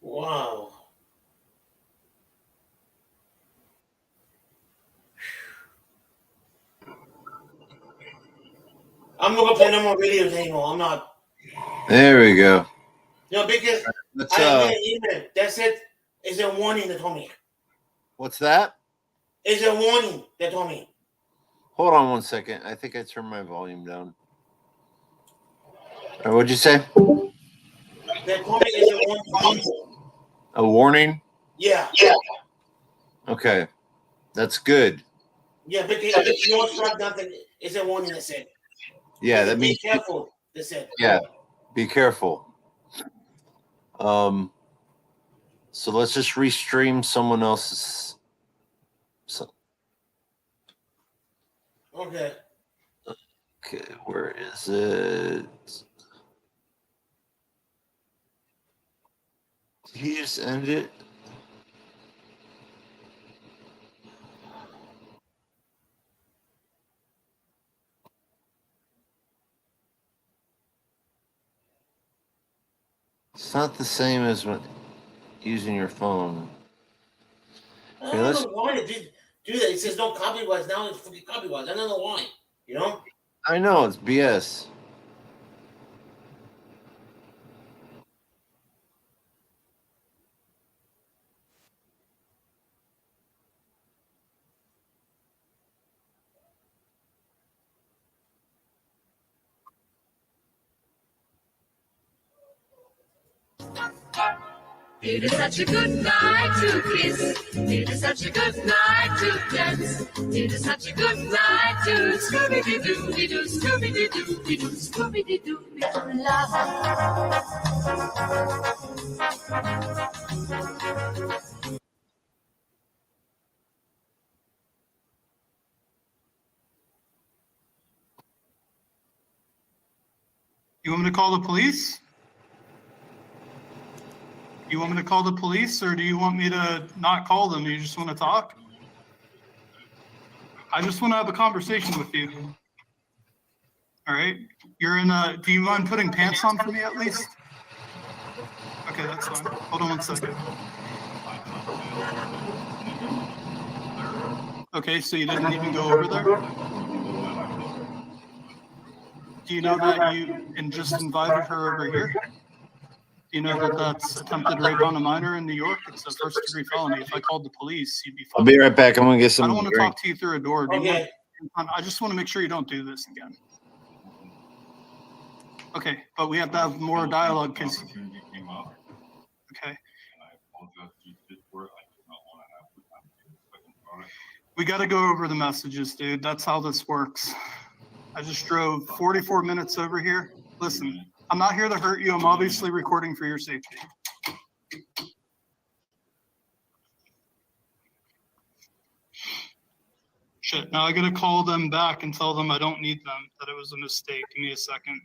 Wow. I'm not gonna play no more videos anymore. I'm not. There we go. No, because Let's, I get an email. That's it. It's a warning that told me. What's that? It's a warning that told me. Hold on 1 second. I think I turned my volume down. What'd you say? That told me it's a warning. A warning? Yeah. Okay. That's good. Yeah, because if you don't stop nothing, it's a warning that said. Yeah, that be means careful. They said. Yeah, be careful. So let's just restream someone else's. Okay. Okay, where is it? Did he just end it? It's not the same as when using your phone. I don't know why they do that. It says no copyrights. Now it's fucking copyrights. I don't know why. You know? I know, it's BS. It is such a good night to kiss. It is such a good night to dance. It is such a good night to Scooby-Doo-Doo-Doo, Scooby-Doo-Doo-Doo, Scooby-Doo-Doo-Doo, love. You want me to call the police? You want me to call the police, or do you want me to not call them? You just want to talk? I just want to have a conversation with you. All right. You're in a. Do you mind putting pants on for me at least? Okay, that's fine. Hold on 1 second. Okay, so you didn't even go over there? Do you know that you just invited her over here? Do you know that that's attempted rape on a minor in New York? It's a first-degree felony. If I called the police, you'd be fine. I'll be right back. I'm going to get some. I don't want to talk to you through a door. Okay. I just want to make sure you don't do this again. Okay, but we have to have more dialogue because. Okay. We got to go over the messages, dude. That's how this works. I just drove 44 minutes over here. Listen, I'm not here to hurt you. I'm obviously recording for your safety. Shit, now I got to call them back and tell them I don't need them, that it was a mistake. Give me a second.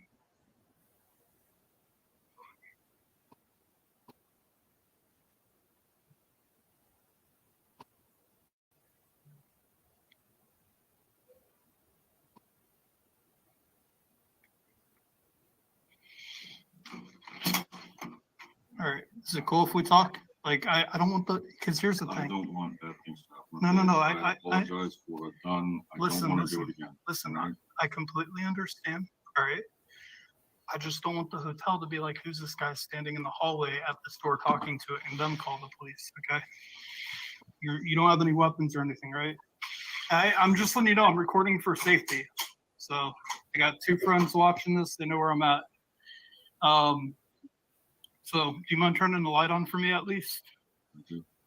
All right. Is it cool if we talk? Like, I don't want the, because here's the thing. I don't want that thing stopped. No. I apologize for what I've done. I don't want to do it again. Listen, I completely understand. All right. I just don't want the hotel to be like, who's this guy standing in the hallway at the store talking to it, and them call the police. Okay. You don't have any weapons or anything, right? I'm just letting you know I'm recording for safety. So I got 2 friends watching this. They know where I'm at. So do you mind turning the light on for me at least?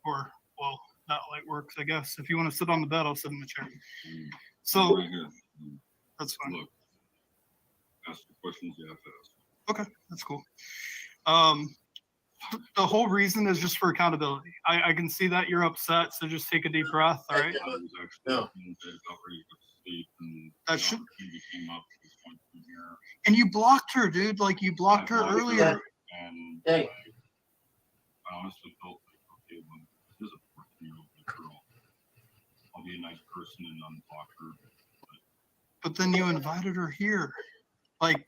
Or, well, that light works, I guess. If you want to sit on the bed, I'll sit in the chair. So right here. That's fine. Look, ask the questions you have to ask. Okay, that's cool. The whole reason is just for accountability. I can see that you're upset, so just take a deep breath, all right? I was actually about ready to sleep, and That should. came up. She was going through here. And you blocked her, dude. Like you blocked her earlier. And Hey. I honestly felt like, okay, when this is a 14-year-old girl, I'll be a nice person and unblock her. But then you invited her here. Like,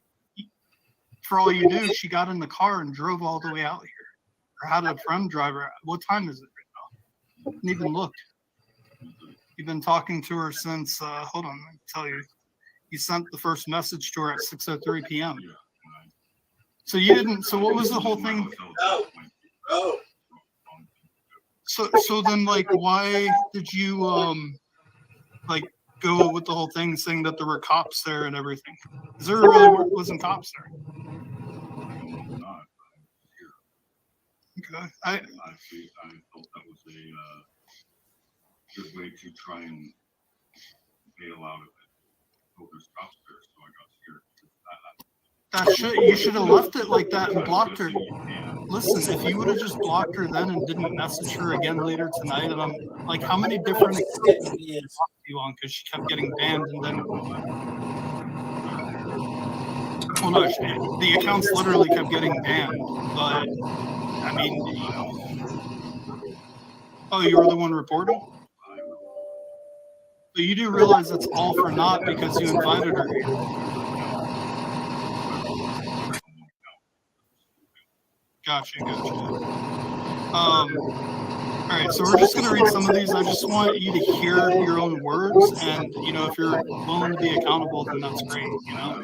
for all you knew, she got in the car and drove all the way out here, or had a friend drive her. What time is it right now? Didn't even look. You've been talking to her since, hold on, let me tell you. You sent the first message to her at 6:03 p.m. So you didn't, so what was the whole thing? Oh. So then, like, why did you, like, go with the whole thing saying that there were cops there and everything? Because there really wasn't cops there. Okay. I felt that was a good way to try and bail out of it. Oh, there's cops there, so I got scared. You should have left it like that and blocked her. Listen, if you would have just blocked her then and didn't message her again later tonight, and I'm like, how many different accounts you on? Because she kept getting banned, and then well, no, the accounts literally kept getting banned. But I mean, oh, you were the one reporting. But you do realize it's all for naught because you invited her here. Gotcha. All right, so we're just going to read some of these. I just want you to hear your own words, and, you know, if you're willing to be accountable, then that's great, you know?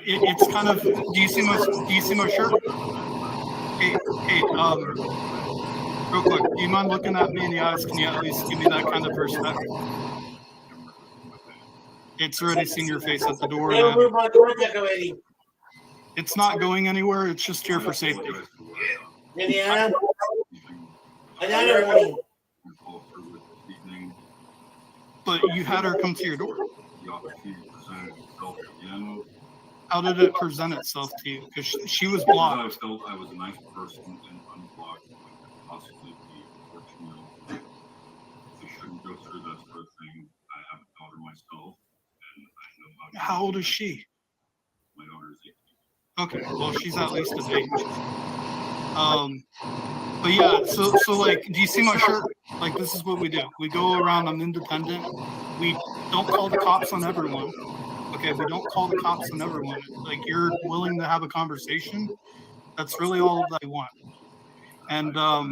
It's kind of, do you see my shirt? Hey, real quick, do you mind looking at me in the eyes? Can you at least give me that kind of respect? It's already seen your face at the door. It's not going anywhere. It's just here for safety. Indiana? But you had her come to your door. How did it present itself to you? Because she was blocked. I felt I was a nice person and unblocked, possibly be fortunate. I shouldn't go through that sort of thing. I have a daughter myself. How old is she? My daughter is 18. Okay, well, she's at least of age. But yeah, so like, do you see my shirt? Like, this is what we do. We go around. I'm independent. We don't call the cops on everyone. Okay, we don't call the cops on everyone. Like, you're willing to have a conversation. That's really all that I want. And I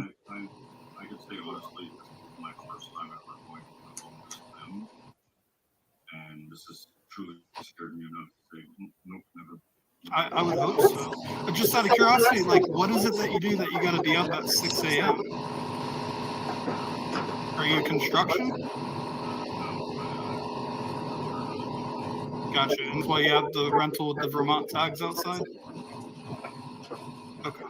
can say honestly, this is my first time ever going to the homeless them. And this is truly scared me enough to say, nope, never. I would hope so. But just out of curiosity, like, what is it that you do that you got to be up at 6 a.m.? Are you construction? Gotcha. And that's why you have the rental with the Vermont tags outside? Okay.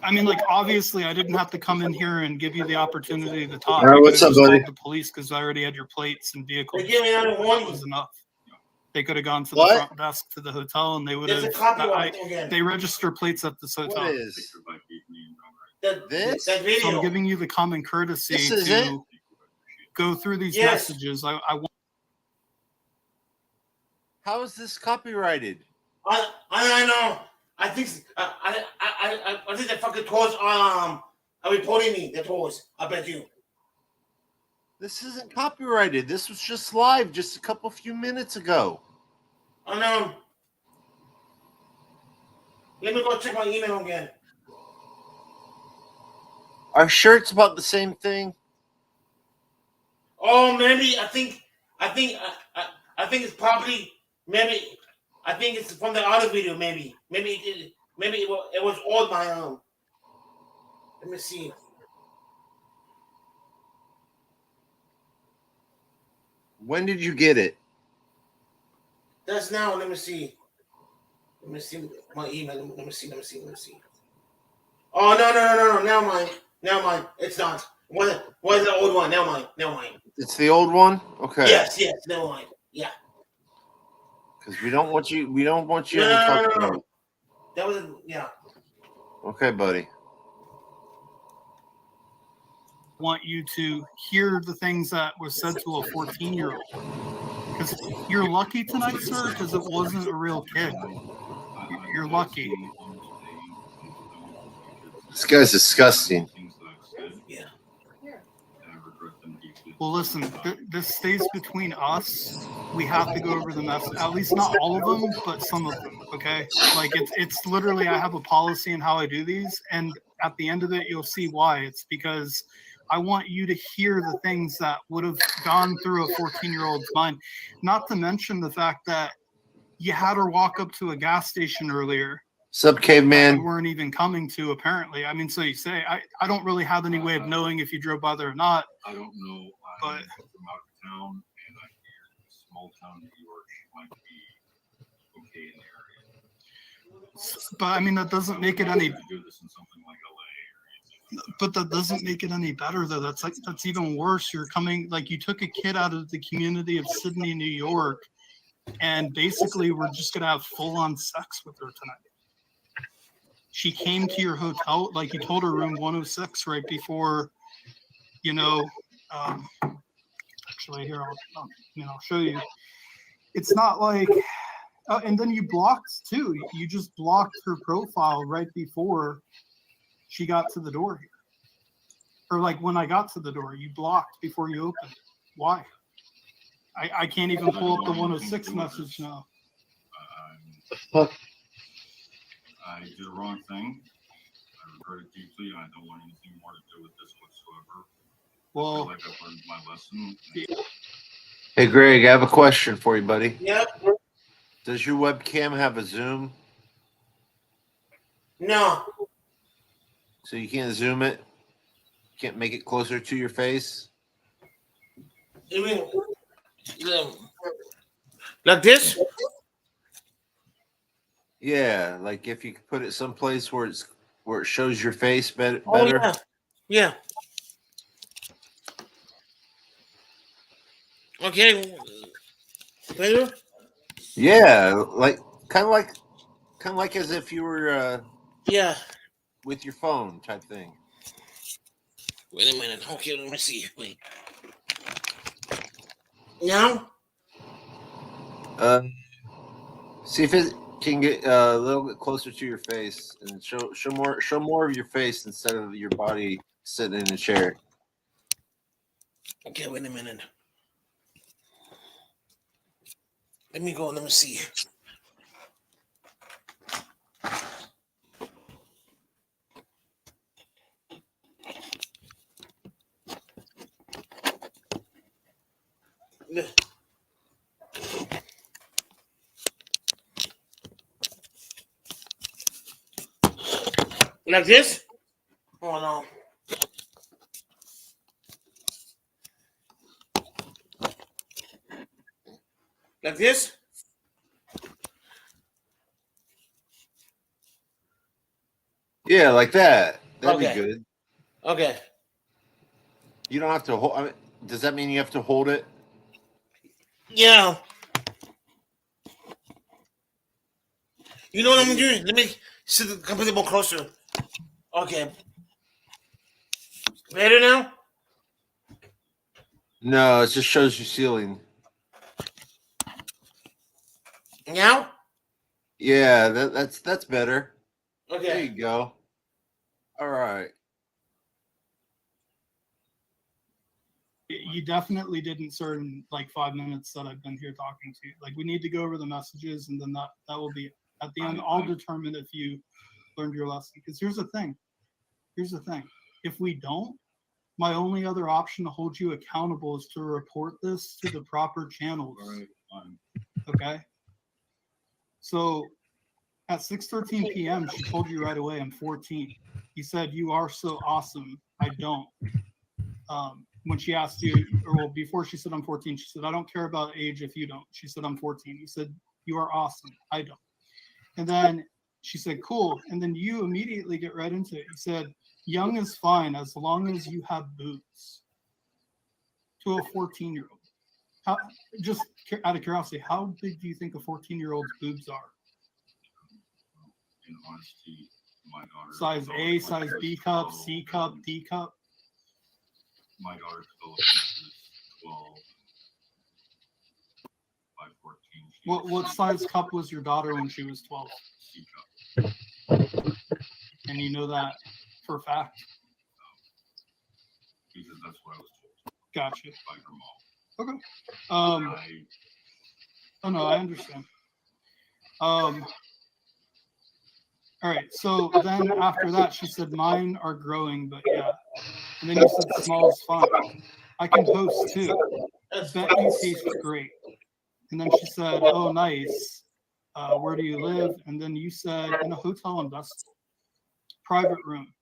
I mean, like, obviously, I didn't have to come in here and give you the opportunity to talk. All right, what's up, buddy? The police, because I already had your plates and vehicles. They gave me another warning. That was enough. They could have gone to the front desk to the hotel, and they would have. They register plates at this hotel. What is this? this? So I'm giving you the common courtesy to go through these messages. I want. How is this copyrighted? I know. I think I think the fucking tours are reporting me. The tours. I bet you. This isn't copyrighted. This was just live just a few minutes ago. I know. Let me go check my email again. Our shirt's about the same thing. Oh, maybe I think it's probably maybe I think it's from the other video. Maybe it was all my own. Let me see. When did you get it? That's now. Let me see my email. Let me see. Oh no. Never mind. It's not. What is the old one? Never mind. It's the old one? Okay. Yes, never mind. Yeah. Because we don't want you No. That was Okay, buddy. Want you to hear the things that was said to a 14-year-old. Because you're lucky tonight, sir, because it wasn't a real kid. You're lucky. This guy's disgusting. Yeah. Well, listen, this stays between us we have to go over the message. At least not all of them, but some of them. Okay, like it's literally I have a policy in how I do these, and at the end of it, you'll see why. It's because I want you to hear the things that would have gone through a 14-year-old's mind. Not to mention the fact that you had her walk up to a gas station earlier. Sup, that caveman? you weren't even coming to, apparently. I mean, so you say, I don't really have any way of knowing if you drove by there or not. I don't know. But I'm from out of town, and I hear small town New York might be okay in the area. but I mean, that doesn't make it any. Do this in something like LA or anything. But that doesn't make it any better, though. That's even worse. You're coming like you took a kid out of the community of Sydney, New York, and basically we're just gonna have full-on sex with her tonight. She came to your hotel, like you told her, room 106, right before, actually here, I'll show you. It's not like, and then you blocked too. You just blocked her profile right before she got to the door here. Or like when I got to the door, you blocked before you opened it. Why? I can't even pull up the 106 message now. I did the wrong thing. I regret it deeply, and I don't want anything more to do with this whatsoever. Well, I feel like I've learned my lesson. Hey, Greg, I have a question for you, buddy. Yep. Does your webcam have a zoom? No. So you can't zoom it? Can't make it closer to your face? You mean like this? Yeah, like if you could put it someplace where it shows your face better. Oh yeah. Yeah. Okay. Better? Yeah, like kind of like as if you were Yeah. with your phone type thing. Wait a minute. Okay, let me see. Wait. Now? See if it can get a little bit closer to your face and show more of your face instead of your body sitting in a chair. Okay, wait a minute. Let me go. Let me see. Like this? Oh no. Like this? Yeah, like that. That'd Okay. be good. Okay. You don't have to hold. I mean, does that mean you have to hold it? Yeah. You know what I'm gonna do? Let me sit the computer more closer. Okay. Better now? No, it just shows your ceiling. Now? Yeah, that's better. There Okay. you go. All right. you definitely didn't start in like 5 minutes that I've been here talking to you. Like we need to go over the messages, and then that will be it. At the end. I'll determine if you learned your lesson. Because here's the thing. If we don't, my only other option to hold you accountable is to report this to the proper channels. All right, fine. Okay. So at 6:13 p.m., she told you right away, I'm 14. He said, you are so awesome. I don't. When she asked you, or well, before she said, I'm 14, she said, I don't care about age if you don't. She said, I'm 14. He said, you are awesome. I don't. And then she said, cool. And then you immediately get right into it. He said, young is fine as long as you have boobs. To a 14-year-old. How, just out of curiosity, how big do you think a 14-year-old's boobs are? In honesty, my daughter. Size A, size B cup, C cup, D cup? My daughter's development is 12 by 14. What size cup was your daughter when she was 12? C cup. And you know that for a fact? Because that's what I was told Gotcha. by her mom. Okay. Oh no, I understand. All right. So then after that, she said, "Mine are growing, but yeah." And then you said, "Small is fine. I can host too. That's Bet fucking you taste stupid. great." And then she said, "Oh, nice. Where do you live?" And then you said, "In a hotel in Vestal, private room."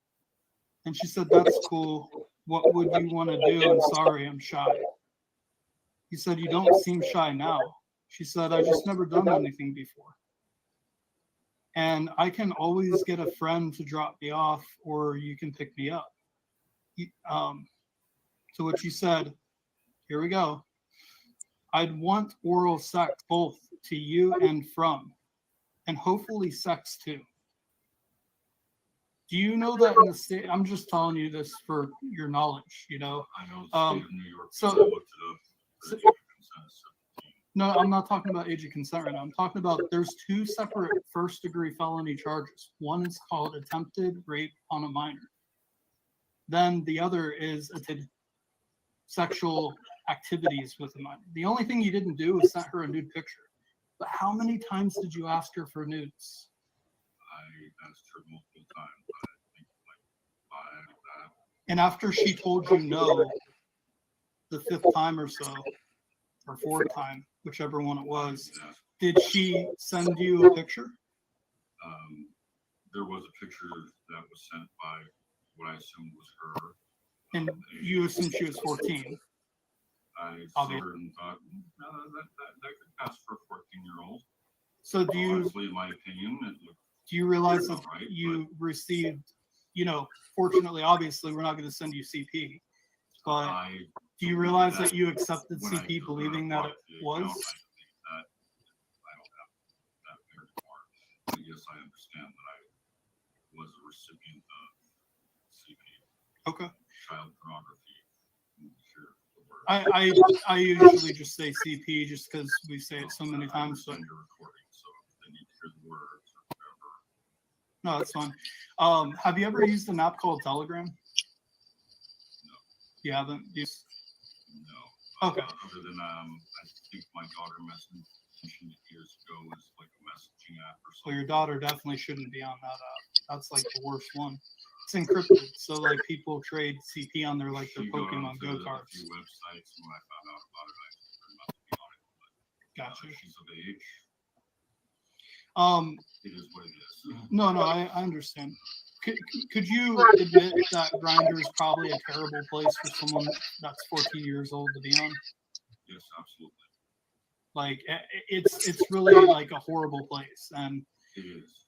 And she said, "That's cool. What would you want to do?" And sorry, I'm shy. You said, "You don't seem shy now." She said, "I just never done anything before. And I can always get a friend to drop me off, or you can pick me up." To which you said, "Here we go. I'd want oral sex both to you and from, and hopefully sex too." Do you know that in the state? I'm just telling you this for your knowledge, you know. I know the state of New York. so- I looked it up. so- The age of consent is 17. No, I'm not talking about age of consent right now. I'm talking about there's two separate first-degree felony charges. One is called attempted rape on a minor. Then the other is attempted sexual activities with a minor. The only thing you didn't do is send her a nude picture. But how many times did you ask her for nudes? I asked her multiple times, but I think like 5 that. And after she told you no, the fifth time or so, or fourth time, whichever one it was, Yes. did she send you a picture? There was a picture that was sent by what I assumed was her. And you assumed she was 14. I saw Obvious. her and thought, no, that could pass for a 14-year-old. So do you Honestly, in my opinion, it looked realize that right, you received, fortunately, obviously, we're not going to send you CP, but I do you realize that you accepted when I CP believing that it blocked the was? account, I believe that I don't have that anymore. But yes, I understand that I was a recipient of CP, Okay. child pornography. Sure, the word. I usually just say CP just because we say it so many I times, but understand your recording, so if they need to hear the words or whatever. no, that's fine. Have you ever used an app called Telegram? No. You haven't used? No. Okay. Other than I think my daughter mentioned it years ago was like a messaging app or Well, something. your daughter definitely shouldn't be on that app. That's like the worst one. It's encrypted, so like people trade CP on their like their She got Pokemon onto Go a cards. few websites, and when I found out about it, I told her not to be on it. But Gotcha. she's of age. It is what it is. No, I understand. Could you admit that Grindr is probably a terrible place for someone that's 14 years old to be on? Yes, absolutely. Like it's really like a horrible place. And It is.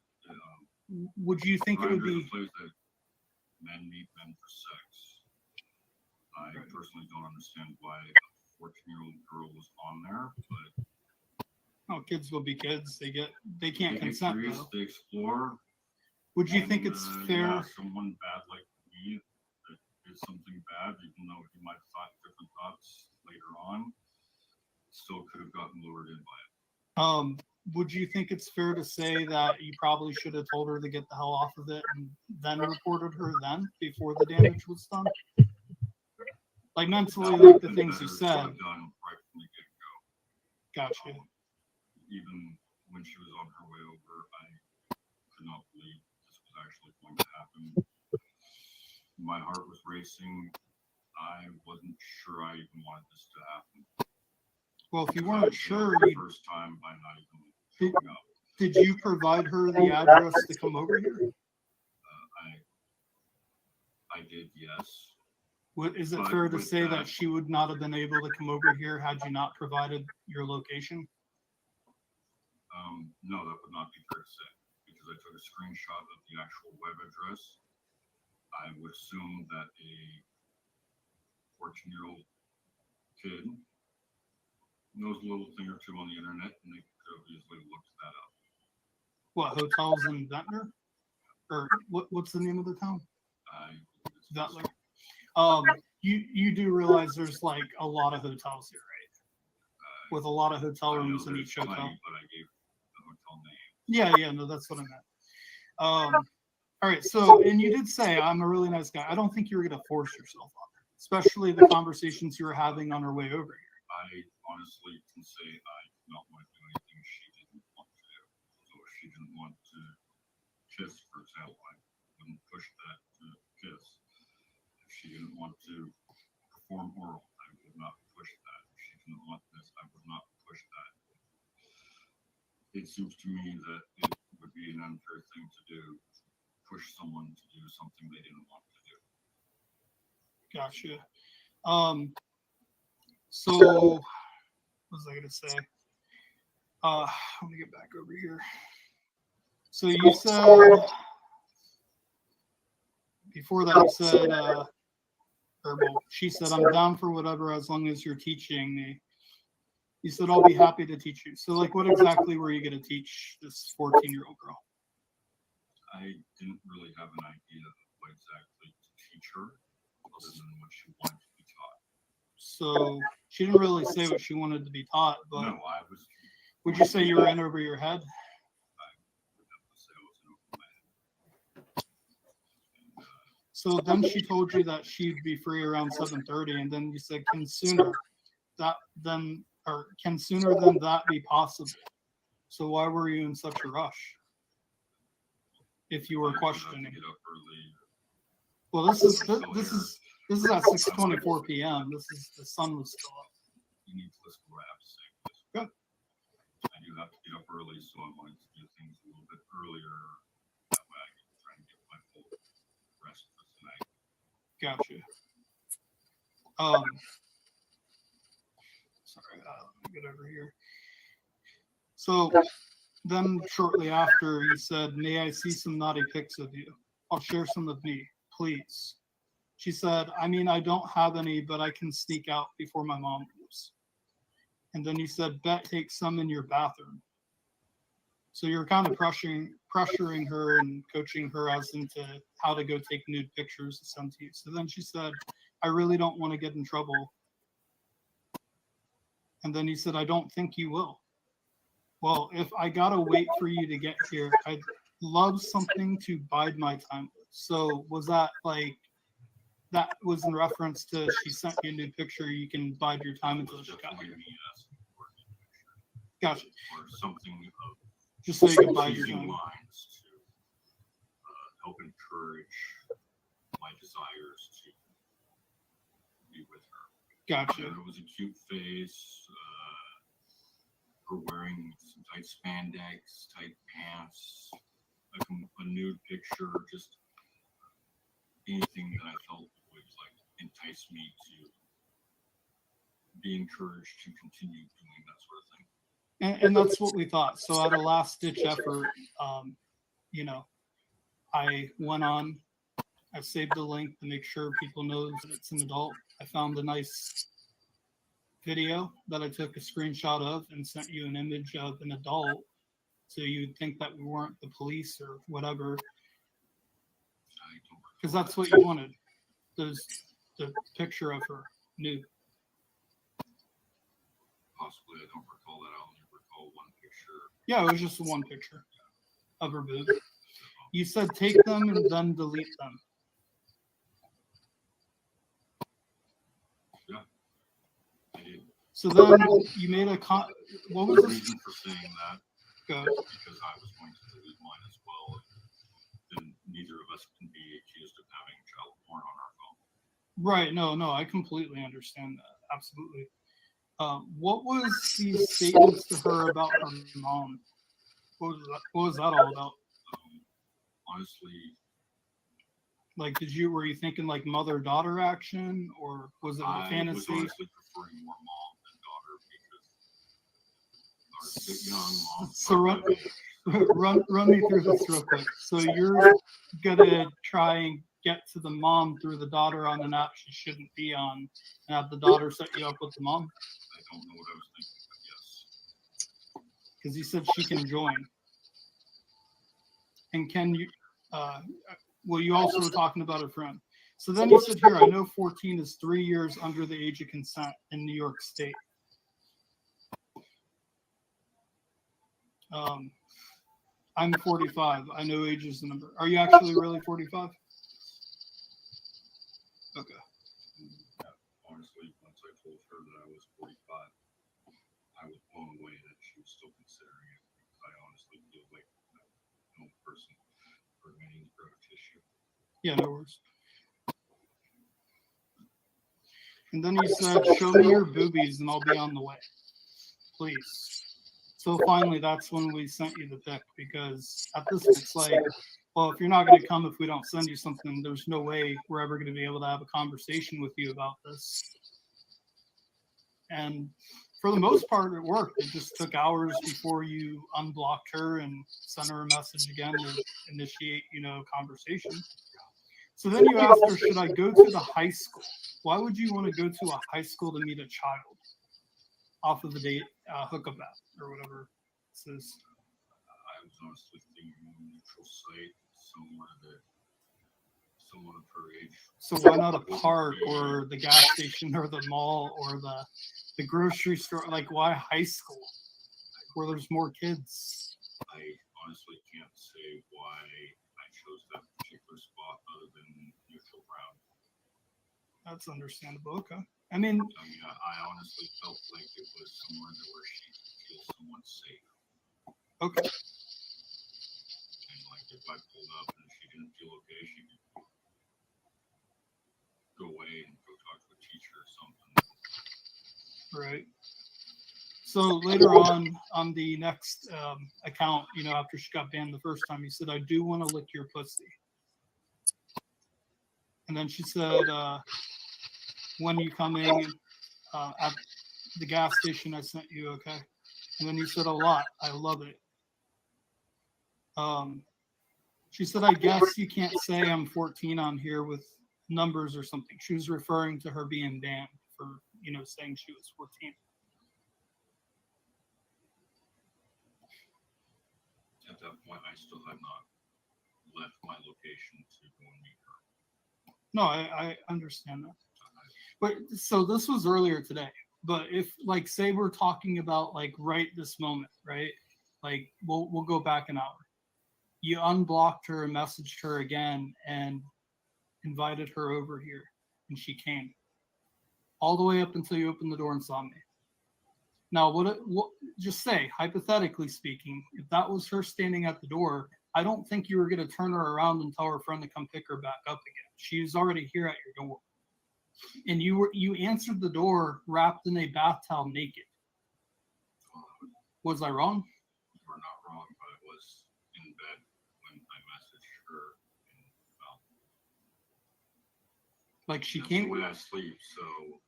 would you think it would Grindr is be? a place that men meet men for sex. I Right. personally don't understand why a 14-year-old girl was on there, but Oh, kids will be kids. They can't they get consent curious, though. they explore. Would you and, think it's fair? Yeah, someone bad like me that did something bad, even though he might have thought different thoughts later on, still could have gotten lured in by it. Would you think it's fair to say that you probably should have told her to get the hell off of it and then reported her then before the damage was done? Like mentally, That would like the have been things you better to said. have done right from the get-go. Gotcha. Even when she was on her way over, I could not believe this was actually going to happen. My heart was racing. I wasn't sure I even wanted this to happen. Well, if you Because I weren't failed sure, the first time by not even showing up. did you provide her the address to come over here? I did, yes. Is it But fair to with say that that- she would not have been able to come over here had you not provided your location? No, that would not be fair to say, because I took a screenshot of the actual web address. I would assume that a 14-year-old kid knows a little thing or two on the internet, and they could have easily looked that up. What, hotels in Ventnor? Or what's the name of the town? It's Ventnor. You do realize there's like a lot of hotels here, right? With a lot of hotel I know rooms in there's each hotel. plenty, but I gave the hotel name. Yeah, no, that's what I meant. All right, so, and you did say I'm a really nice guy. I don't think you were gonna force yourself on her, especially the conversations you were having on our way over here. I honestly can say I did not want to do kiss, for example, I wouldn't push that to kiss. If she didn't want to perform oral, I would not push that. If she didn't want this, I would not push that. It seems to me that it would be an unfair thing to do, push someone to do something they didn't want to do. Gotcha. So what was I gonna say? Let me get back over here. So you said before that you said or well, she said, I'm down for whatever as long as you're teaching me. You said, I'll be happy to teach you. So, like, what exactly were you going to teach this 14-year-old girl? I didn't really have an idea of what exactly to teach her, other than what she wanted to be taught. So, she didn't really say what she wanted to be taught, but No, I was. Would you say you were in over your head? I would definitely say I was in over my head. And, So then she told you that she'd be free around 7:30, and then you said, can sooner than that be possible? So why were you in such a rush? If you were questioning. Get up early. Well, this is at 6:24 p.m. The sun was still up. You need to listen to what I have to say. Good. I do have to get up early, so I'm going to do things a little bit earlier. That way I can try and get my full rest for tonight. Gotcha. Sorry, let me get over here. So then shortly after you said, may I see some naughty pics of you? I'll share some of me, please. She said, I mean, I don't have any, but I can sneak out before my mom leaves. And then you said, bet take some in your bathroom. So you're kind of pressuring her and coaching her as into how to go take nude pictures to send to you. So then she said, I really don't want to get in trouble. And then he said, I don't think you will. Well, if I gotta wait for you to get here, I'd love something to bide my time with. So was that like, that was in reference to she sent you a nude picture, you can bide your time until she got here? Gotcha. Or something of just so you can bide your pleasing time. lines to help encourage my desires to be with her. Gotcha. It was a cute face. Her wearing some tight spandex, tight pants, like a nude picture, just anything that I felt would like entice me to be encouraged to continue doing that sort of thing. And that's what we thought. So at a last ditch effort, I went on, I saved the link to make sure people know that it's an adult. I found a nice video that I took a screenshot of and sent you an image of an adult. So you'd think that we weren't the police or whatever. Because that's what you wanted. The picture of her nude. Possibly, I don't recall that. I only recall one picture. Yeah, it was just one picture of her boob. You said take them and then delete them. Yeah, I did. So then you made what was The the reason for saying that? Go. Because I was going to delete mine as well. Then neither of us can be accused of having child porn on our phone. Right. No, I completely understand that. Absolutely. What was the statements to her about her mom? What was that all about? Honestly, like, were you thinking like mother-daughter action, or was it a fantasy? I was honestly preferring more mom than daughter because our young mom. So run me through this real quick. So you're gonna try and get to the mom through the daughter on an app she shouldn't be on, and have the daughter set you up with the mom? I don't know what I was thinking, but yes. Because you said she can join. And can you? Well, you also were talking about a friend. So then you said here, I know 14 is 3 years under the age of consent in New York State. I'm 45. I know age is the number. Are you actually really 45? Okay. Honestly, once I told her that I was 45, I was blown away that she was still considering it. Because I honestly feel like I'm the person grab a tissue. Yeah, no worries. And then he said, show me your boobies and I'll be on the way. Please. So finally, that's when we sent you the pic, because at this point, it's like, well, if you're not going to come if we don't send you something, there's no way we're ever going to be able to have a conversation with you about this. And for the most part, it worked. It just took hours before you unblocked her and sent her a message again to initiate, conversation. So then you asked her, should I go to the high school? Why would you want to go to a high school to meet a child off of the date hookup app or whatever it says? I was honestly thinking a neutral site, someone of her age. So why not a park or the gas station or the mall or the grocery store? Like, why high school where there's more kids? I honestly can't say why I chose that particular spot other than neutral ground. That's understandable. Okay. I mean, I honestly felt like it was somewhere where she could feel somewhat safe. Okay. And like if I pulled up and she didn't feel okay, she could go away and go talk to a teacher or something. Right. So later on the next account, after she got banned the first time, he said, I do want to lick your pussy. And then she said, when you coming at the gas station I sent you, okay? And then you said a lot. I love it. She said, I guess you can't say I'm 14 on here with numbers or something. She was referring to her being banned for, saying she was 14. At that point, I still have not left my location to go and meet her. No, I understand that. But so this was earlier today. But if, like, say we're talking about, like, right this moment, right? Like, we'll go back an hour. You unblocked her and messaged her again and invited her over here, and she came all the way up until you opened the door and saw me. Now, what just say, hypothetically speaking, if that was her standing at the door, I don't think you were going to turn her around and tell her friend to come pick her back up again. She's already here at your door. And you answered the door wrapped in a bath towel naked. Was I wrong? You were not wrong, but I was in bed when I messaged her. And, like she that's came. the way I sleep, so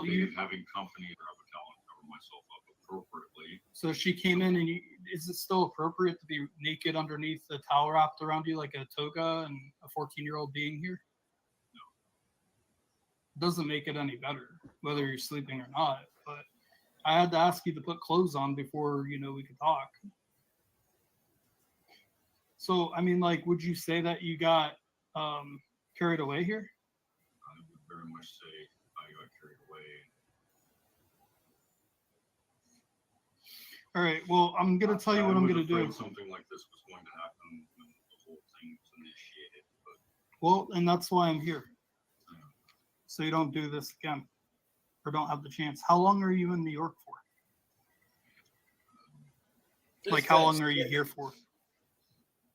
you having company, I would tell and cover myself up appropriately. So she came in, and is it still appropriate to be naked underneath the towel wrapped around you like a toga and a 14-year-old being here? Doesn't make it any better whether you're sleeping or not, but I had to ask you to put clothes on before we could talk. So I mean, like, would you say that you got carried away here? I would very much say I got carried away. All right, well, I'm gonna tell you what I'm gonna do. Something like this was going to happen when the whole thing was initiated, but well, and that's why I'm here. So you don't do this again, or don't have the chance. How long are you in New York for? Like, how long are you here for?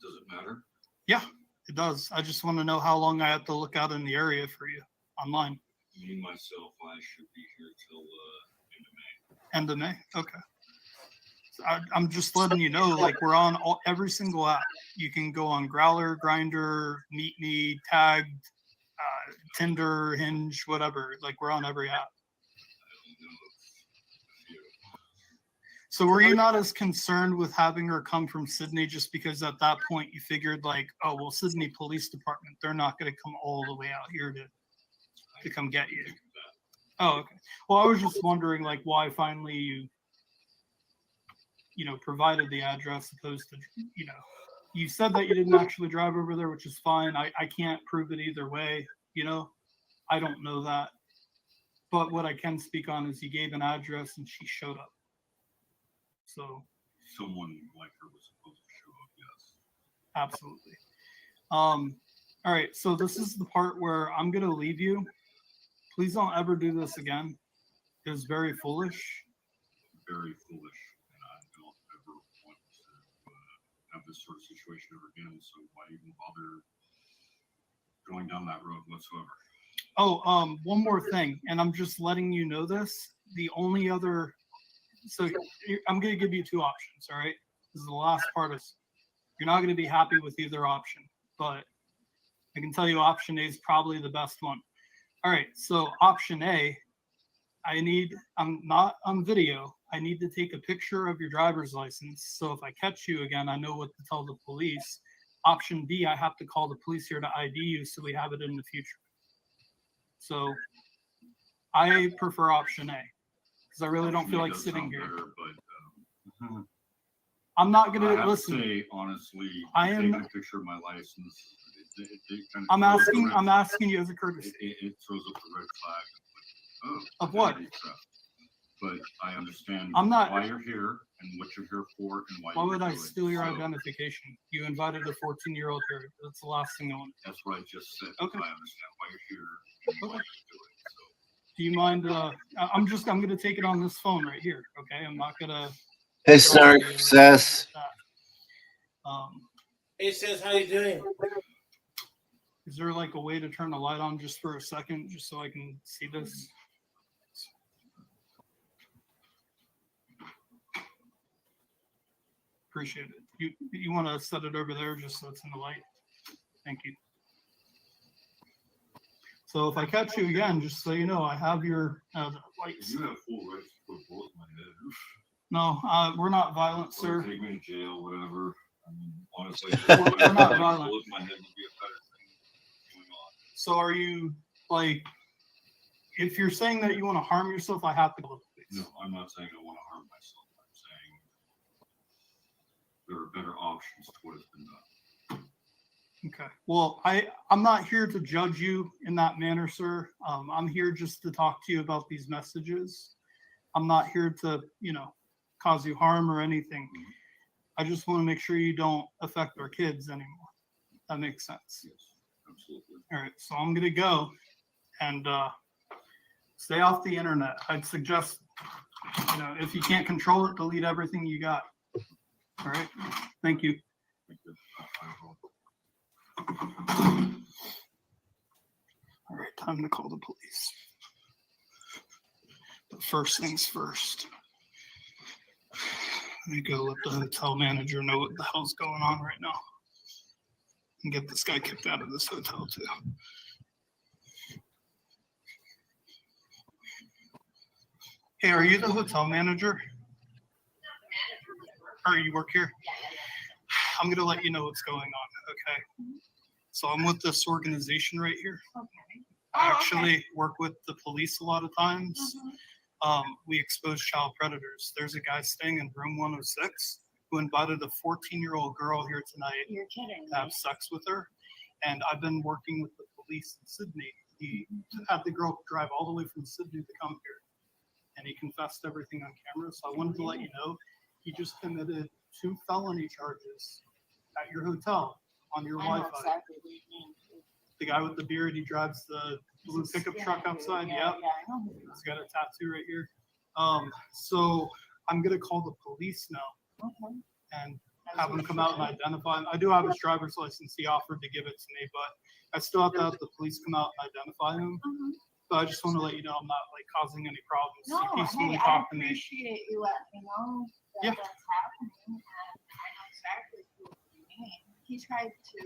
Does it matter? Yeah, it does. I just want to know how long I have to look out in the area for you online. Me, myself, I should be here till End end of May. of May? Okay. So I'm just letting you know, like, we're on every single app. You can go on Growler, Grindr, Meet Me, Tagged, Tinder, Hinge, whatever. Like, we're on every app. So were you not as concerned with having her come from Sydney just because at that point you figured, like, oh, well, Sydney Police Department, they're not going to come all the way out here to come get you? Oh, okay. Well, I was just wondering, like, why finally you provided the address opposed to, you said that you didn't actually drive over there, which is fine. I can't prove it either way. I don't know that. But what I can speak on is you gave an address and she showed up. So Someone like her was supposed to show up, yes. Absolutely. All right, so this is the part where I'm going to leave you. Please don't ever do this again. It was very foolish. Very foolish, and I don't ever want to have this sort of situation ever again. So why even bother going down that road whatsoever? Oh, one more thing, and I'm just letting you know this. The only other, so I'm going to give you two options. All right, this is the last part of. You're not going to be happy with either option, but I can tell you option A is probably the best one. All right, so option A, I'm not on video. I need to take a picture of your driver's license. So if I catch you again, I know what to tell the police. Option B, I have to call the police here to ID you so we have it in the future. So I prefer option A because I really don't feel like sitting here. Better, but, I'm not going I to have listen. to say, honestly, I am. taking a picture of my license. It kind of I'm throws up the red I'm flag. asking you as a courtesy. It throws up the red flag. Oh, Of what? identity theft. But I understand I'm not- why you're here and what you're here for and why. Why you're would I doing. steal your So, identification? You invited a 14-year-old here. That's the last thing I want. That's what I just said. Okay. I understand why you're here and why Okay. you're doing it. So Do you mind? I'm going to take it on this phone right here. Okay. I'm not going to. Hey, Snark, Sass. Hey, sis, how you doing? Is there like a way to turn the light on just for a second, just so I can see this? Appreciate it. You want to set it over there just so it's in the light? Thank you. So if I catch you again, just so you know, I have your lights. you have full rights to put a bullet in my head. No, we're not violent, Or sir. take me to jail, whatever. I mean, honestly, We're not violent. bullet in my head would be a better thing going on. So are you like, if you're saying that you want to harm yourself, I have to go to the police. No, I'm not saying I want to harm myself. I'm saying there are better options to what has been done. Okay. Well, I'm not here to judge you in that manner, sir. I'm here just to talk to you about these messages. I'm not here to, cause you harm or anything. I just want to make sure you don't affect our kids anymore. That makes sense. Yes, absolutely. All right. So I'm going to go and stay off the internet. I'd suggest, if you can't control it, delete everything you got. All right. Thank you. Thank you. I will. All right, time to call the police. But first things first. Let me go let the hotel manager know what the hell's going on right now. And get this guy kicked out of this hotel too. Hey, are you the hotel manager? Or you work here? I'm gonna let you know what's going on, okay? So I'm with this organization right here. Okay. I actually work with the police a lot of times. We expose child predators. There's a guy staying in room 106 who invited a 14-year-old girl here tonight You're kidding to have me. sex with her. And I've been working with the police in Sydney. He had the girl drive all the way from Sydney to come here. And he confessed everything on camera. So I wanted to let you know, he just committed 2 felony charges at your hotel on your I know Wi-Fi. exactly what you mean. The guy with the beard, he drives the blue pickup truck outside. Yeah, Yep. yeah, I know who you He's got a tattoo right here. So I'm gonna call the police now are. Okay. and have him come out and identify him. I do have his driver's license. He offered to give it to me, but I still have to have the police come out and identify him. But I just want to let you know I'm not like causing any problems. No, He peacefully hey, I talked to me. appreciate you letting me know that Yeah. that's happening, and I know exactly who you mean. He tried to,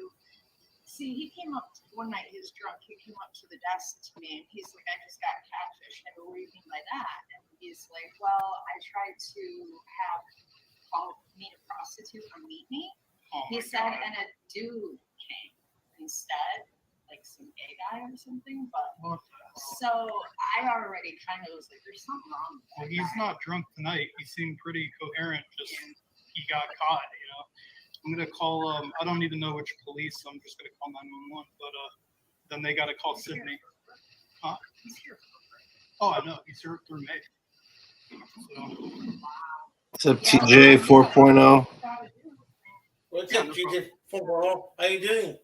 see, he came up one night, he was drunk, he came up to the desk to me, and he's like, I just got catfish. I go, what do you mean by that? And he's like, well, I tried to meet a prostitute or meet me. Oh He my said, God. and a dude came instead, like some gay guy or something, but What the hell? so I already kind of was like, there's something wrong with Well, that he's guy. not drunk tonight. He seemed pretty coherent. Just he got caught. I'm gonna call. I don't even know which police. So I'm just gonna call 911. But then they gotta call Sydney. Huh? He's here. Oh, I know. He's here through May. So, What's up, TJ 4.0? What's up, GJ? Football? How you doing?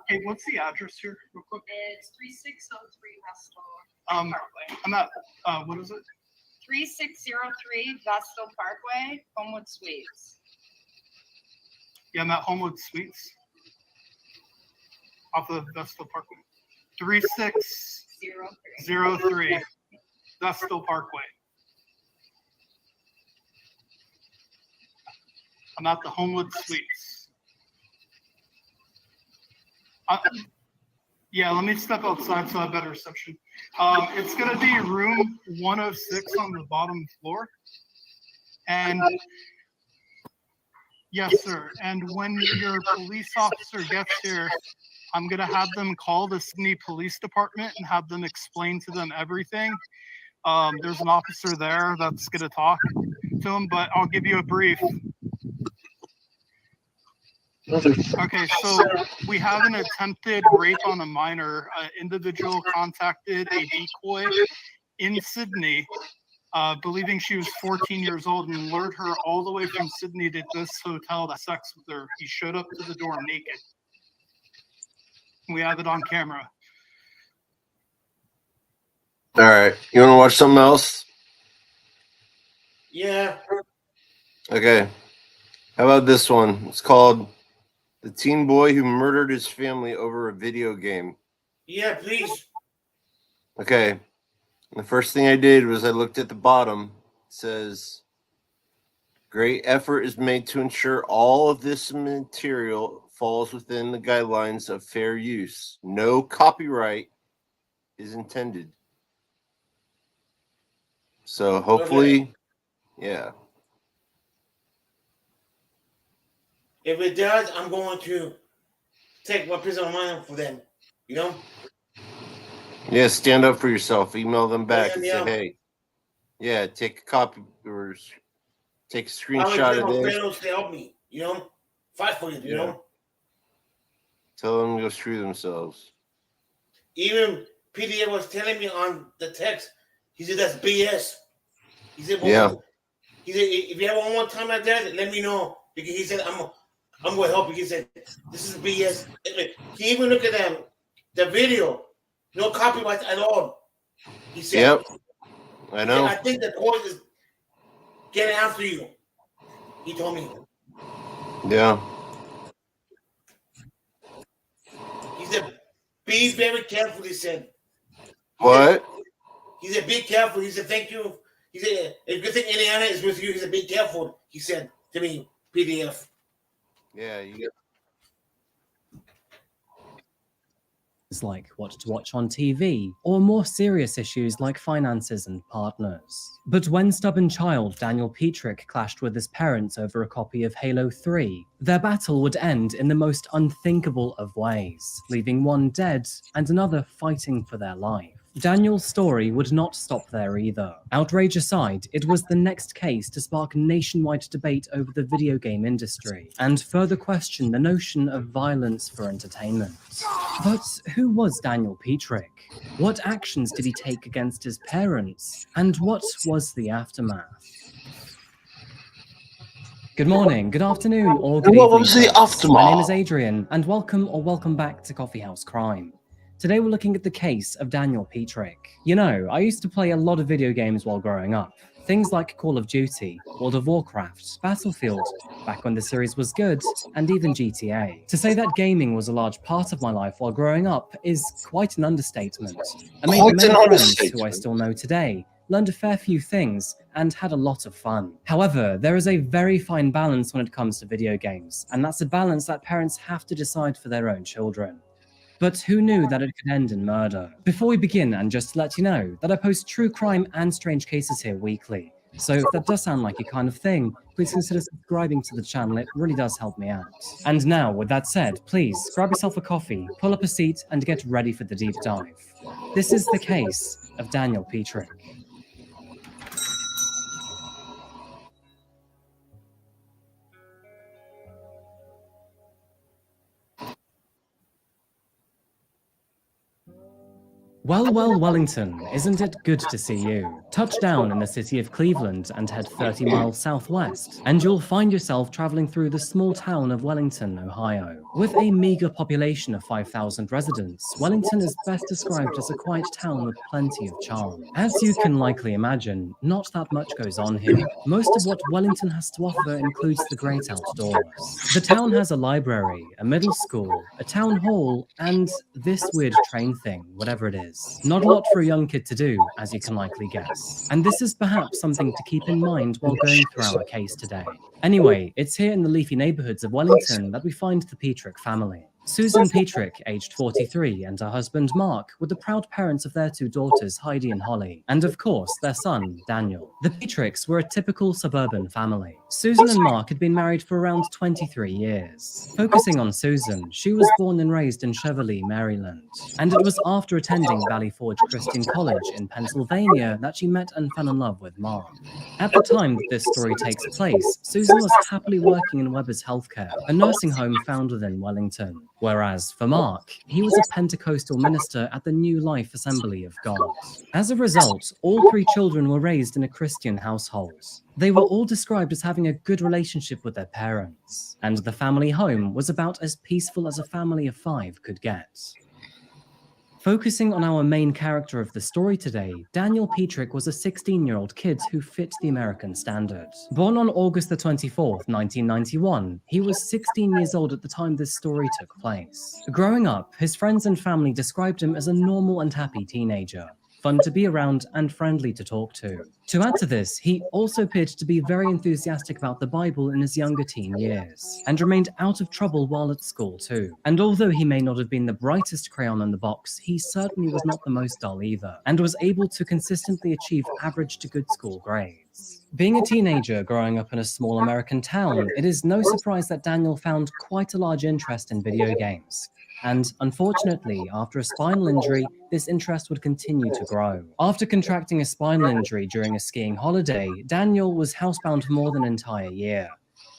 hey, what's the address here, real quick? It's 3603 Vestal Um, Parkway. I'm at. What is it? 3603 Vestal Parkway, Homewood Suites. Yeah, I'm at Homewood Suites off of Vestal Parkway. 3603 Vestal Parkway. I'm at the Homewood Suites. Yeah, let me step outside so I have better reception. It's going to be room 106 on the bottom floor. And yes, sir. And when your police officer gets here, I'm going to have them call the Sydney Police Department and have them explain to them everything. There's an officer there that's going to talk to him, but I'll give you a brief. Okay, so we have an attempted rape on a minor. An individual contacted a decoy in Sydney, believing she was 14 years old, and lured her all the way from Sydney to this hotel to have sex with her. He showed up to the door naked. We have it on camera. All right. You want to watch something else? Yeah. Okay. How about this one? It's called The Teen Boy Who Murdered His Family Over a Video Game. Yeah, please. Okay. The first thing I did was I looked at the bottom. It says, great effort is made to ensure all of this material falls within the guidelines of fair use. No copyright is intended. So hopefully, yeah. If it does, I'm going to take my piece of mind for them. You know? Yeah, stand up for yourself. Email them back and say, Yeah. hey, yeah, take a copy or take a I screenshot of my this. friends to help me, you know? Fight for you, you know? Tell them to go screw themselves. Even PDA was telling me on the text, he said, that's BS. He said, he said, if you have one more time like that, let me know. Because he said, I'm going to help you. He said, this is BS. He even looked at the video. No copyright at all. He said, yep. I know. I think the court is getting after you. He told me. Yeah. He said, be very careful, he said. What? He said, be careful. He said, thank you. He said, if you think Indiana is with you, he said, be careful. He said to me, PDF. Yeah, you like what to watch on TV, or more serious issues like finances and partners. But when stubborn child Daniel Petrick clashed with his parents over a copy of Halo 3, their battle would end in the most unthinkable of ways, leaving one dead and another fighting for their life. Daniel's story would not stop there either. Outrage aside, it was the next case to spark nationwide debate over the video game industry, and further question the notion of violence for entertainment. But who was Daniel Petrick? What actions did he take against his parents? And what was the aftermath? Good morning, good afternoon, or good evening. What was the aftermath? My name is Adrian, and welcome back to Coffee House Crime. Today we're looking at the case of Daniel Petrick. You know, I used to play a lot of video games while growing up. Things like Call of Duty, World of Warcraft, Battlefield, back when the series was good, and even GTA. To say that gaming was a large part of my life while growing up is quite an understatement. I made many friends who I still know today, learned a fair few things, and had a lot of fun. However, there is a very fine balance when it comes to video games, and that's a balance that parents have to decide for their own children. But who knew that it could end in murder? Before we begin, and just to let you know, that I post true crime and strange cases here weekly. So if that does sound like your kind of thing, please consider subscribing to the channel, it really does help me out. And now, with that said, please grab yourself a coffee, pull up a seat, and get ready for the deep dive. This is the case of Daniel Petrick. Well, well, Wellington, isn't it good to see you? Touch down in the city of Cleveland and head 30 miles southwest, and you'll find yourself traveling through the small town of Wellington, Ohio. With a meager population of 5,000 residents, Wellington is best described as a quiet town with plenty of charm. As you can likely imagine, not that much goes on here. Most of what Wellington has to offer includes the great outdoors. The town has a library, a middle school, a town hall, and this weird train thing, whatever it is. Not a lot for a young kid to do, as you can likely guess. And this is perhaps something to keep in mind while going through our case today. Anyway, it's here in the leafy neighborhoods of Wellington that we find the Petrick family. Susan Petrick, aged 43, and her husband Mark were the proud parents of their two daughters, Heidi and Holly, and of course, their son, Daniel. The Petricks were a typical suburban family. Susan and Mark had been married for around 23 years. Focusing on Susan, she was born and raised in Cheverly, Maryland, and it was after attending Valley Forge Christian College in Pennsylvania that she met and fell in love with Mark. At the time that this story takes place, Susan was happily working in Weber's Healthcare, a nursing home found within Wellington. Whereas for Mark, he was a Pentecostal minister at the New Life Assembly of God. As a result, all three children were raised in a Christian household. They were all described as having a good relationship with their parents, and the family home was about as peaceful as a family of 5 could get. Focusing on our main character of the story today, Daniel Petrick was a 16-year-old kid who fit the American standard. Born on August the 24th, 1991, he was 16 years old at the time this story took place. Growing up, his friends and family described him as a normal and happy teenager, fun to be around and friendly to talk to. To add to this, he also appeared to be very enthusiastic about the Bible in his younger teen years, and remained out of trouble while at school too. And although he may not have been the brightest crayon in the box, he certainly was not the most dull either, and was able to consistently achieve average to good school grades. Being a teenager growing up in a small American town, it is no surprise that Daniel found quite a large interest in video games. And unfortunately, after a spinal injury, this interest would continue to grow. After contracting a spinal injury during a skiing holiday, Daniel was housebound for more than an entire year.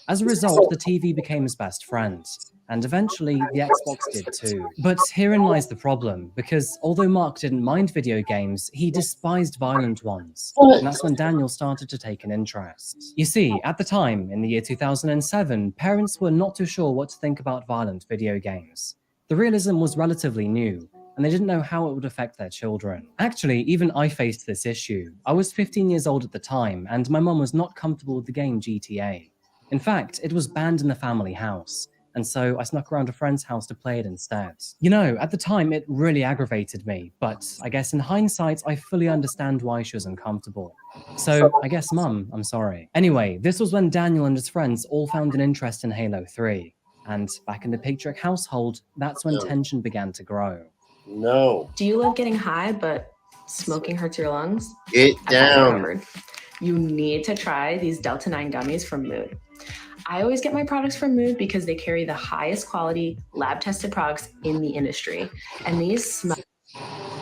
As a result, the TV became his best friend, and eventually the Xbox did too. But herein lies the problem, because although Mark didn't mind video games, he despised violent ones, and that's when Daniel started to take an interest. You see, at the time, in the year 2007, parents were not too sure what to think about violent video games. The realism was relatively new, and they didn't know how it would affect their children. Actually, even I faced this issue. I was 15 years old at the time, and my mum was not comfortable with the game GTA. In fact, it was banned in the family house, and so I snuck around a friend's house to play it instead. You know, at the time, it really aggravated me, but I guess in hindsight, I fully understand why she was uncomfortable. So, I guess, Mum, I'm sorry. Anyway, this was when Daniel and his friends all found an interest in Halo 3. And back in the Petrick household, that's when tension began to grow. No. Do you love getting high, but smoking hurts your lungs? Get down. Covered. You need to try these Delta 9 gummies from Mood. I always get my products from Mood because they carry the highest quality, lab-tested products in the industry. And these smell...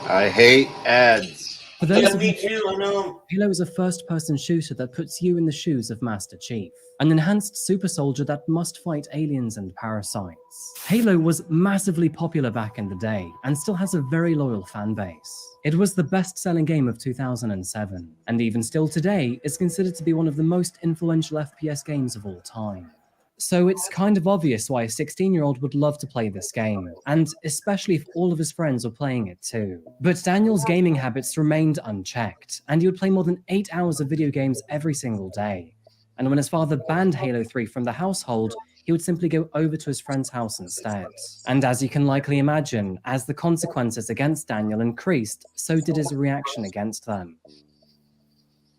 I hate ads. For those Yeah, of me too, I know. Halo is a first-person shooter that puts you in the shoes of Master Chief, an enhanced super soldier that must fight aliens and parasites. Halo was massively popular back in the day, and still has a very loyal fan base. It was the best-selling game of 2007, and even still today, is considered to be one of the most influential FPS games of all time. So it's kind of obvious why a 16-year-old would love to play this game, and especially if all of his friends were playing it too. But Daniel's gaming habits remained unchecked, and he would play more than 8 hours of video games every single day. And when his father banned Halo 3 from the household, he would simply go over to his friend's house instead. And as you can likely imagine, as the consequences against Daniel increased, so did his reaction against them.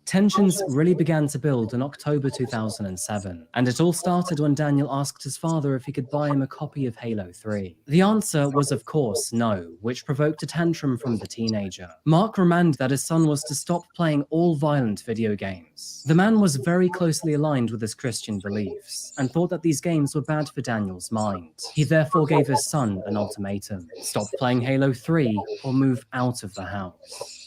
Tensions really began to build in October 2007, and it all started when Daniel asked his father if he could buy him a copy of Halo 3. The answer was of course no, which provoked a tantrum from the teenager. Mark remanded that his son was to stop playing all violent video games. The man was very closely aligned with his Christian beliefs, and thought that these games were bad for Daniel's mind. He therefore gave his son an ultimatum: stop playing Halo 3 or move out of the house.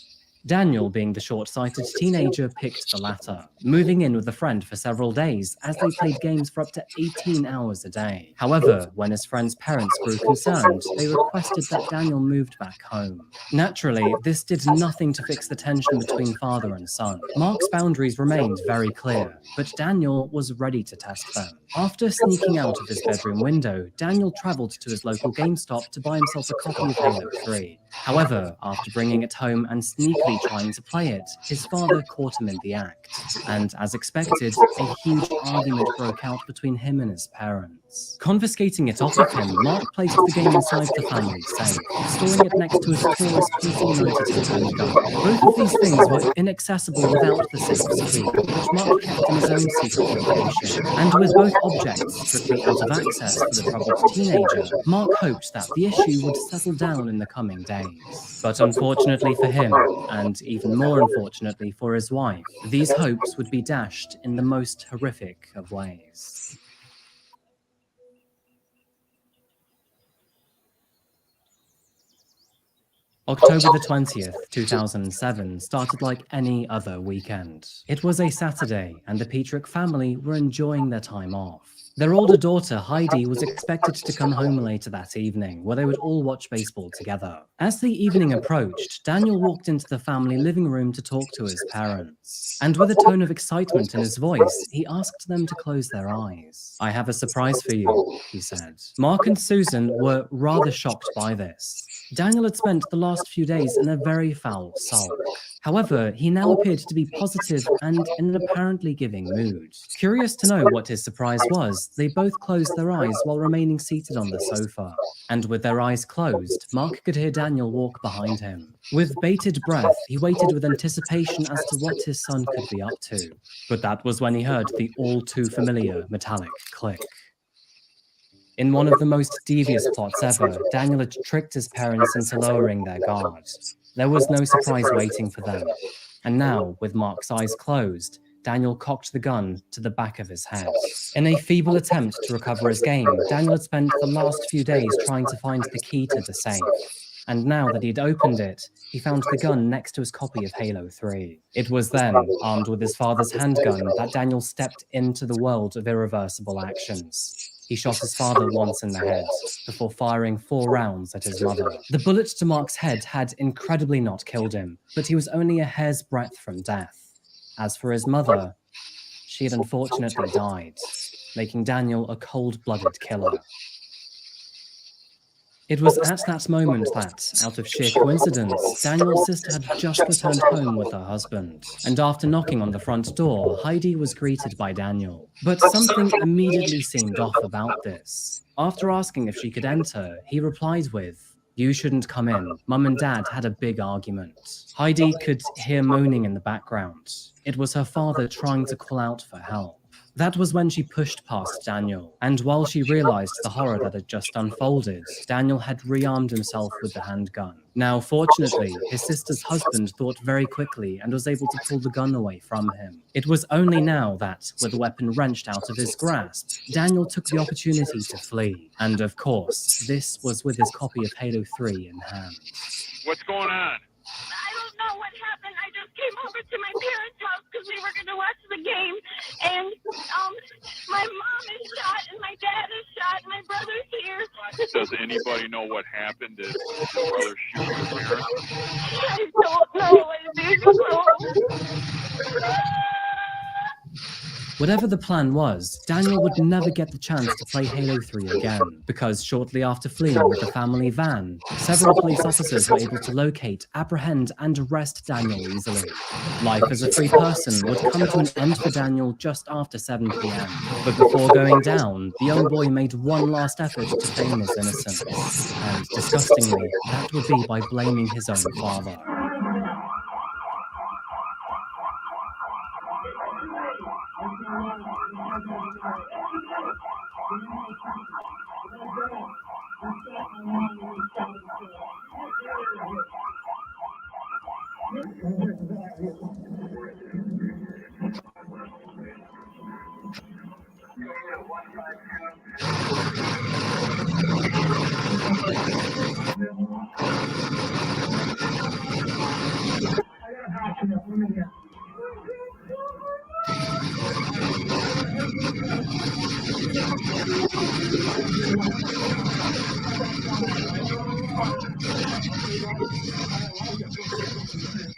Daniel, being the short-sighted teenager, picked the latter, moving in with a friend for several days as they played games for up to 18 hours a day. However, when his friend's parents grew concerned, they requested that Daniel moved back home. Naturally, this did nothing to fix the tension between father and son. Mark's boundaries remained very clear, but Daniel was ready to test them. After sneaking out of his bedroom window, Daniel traveled to his local GameStop to buy himself a copy of Halo 3. However, after bringing it home and sneakily trying to play it, his father caught him in the act. And as expected, a huge argument broke out between him and his parents. Confiscating it off of him, Mark placed the game inside the family safe, storing it next to his tallest PC-92 handgun. Both of these things were inaccessible without the safe's key, which Mark kept in his own secret location. And with both objects strictly out of access for the troubled teenager, Mark hoped that the issue would settle down in the coming days. But unfortunately for him, and even more unfortunately for his wife, these hopes would be dashed in the most horrific of ways. October the 20th, 2007 started like any other weekend. It was a Saturday, and the Petrick family were enjoying their time off. Their older daughter, Heidi, was expected to come home later that evening, where they would all watch baseball together. As the evening approached, Daniel walked into the family living room to talk to his parents. And with a tone of excitement in his voice, he asked them to close their eyes. "I have a surprise for you," he said. Mark and Susan were rather shocked by this. Daniel had spent the last few days in a very foul sulk. However, he now appeared to be positive and in an apparently giving mood. Curious to know what his surprise was, they both closed their eyes while remaining seated on the sofa. And with their eyes closed, Mark could hear Daniel walk behind him. With bated breath, he waited with anticipation as to what his son could be up to. But that was when he heard the all-too-familiar metallic click. In one of the most devious plots ever, Daniel had tricked his parents into lowering their guard. There was no surprise waiting for them. And now, with Mark's eyes closed, Daniel cocked the gun to the back of his head. In a feeble attempt to recover his game, Daniel had spent the last few days trying to find the key to the safe. And now that he'd opened it, he found the gun next to his copy of Halo 3. It was then, armed with his father's handgun, that Daniel stepped into the world of irreversible actions. He shot his father once in the head, before firing 4 rounds at his mother. The bullet to Mark's head had incredibly not killed him, but he was only a hair's breadth from death. As for his mother, she had unfortunately died, making Daniel a cold-blooded killer. It was at that moment that, out of sheer coincidence, Daniel's sister had just returned home with her husband. And after knocking on the front door, Heidi was greeted by Daniel. But something immediately seemed off about this. After asking if she could enter, he replied with, "You shouldn't come in. Mum and Dad had a big argument." Heidi could hear moaning in the background. It was her father trying to call out for help. That was when she pushed past Daniel, and while she realized the horror that had just unfolded, Daniel had rearmed himself with the handgun. Now, fortunately, his sister's husband thought very quickly and was able to pull the gun away from him. It was only now that, with the weapon wrenched out of his grasp, Daniel took the opportunity to flee. And of course, this was with his copy of Halo 3 in hand. What's going on? I don't know what happened. I just came over to my parents' house because we were going to watch the game. And my mom is shot and my dad is shot and my brother's here. Does anybody know what happened? Did your brother shoot your parents? I don't know. I think so. Whatever the plan was, Daniel would never get the chance to play Halo 3 again, because shortly after fleeing with the family van, several police officers were able to locate, apprehend, and arrest Daniel easily. Life as a free person would come to an end for Daniel just after 7 p.m. But before going down, the young boy made one last effort to feign his innocence. And disgustingly, that would be by blaming his own father.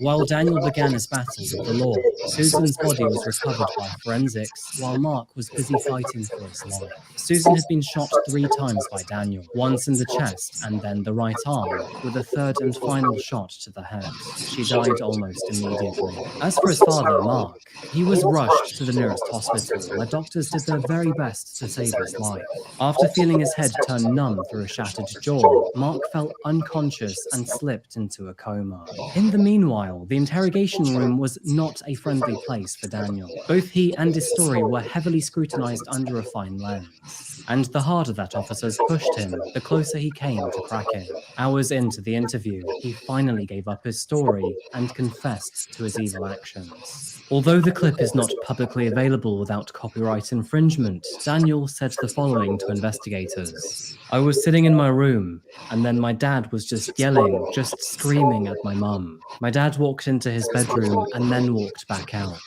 While Daniel began his battle with the law, Susan's body was recovered by forensics while Mark was busy fighting for his life. Susan had been shot 3 times by Daniel, once in the chest and then the right arm, with a third and final shot to the head. She died almost immediately. As for his father, Mark, he was rushed to the nearest hospital where doctors did their very best to save his life. After feeling his head turn numb through a shattered jaw, Mark fell unconscious and slipped into a coma. In the meanwhile, the interrogation room was not a friendly place for Daniel. Both he and his story were heavily scrutinized under a fine lens. And the harder that officers pushed him, the closer he came to cracking. Hours into the interview, he finally gave up his story and confessed to his evil actions. Although the clip is not publicly available without copyright infringement, Daniel said the following to investigators. "I was sitting in my room, and then my dad was just yelling, just screaming at my mum. My dad walked into his bedroom and then walked back out.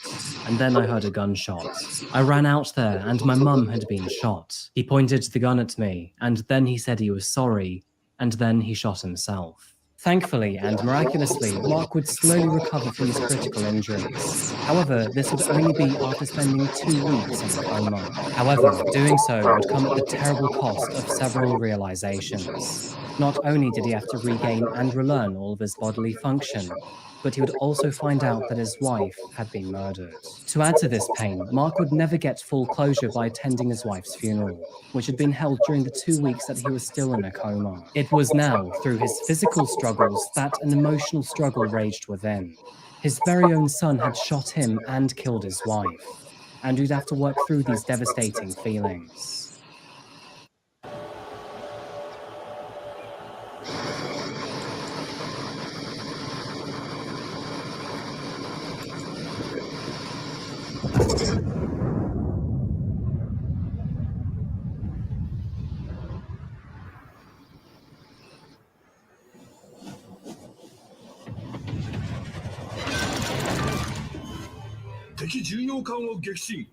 And then I heard a gunshot. I ran out there and my mum had been shot. He pointed the gun at me, and then he said he was sorry, and then he shot himself." Thankfully and miraculously, Mark would slowly recover from his critical injuries. However, this would only be after spending 2 weeks in a coma. However, doing so would come at the terrible cost of several realizations. Not only did he have to regain and relearn all of his bodily function, but he would also find out that his wife had been murdered. To add to this pain, Mark would never get full closure by attending his wife's funeral, which had been held during the 2 weeks that he was still in a coma. It was now, through his physical struggles, that an emotional struggle raged within. His very own son had shot him and killed his wife, and he'd have to work through these devastating feelings. 敵巡洋艦を撃沈。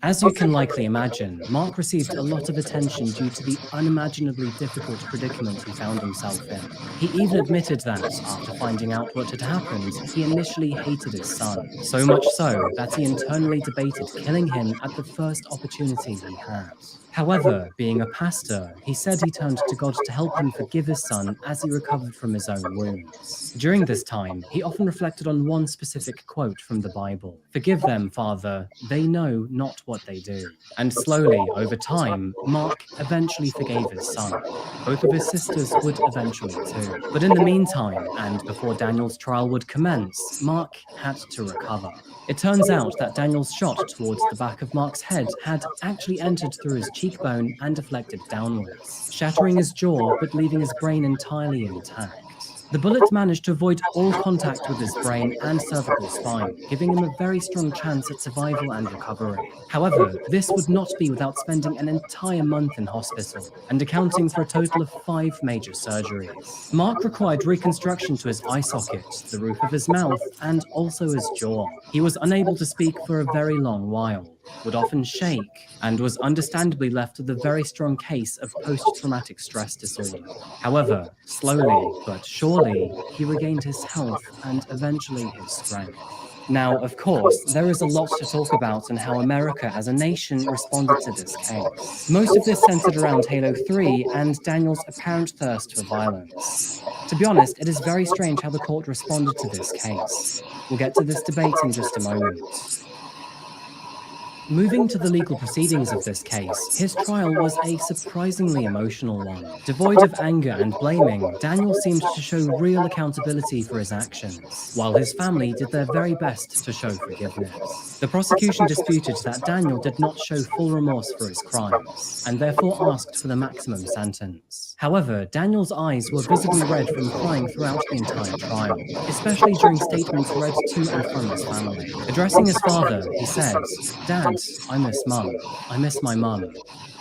As you can likely imagine, Mark received a lot of attention due to the unimaginably difficult predicament he found himself in. He even admitted that, after finding out what had happened, he initially hated his son, so much so that he internally debated killing him at the first opportunity he had. However, being a pastor, he said he turned to God to help him forgive his son as he recovered from his own wounds. During this time, he often reflected on one specific quote from the Bible. "Forgive them, Father, they know not what they do." And slowly, over time, Mark eventually forgave his son. Both of his sisters would eventually too. But in the meantime, and before Daniel's trial would commence, Mark had to recover. It turns out that Daniel's shot towards the back of Mark's head had actually entered through his cheekbone and deflected downwards, shattering his jaw but leaving his brain entirely intact. The bullet managed to avoid all contact with his brain and cervical spine, giving him a very strong chance at survival and recovery. However, this would not be without spending an entire month in hospital and accounting for a total of 5 major surgeries. Mark required reconstruction to his eye socket, the roof of his mouth, and also his jaw. He was unable to speak for a very long while, would often shake, and was understandably left with a very strong case of post-traumatic stress disorder. However, slowly but surely, he regained his health and eventually his strength. Now, of course, there is a lot to talk about in how America as a nation responded to this case. Most of this centered around Halo 3 and Daniel's apparent thirst for violence. To be honest, it is very strange how the court responded to this case. We'll get to this debate in just a moment. Moving to the legal proceedings of this case, his trial was a surprisingly emotional one. Devoid of anger and blaming, Daniel seemed to show real accountability for his actions, while his family did their very best to show forgiveness. The prosecution disputed that Daniel did not show full remorse for his crimes, and therefore asked for the maximum sentence. However, Daniel's eyes were visibly red from crying throughout the entire trial, especially during statements read to and from his family. Addressing his father, he said, "Dad, Dad, I miss Mum. I miss my mum.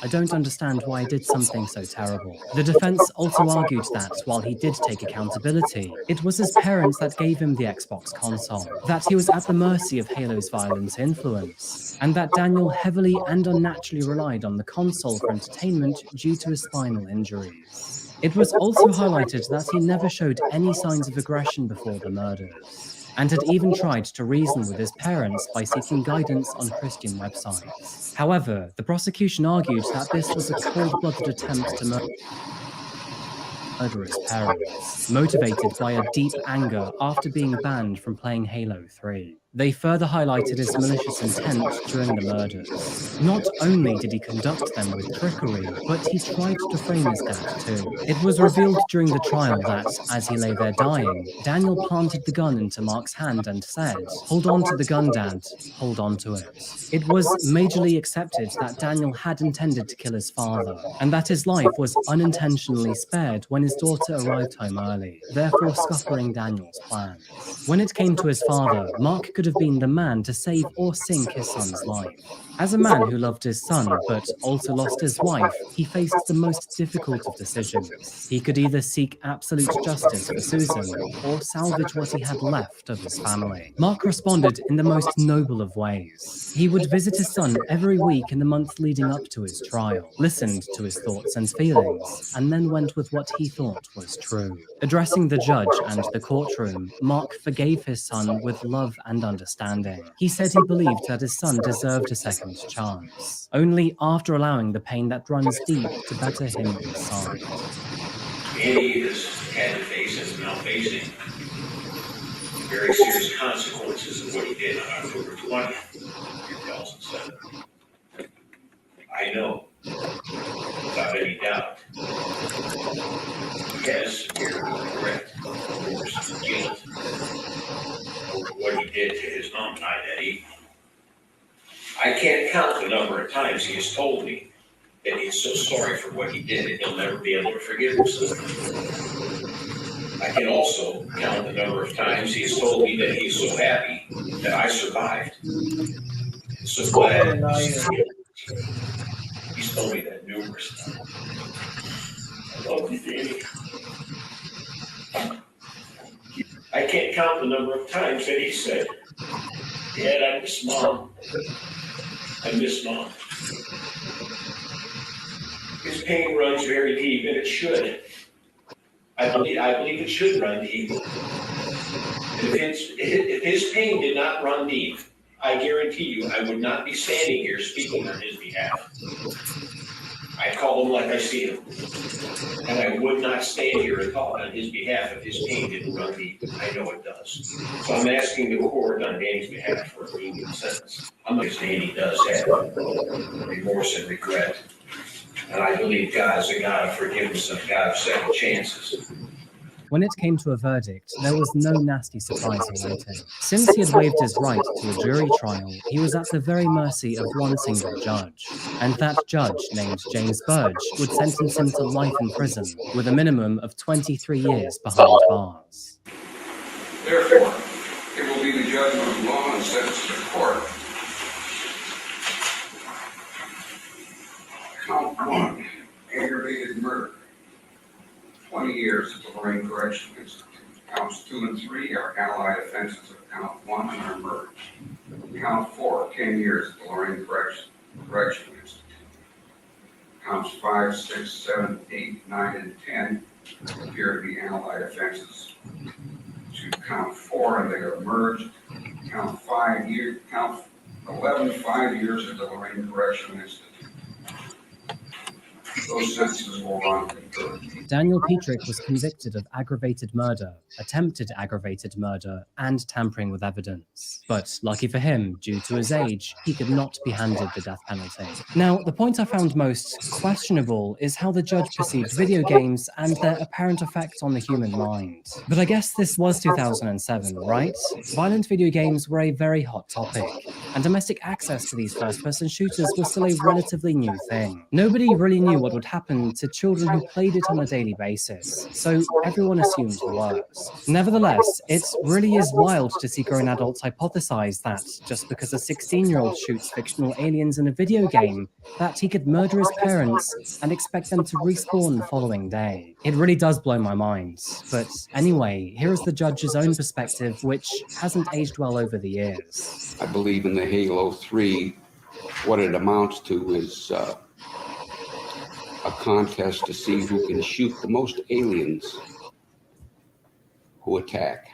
I don't understand why I did something so terrible. The defense also argued that while he did take accountability, it was his parents that gave him the Xbox console, that he was at the mercy of Halo's violent influence, and that Daniel heavily and unnaturally relied on the console for entertainment due to his spinal injuries. It was also highlighted that he never showed any signs of aggression before the murders, and had even tried to reason with his parents by seeking guidance on Christian websites. However, the prosecution argued that this was a cold-blooded attempt to murder his parents, motivated by a deep anger after being banned from playing Halo 3. They further highlighted his malicious intent during the murders. Not only did he conduct them with trickery, but he tried to frame his dad too. It was revealed during the trial that, as he lay there dying, Daniel planted the gun into Mark's hand and said, "Hold on to the gun, Dad. Hold on to it." It was majorly accepted that Daniel had intended to kill his father, and that his life was unintentionally spared when his daughter arrived home early, therefore scuppering Daniel's plans. When it came to his father, Mark could have been the man to save or sink his son's life. As a man who loved his son, but also lost his wife, he faced the most difficult of decisions. He could either seek absolute justice for Susan, or salvage what he had left of his family. Mark responded in the most noble of ways. He would visit his son every week in the month leading up to his trial, listened to his thoughts and feelings, and then went with what he thought was true. Addressing the judge and the courtroom, Mark forgave his son with love and understanding. He said he believed that his son deserved a second chance, only after allowing the pain that runs deep to better him inside. Andy has had to face and is now facing very serious consequences of what he did on October 20th, 2007. I know, without any doubt, he has severe regret, remorse, and guilt over what he did to his mom and I that evening. I can't count the number of times he has told me that he's so sorry for what he did and he'll never be able to forgive himself. I can also count the number of times he has told me that he's so happy that I survived. And so glad he's told me that numerous times. I love you, Danny. I can't count the number of times that he said, "Dad, I miss Mom. I miss Mom." His pain runs very deep, and it should. I believe it should run deep. And if his pain did not run deep, I guarantee you I would not be standing here speaking on his behalf. I call him like I see him. And I would not stand here and talk on his behalf if his pain didn't run deep. I know it does. So I'm asking the court on Danny's behalf for a lenient sentence. Because Danny does have remorse and regret. And I believe God is a God of forgiveness and a God of second chances. When it came to a verdict, there was no nasty surprise awaiting. Since he had waived his right to a jury trial, he was at the very mercy of one single judge. And that judge, named James Burge, would sentence him to life in prison, with a minimum of 23 years behind bars. Therefore, it will be the judgment of law and sentence of the court. Count 1, aggravated murder. 20 years at the Lorraine Correctional Institute. Counts 2 and 3 are allied offenses of count 1 and are merged. Count 4, 10 years at the Lorraine Correctional Institute. Counts 5, 6, 7, 8, 9, and 10 appear to be allied offenses to count 4, and they are merged. Count 11, 5 years at the Lorraine Correctional Institute. Those sentences will run concurrent. Daniel Petrick was convicted of aggravated murder, attempted aggravated murder, and tampering with evidence. But lucky for him, due to his age, he could not be handed the death penalty. Now, the point I found most questionable is how the judge perceived video games and their apparent effect on the human mind. But I guess this was 2007, right? Violent video games were a very hot topic, and domestic access to these first-person shooters was still a relatively new thing. Nobody really knew what would happen to children who played it on a daily basis, so everyone assumed the worst. Nevertheless, it really is wild to see grown adults hypothesize that just because a 16-year-old shoots fictional aliens in a video game, that he could murder his parents and expect them to respawn the following day. It really does blow my mind. But anyway, here is the judge's own perspective, which hasn't aged well over the years. I believe in the Halo 3, what it amounts to is a contest to see who can shoot the most aliens who attack.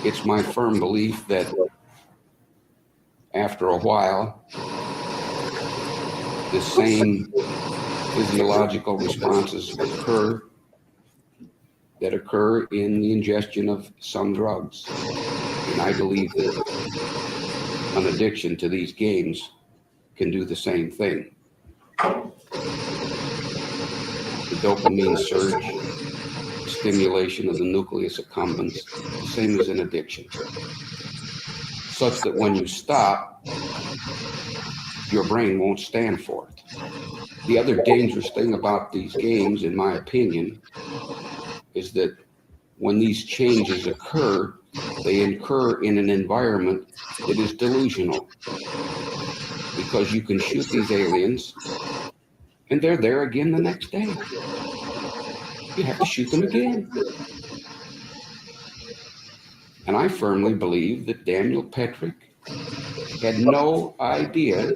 It's my firm belief that after a while, the same physiological responses occur that occur in the ingestion of some drugs. And I believe that an addiction to these games can do the same thing. The dopamine surge, stimulation of the nucleus accumbens, the same as an addiction. Such that when you stop, your brain won't stand for it. The other dangerous thing about these games, in my opinion, is that when these changes occur, they occur in an environment that is delusional. Because you can shoot these aliens, and they're there again the next day. You have to shoot them again. And I firmly believe that Daniel Petrick had no idea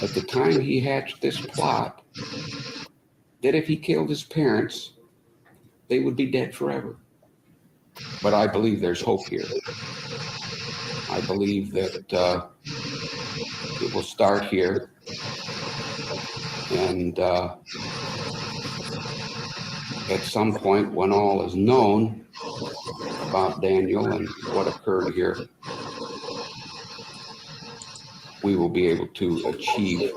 at the time he hatched this plot that if he killed his parents, they would be dead forever. But I believe there's hope here. I believe that it will start here, and at some point when all is known about Daniel and what occurred here, we will be able to achieve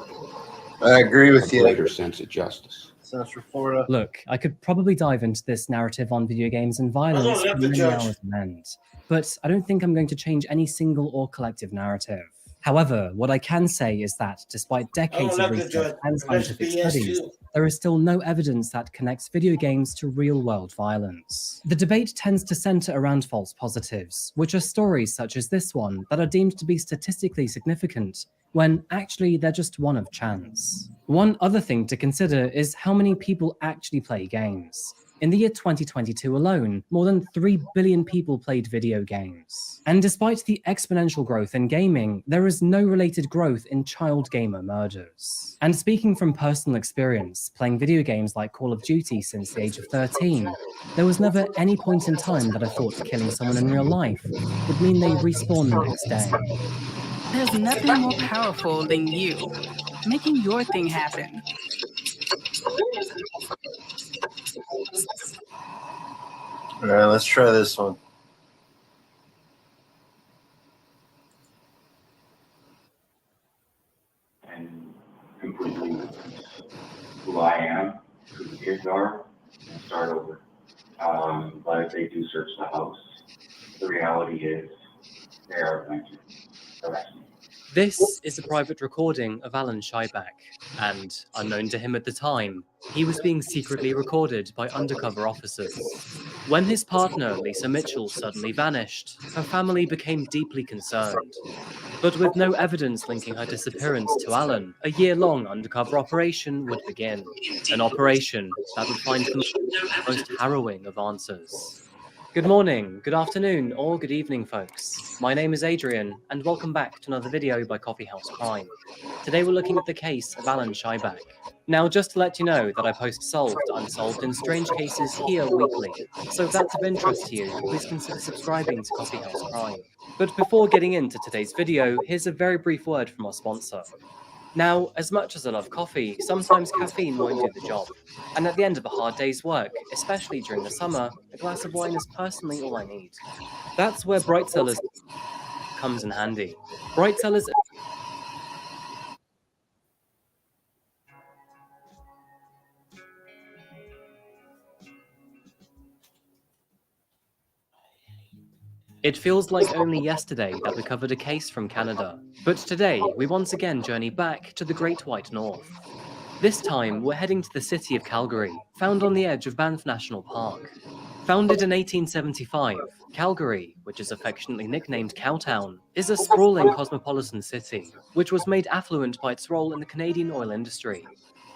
I agree with a you. greater sense of justice. Senator Florida. Look, I could probably dive into this narrative on video games and violence for many hours on end, but I don't think I'm going to change any single or collective narrative. However, what I can say is that despite decades of research and scientific studies, there is still no evidence that connects video games to real-world violence. The debate tends to center around false positives, which are stories such as this one that are deemed to be statistically significant, when actually they're just one of chance. One other thing to consider is how many people actually play games. In the year 2022 alone, more than 3 billion people played video games. And despite the exponential growth in gaming, there is no related growth in child gamer murders. And speaking from personal experience, playing video games like Call of Duty since the age of 13, there was never any point in time that I thought killing someone in real life would mean they respawn the next day. There's nothing more powerful than you, making your thing happen. All right, let's try this one. And completely who I am, who the kids are, and start over. But if they do search the house, the reality is they are going to arrest me. This is a private recording of Alan Scheibach, and, unknown to him at the time, he was being secretly recorded by undercover officers. When his partner, Lisa Mitchell, suddenly vanished, her family became deeply concerned. But with no evidence linking her disappearance to Alan, a year-long undercover operation would begin. An operation that would find the most harrowing of answers. Good morning, good afternoon, or good evening, folks. My name is Adrian, and welcome back to another video by Coffeehouse Crime. Today we're looking at the case of Alan Scheibach. Now, just to let you know that I post solved, unsolved, and strange cases here weekly, so if that's of interest to you, please consider subscribing to Coffeehouse Crime. But before getting into today's video, here's a very brief word from our sponsor. Now, as much as I love coffee, sometimes caffeine won't do the job. And at the end of a hard day's work, especially during the summer, a glass of wine is personally all I need. That's where Bright Cellars comes in handy. Bright Cellars It feels like only yesterday that we covered a case from Canada, but today we once again journey back to the Great White North. This time we're heading to the city of Calgary, found on the edge of Banff National Park. Founded in 1875, Calgary, which is affectionately nicknamed Cowtown, is a sprawling cosmopolitan city, which was made affluent by its role in the Canadian oil industry.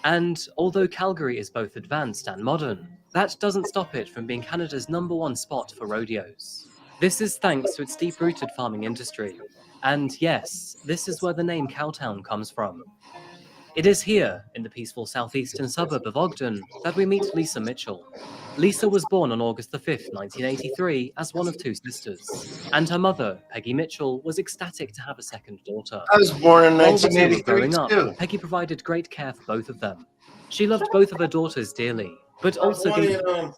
And although Calgary is both advanced and modern, that doesn't stop it from being Canada's #1 spot for rodeos. This is thanks to its deep-rooted farming industry. And yes, this is where the name Cowtown comes from. It is here, in the peaceful southeastern suburb of Ogden, that we meet Lisa Mitchell. Lisa was born on August 5th, 1983, as one of 2 sisters, and her mother, Peggy Mitchell, was ecstatic to have a second daughter. I was born in While the two were 1983 growing up, too. Peggy provided great care for both of them. She loved both of her daughters dearly, but also gave them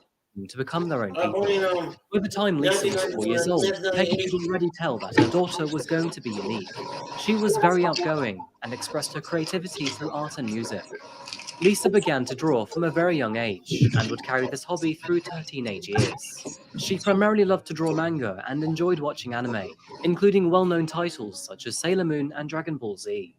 to become their own people. By the time Lisa was 4 years old, Peggy could already tell that her daughter was going to be unique. She was very outgoing and expressed her creativity through art and music. Lisa began to draw from a very young age and would carry this hobby through to her teenage years. She primarily loved to draw manga and enjoyed watching anime, including well-known titles such as Sailor Moon and Dragon Ball Z.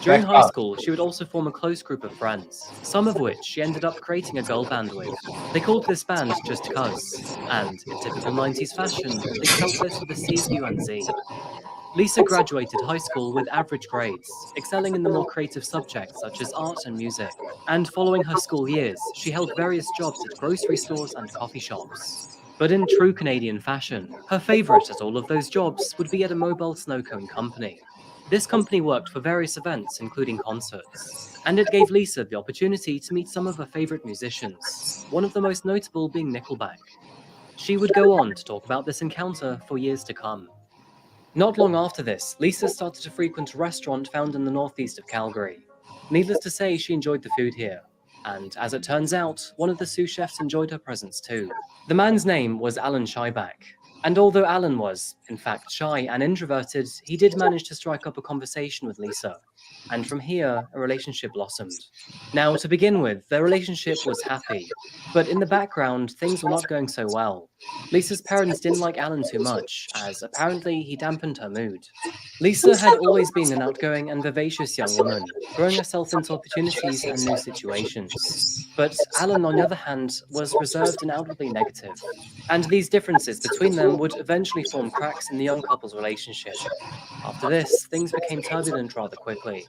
During high school, she would also form a close group of friends, some of which she ended up creating a girl band with. They called this band Just Cuz, and in typical 90s fashion, they spelled this with a C-U-N-Z. Lisa graduated high school with average grades, excelling in the more creative subjects such as art and music. And following her school years, she held various jobs at grocery stores and coffee shops. But in true Canadian fashion, her favourite at all of those jobs would be at a mobile snow cone company. This company worked for various events, including concerts, and it gave Lisa the opportunity to meet some of her favourite musicians, one of the most notable being Nickelback. She would go on to talk about this encounter for years to come. Not long after this, Lisa started to frequent a restaurant found in the northeast of Calgary. Needless to say, she enjoyed the food here. And as it turns out, one of the sous chefs enjoyed her presence too. The man's name was Alan Shyback. And although Alan was, in fact, shy and introverted, he did manage to strike up a conversation with Lisa. And from here, a relationship blossomed. Now, to begin with, their relationship was happy. But in the background, things were not going so well. Lisa's parents didn't like Alan too much, as apparently he dampened her mood. Lisa had always been an outgoing and vivacious young woman, throwing herself into opportunities and new situations. But Alan, on the other hand, was reserved and outwardly negative. And these differences between them would eventually form cracks in the young couple's relationship. After this, things became turbulent rather quickly.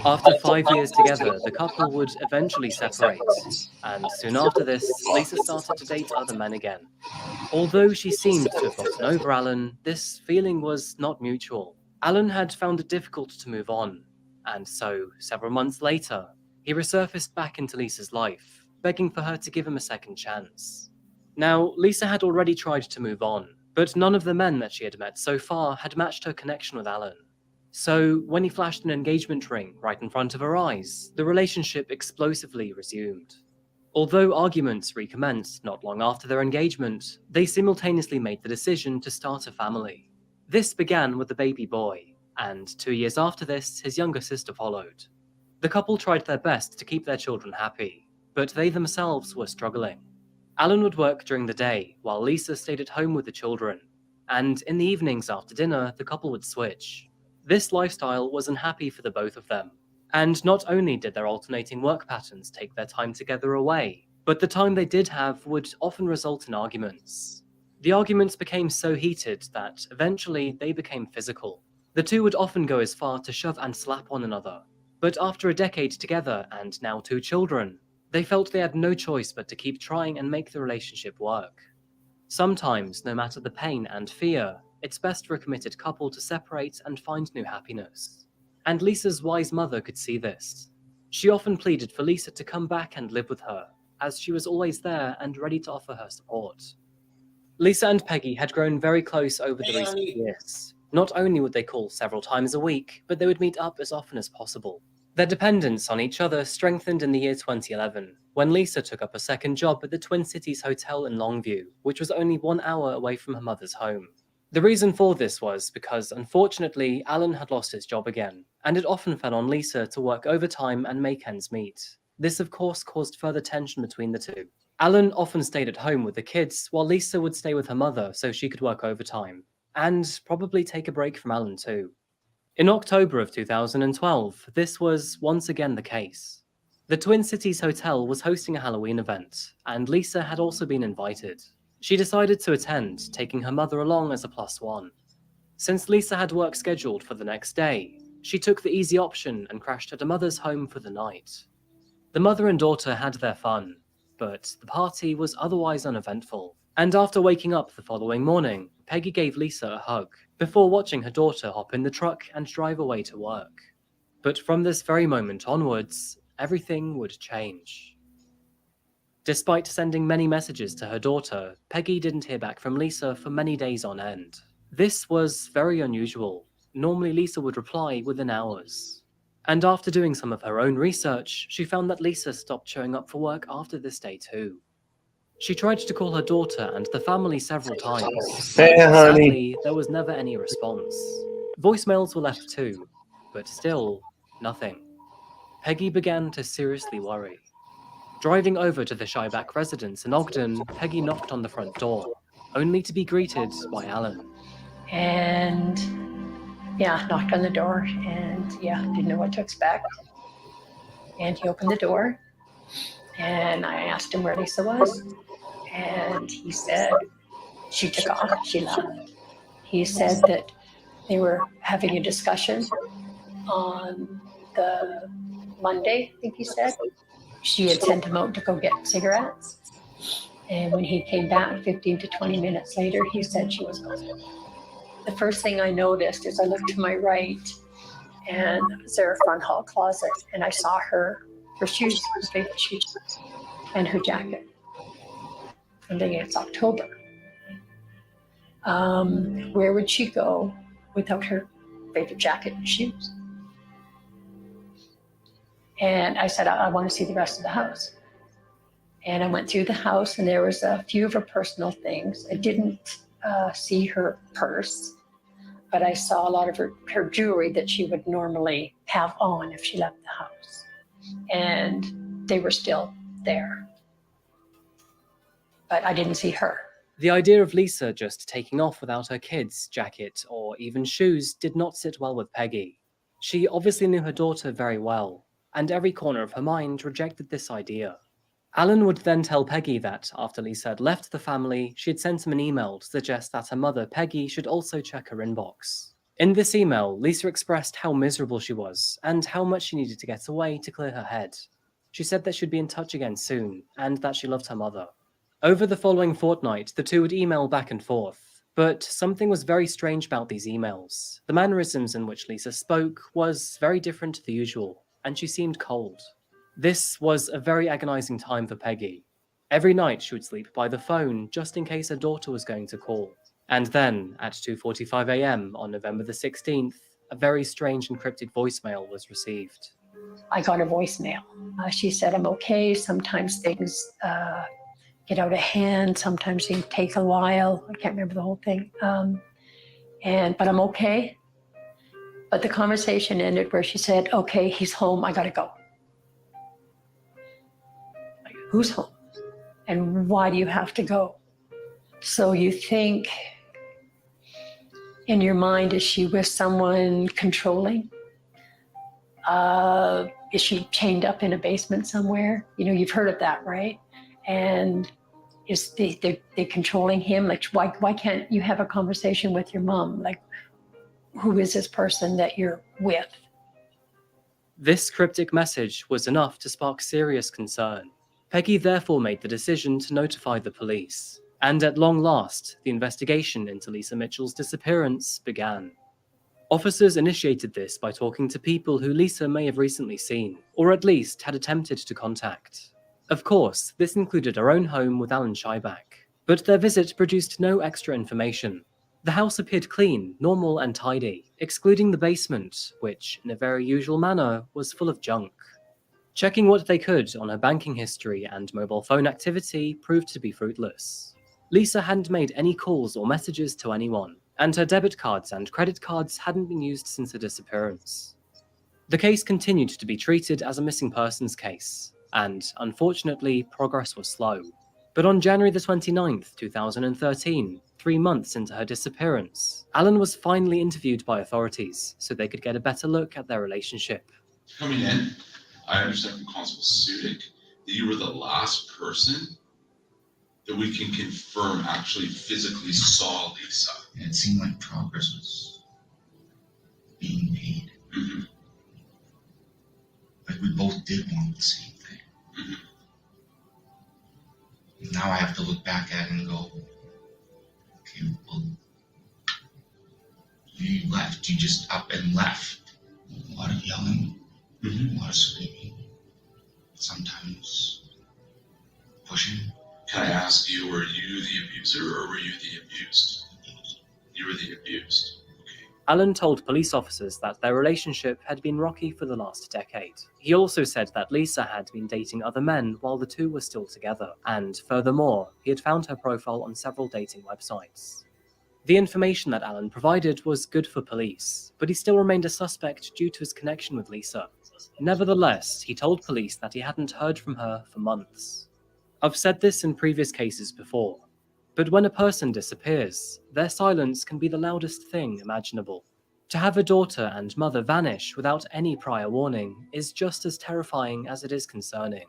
After 5 years together, the couple would eventually separate. And soon after this, Lisa started to date other men again. Although she seemed to have gotten over Alan, this feeling was not mutual. Alan had found it difficult to move on, and so, several months later, he resurfaced back into Lisa's life, begging for her to give him a second chance. Now, Lisa had already tried to move on, but none of the men that she had met so far had matched her connection with Alan. So, when he flashed an engagement ring right in front of her eyes, the relationship explosively resumed. Although arguments recommenced not long after their engagement, they simultaneously made the decision to start a family. This began with a baby boy, and 2 years after this, his younger sister followed. The couple tried their best to keep their children happy, but they themselves were struggling. Alan would work during the day, while Lisa stayed at home with the children, and in the evenings after dinner, the couple would switch. This lifestyle was unhappy for the both of them. And not only did their alternating work patterns take their time together away, but the time they did have would often result in arguments. The arguments became so heated that eventually they became physical. The two would often go as far to shove and slap one another. But after a decade together and now 2 children, they felt they had no choice but to keep trying and make the relationship work. Sometimes, no matter the pain and fear, it's best for a committed couple to separate and find new happiness. And Lisa's wise mother could see this. She often pleaded for Lisa to come back and live with her, as she was always there and ready to offer her support. Lisa and Peggy had grown very close over the recent years. Not only would they call several times a week, but they would meet up as often as possible. Their dependence on each other strengthened in the year 2011, when Lisa took up a second job at the Twin Cities Hotel in Longview, which was only 1 hour away from her mother's home. The reason for this was because, unfortunately, Alan had lost his job again, and it often fell on Lisa to work overtime and make ends meet. This, of course, caused further tension between the two. Alan often stayed at home with the kids, while Lisa would stay with her mother so she could work overtime. and probably take a break from Alan too. In October of 2012, this was once again the case. The Twin Cities Hotel was hosting a Halloween event, and Lisa had also been invited. She decided to attend, taking her mother along as a +1. Since Lisa had work scheduled for the next day, she took the easy option and crashed at her mother's home for the night. The mother and daughter had their fun, but the party was otherwise uneventful. And after waking up the following morning, Peggy gave Lisa a hug, before watching her daughter hop in the truck and drive away to work. But from this very moment onwards, everything would change. Despite sending many messages to her daughter, Peggy didn't hear back from Lisa for many days on end. This was very unusual. Normally Lisa would reply within hours. And after doing some of her own research, she found that Lisa stopped showing up for work after this day too. She tried to call her daughter and the family several times. Hey, honey. Sadly, there was never any response. Voicemails were left too, but still, nothing. Peggy began to seriously worry. Driving over to the Shyback residence in Ogden, Peggy knocked on the front door, only to be greeted by Alan. And yeah, knocked on the door and didn't know what to expect. And he opened the door and I asked him where Lisa was. And he said she took off, she left. He said that they were having a discussion on the Monday, I think he said. She had sent him out to go get cigarettes. And when he came back 15 to 20 minutes later, he said she was gone. The first thing I noticed is I looked to my right and was there a front hall closet and I saw her shoes, her favorite shoes, and her jacket. I'm thinking it's October. Where would she go without her favorite jacket and shoes? And I said, I want to see the rest of the house. And I went through the house and there was a few of her personal things. I didn't see her purse, but I saw a lot of her jewelry that she would normally have on if she left the house. And they were still there. But I didn't see her. The idea of Lisa just taking off without her kids, jacket, or even shoes did not sit well with Peggy. She obviously knew her daughter very well, and every corner of her mind rejected this idea. Alan would then tell Peggy that after Lisa had left the family, she had sent him an email to suggest that her mother, Peggy, should also check her inbox. In this email, Lisa expressed how miserable she was and how much she needed to get away to clear her head. She said that she'd be in touch again soon and that she loved her mother. Over the following fortnight, the two would email back and forth, but something was very strange about these emails. The mannerisms in which Lisa spoke was very different to the usual, and she seemed cold. This was a very agonizing time for Peggy. Every night she would sleep by the phone just in case her daughter was going to call. And then, at 2:45 a.m. on November the 16th, a very strange encrypted voicemail was received. I got a voicemail. She said, I'm okay. Sometimes things get out of hand. Sometimes they take a while. I can't remember the whole thing. But I'm okay. But the conversation ended where she said, okay, he's home. I gotta go. Like, who's home? And why do you have to go? So you think in your mind, is she with someone controlling? Is she chained up in a basement somewhere? You know, you've heard of that, right? And is they controlling him? Like, why can't you have a conversation with your mom? Like, who is this person that you're with? This cryptic message was enough to spark serious concern. Peggy therefore made the decision to notify the police. And at long last, the investigation into Lisa Mitchell's disappearance began. Officers initiated this by talking to people who Lisa may have recently seen, or at least had attempted to contact. Of course, this included her own home with Alan Shyback, but their visit produced no extra information. The house appeared clean, normal and tidy, excluding the basement, which, in a very usual manner, was full of junk. Checking what they could on her banking history and mobile phone activity proved to be fruitless. Lisa hadn't made any calls or messages to anyone, and her debit cards and credit cards hadn't been used since her disappearance. The case continued to be treated as a missing persons case, and unfortunately, progress was slow. But on January the 29th, 2013, 3 months into her disappearance, Alan was finally interviewed by authorities so they could get a better look at their relationship. Coming in, I understand from Constable Sudik that you were the last person that we can confirm actually physically saw Lisa. And it seemed like progress was being made. Mm-hmm. Like we both did want the same thing. Mm-hmm. Now I have to look back at it and go, okay, well, you left. You just up and left. A lot of yelling, a lot of screaming, sometimes pushing. Can I ask you, were you the abuser or were you the abused? You were the abused. Alan told police officers that their relationship had been rocky for the last decade. He also said that Lisa had been dating other men while the two were still together, and furthermore, he had found her profile on several dating websites. The information that Alan provided was good for police, but he still remained a suspect due to his connection with Lisa. Nevertheless, he told police that he hadn't heard from her for months. I've said this in previous cases before, but when a person disappears, their silence can be the loudest thing imaginable. To have a daughter and mother vanish without any prior warning is just as terrifying as it is concerning.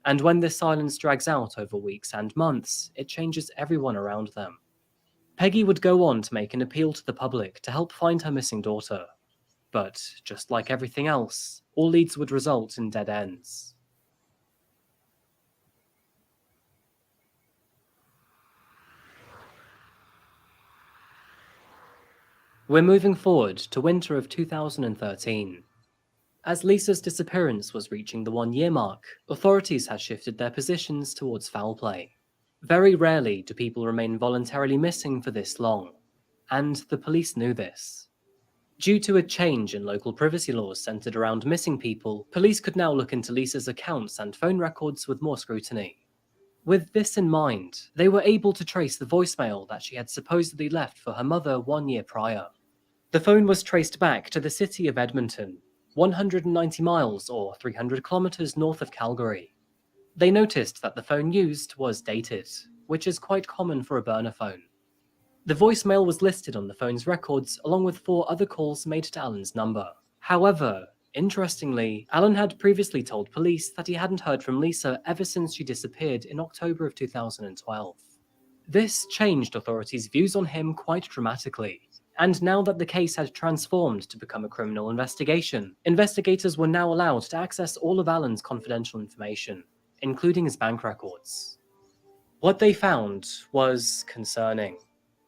And when this silence drags out over weeks and months, it changes everyone around them. Peggy would go on to make an appeal to the public to help find her missing daughter. But, just like everything else, all leads would result in dead ends. We're moving forward to winter of 2013. As Lisa's disappearance was reaching the 1-year mark, authorities had shifted their positions towards foul play. Very rarely do people remain voluntarily missing for this long, and the police knew this. Due to a change in local privacy laws centered around missing people, police could now look into Lisa's accounts and phone records with more scrutiny. With this in mind, they were able to trace the voicemail that she had supposedly left for her mother 1 year prior. The phone was traced back to the city of Edmonton, 190 miles or 300 kilometers north of Calgary. They noticed that the phone used was dated, which is quite common for a burner phone. The voicemail was listed on the phone's records along with 4 other calls made to Alan's number. However, interestingly, Alan had previously told police that he hadn't heard from Lisa ever since she disappeared in October of 2012. This changed authorities' views on him quite dramatically, and now that the case had transformed to become a criminal investigation, investigators were now allowed to access all of Alan's confidential information, including his bank records. What they found was concerning.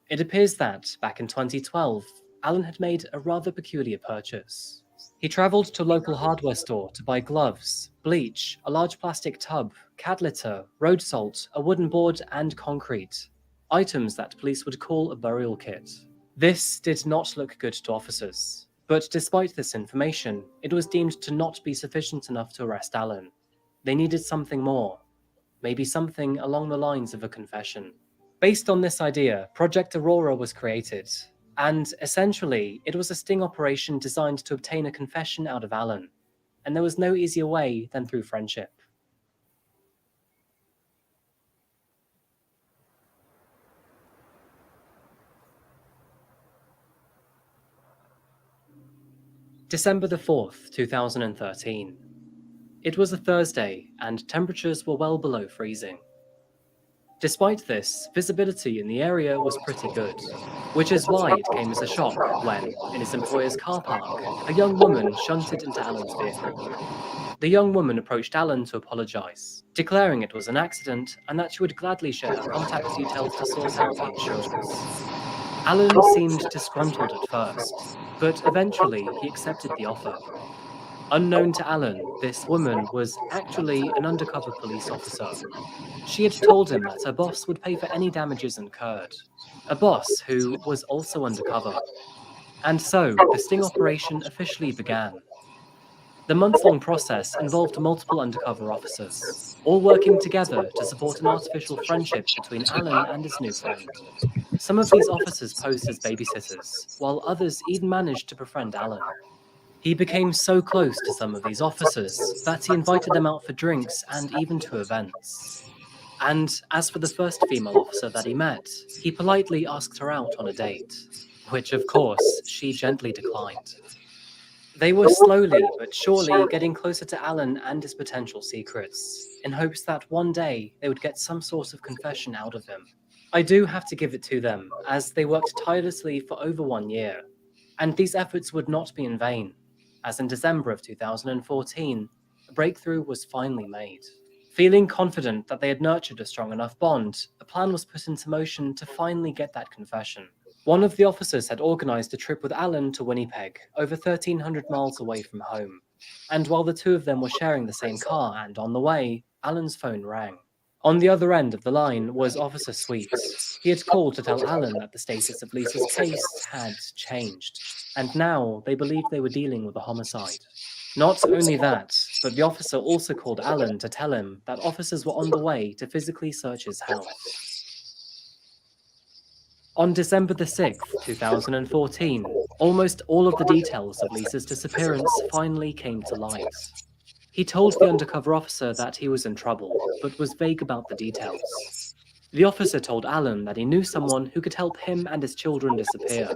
It appears that, back in 2012, Alan had made a rather peculiar purchase. He travelled to a local hardware store to buy gloves, bleach, a large plastic tub, cat litter, road salt, a wooden board, and concrete. Items that police would call a burial kit. This did not look good to officers, but despite this information, it was deemed to not be sufficient enough to arrest Alan. They needed something more, maybe something along the lines of a confession. Based on this idea, Project Aurora was created, and essentially, it was a sting operation designed to obtain a confession out of Alan, and there was no easier way than through friendship. December the 4th, 2013. It was a Thursday, and temperatures were well below freezing. Despite this, visibility in the area was pretty good, which is why it came as a shock when, in his employer's car park, a young woman shunted into Alan's vehicle. The young woman approached Alan to apologise, declaring it was an accident and that she would gladly share her contact details to sort out the insurance. Alan seemed disgruntled at first, but eventually he accepted the offer. Unknown to Alan, this woman was actually an undercover police officer. She had told him that her boss would pay for any damages incurred, a boss who was also undercover. And so, the sting operation officially began. The months-long process involved multiple undercover officers, all working together to support an artificial friendship between Alan and his new friend. Some of these officers posed as babysitters, while others even managed to befriend Alan. He became so close to some of these officers that he invited them out for drinks and even to events. And as for the first female officer that he met, he politely asked her out on a date, which of course she gently declined. They were slowly but surely getting closer to Alan and his potential secrets, in hopes that one day they would get some sort of confession out of him. I do have to give it to them, as they worked tirelessly for over 1 year, and these efforts would not be in vain, as in December of 2014, a breakthrough was finally made. Feeling confident that they had nurtured a strong enough bond, a plan was put into motion to finally get that confession. One of the officers had organised a trip with Alan to Winnipeg, over 1,300 miles away from home. And while the two of them were sharing the same car and on the way, Alan's phone rang. On the other end of the line was Officer Sweets. He had called to tell Alan that the status of Lisa's case had changed, and now they believed they were dealing with a homicide. Not only that, but the officer also called Alan to tell him that officers were on the way to physically search his house. On December the 6th, 2014, almost all of the details of Lisa's disappearance finally came to light. He told the undercover officer that he was in trouble, but was vague about the details. The officer told Alan that he knew someone who could help him and his children disappear.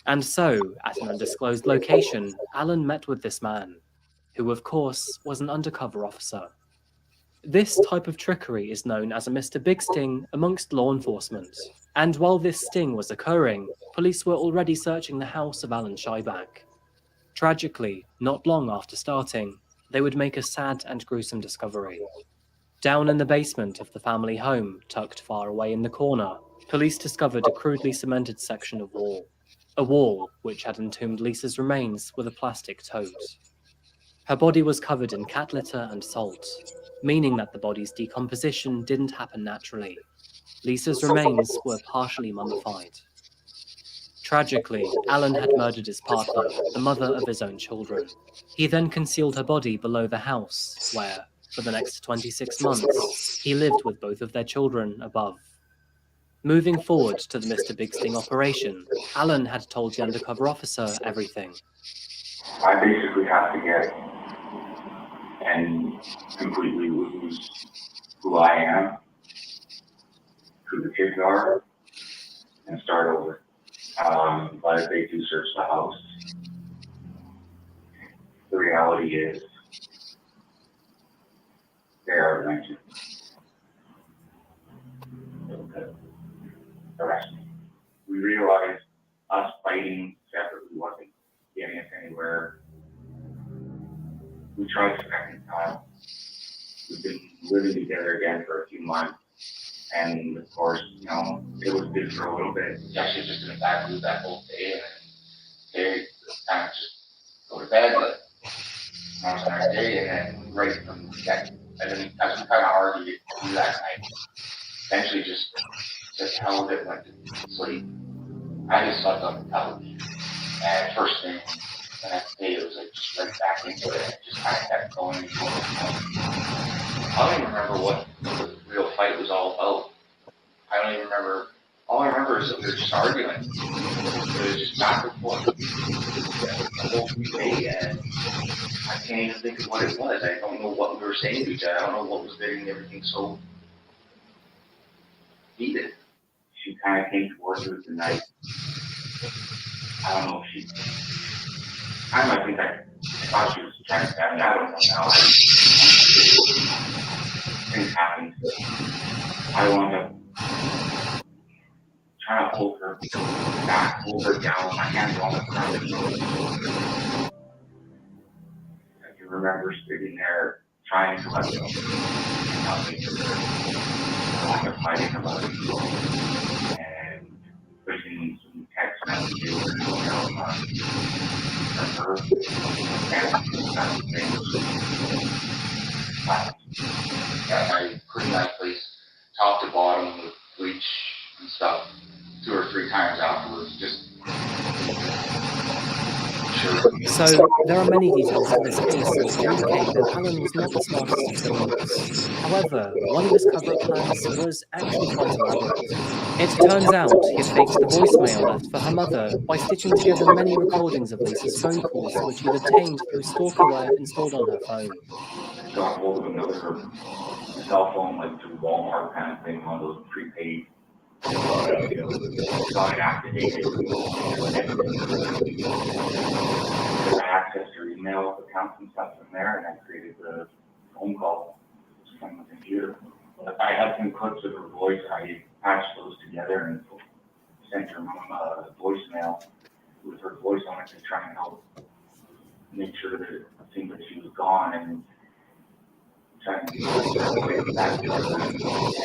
And so, at an undisclosed location, Alan met with this man, who of course was an undercover officer. This type of trickery is known as a Mr. Big Sting amongst law enforcement. And while this sting was occurring, police were already searching the house of Alan Scheibach. Tragically, not long after starting, they would make a sad and gruesome discovery. Down in the basement of the family home, tucked far away in the corner, police discovered a crudely cemented section of wall. A wall which had entombed Lisa's remains with a plastic tote. Her body was covered in cat litter and salt, meaning that the body's decomposition didn't happen naturally. Lisa's remains were partially mummified. Tragically, Alan had murdered his partner, the mother of his own children. He then concealed her body below the house, where, for the next 26 months, he lived with both of their children above. Moving forward to the Mr. Big Sting operation, Alan had told the undercover officer everything. I basically have to get and completely lose who I am, who the kids are, and start over. But if they do search the house, the reality is they are going to arrest me. We realized us fighting separately wasn't getting us anywhere. We tried a second time. We've been living together again for a few months. And of course, you know, it was good for a little bit. Actually, just in the back room that whole day, and they kind of just go to bed. But on our day, and then right from that, and then as we kind of argued through that night, eventually just hell of it, went to sleep. I just slept on the couch, and first thing the next day, it was like just right back into it, and just kind of kept going and going and going. I don't even remember what the real fight was all about. I don't even remember. All I remember is that we were just arguing. It was just back and forth the whole day, and I can't even think of what it was. I don't know what we were saying to each other. I don't know what was making everything so heated. She kind of came towards us tonight. I don't know if she. I think I thought she was trying to stab me. I don't know now. Things happened. I wound up trying to hold her back, hold her down. My hands were on the ground. I can remember sitting there trying to let go. Nothing. I was fighting about it. And pushing some text messages from her. Got my pretty nice place, top to bottom, with bleach and stuff, 2 or 3 times afterwards. Just So, there are many details to this case which indicate that Alan was not the smartest of criminals. However, one of his cover-up plans was actually quite elaborate. It turns out he had faked the voicemail left for her mother by stitching together many recordings of Lisa's phone calls which he'd obtained through stalkerware installed on her phone. Got hold of another cell phone, like through Walmart kind of thing, one of those prepaid. Got it activated. I accessed your email accounts and stuff from there, and I created the phone call from the computer. But I had some clips of her voice. I patched those together and sent her a voicemail with her voice on it to try and help make sure that it seemed like she was gone and trying to get back to her.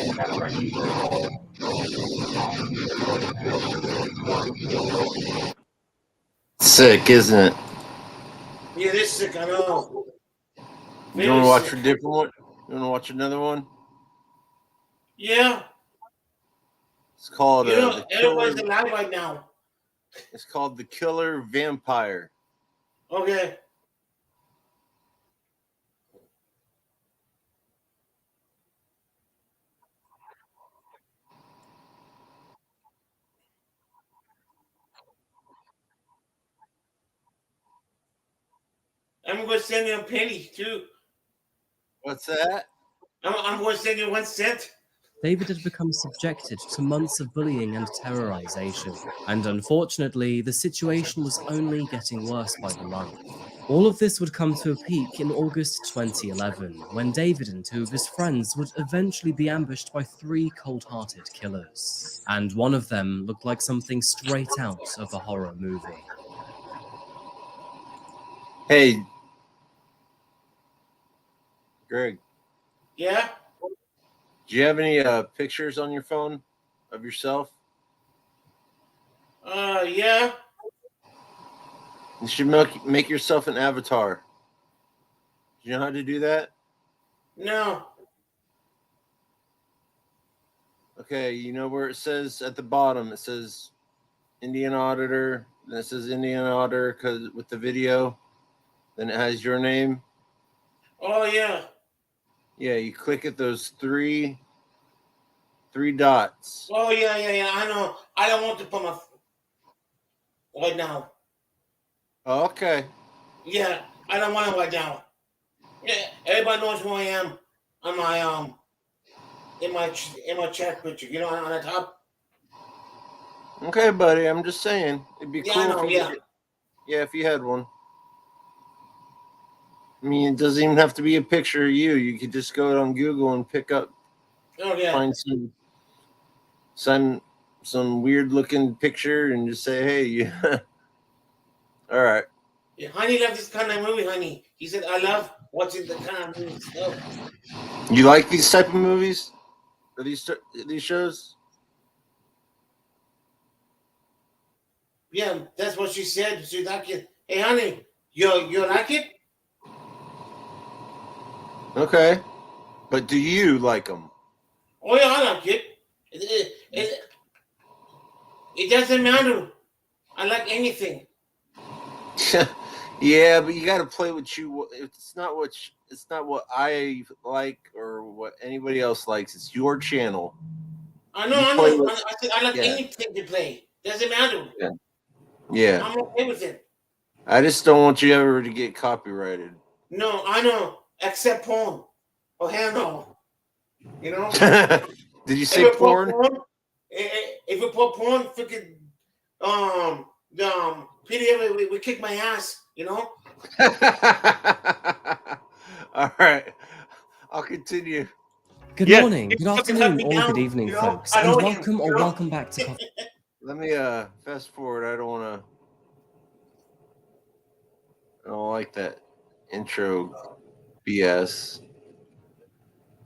And that's why she Sick, isn't it? Yeah, this is sick, I know. You want to watch a different one? You want to watch another one? Yeah. It's called You know, The Killer. everybody's alive right now. It's called The Killer Vampire. Okay. I'm going to send you a penny, too. What's that? I'm going to send you 1 cent. David had become subjected to months of bullying and terrorization, and unfortunately, the situation was only getting worse by the month. All of this would come to a peak in August 2011, when David and 2 of his friends would eventually be ambushed by 3 cold-hearted killers. And one of them looked like something straight out of a horror movie. Hey, Greg. Yeah? Do you have any pictures on your phone of yourself? Yeah. You should make yourself an avatar. Do you know how to do that? No. Okay, you know where it says at the bottom, it says Indian Auditor, and it says Indian Auditor because with the video, then it has your name. Oh, yeah. Yeah, you click at those three dots. Oh, yeah. I know. I don't want to put my... right now. Oh, okay. Yeah, I don't want it right now. Yeah, everybody knows who I am on my in my chat picture. You know, on the top. Okay, buddy. I'm just saying it'd be Yeah, cool I know, if you if you had one. I mean, it doesn't even have to be a picture of you. You could just go on Google and pick up, Oh yeah. find some weird looking picture and just say, hey, yeah. All right. Yeah, honey loves this kind of movie, honey. He said, I love watching the kind of movie stuff. You like these type of movies? Or these shows? Yeah, that's what she said. She like it. Hey, honey, you like it? Okay. But do you like them? Oh yeah, I like it. It doesn't matter. I like anything. Yeah, but you got to play what you. It's not what I like or what anybody else likes. It's your channel. I know. I said I like anything to play. Doesn't matter. Yeah. I'm okay with it. I just don't want you ever to get copyrighted. No, I know. Except porn. Oh hell no. You know. Did you say porn? If you put porn, freaking PDF, we kick my ass. You know. All right, I'll continue. Good morning, good afternoon, or good evening, folks, and welcome back to Coffee. Let me fast forward. I don't like that intro BS.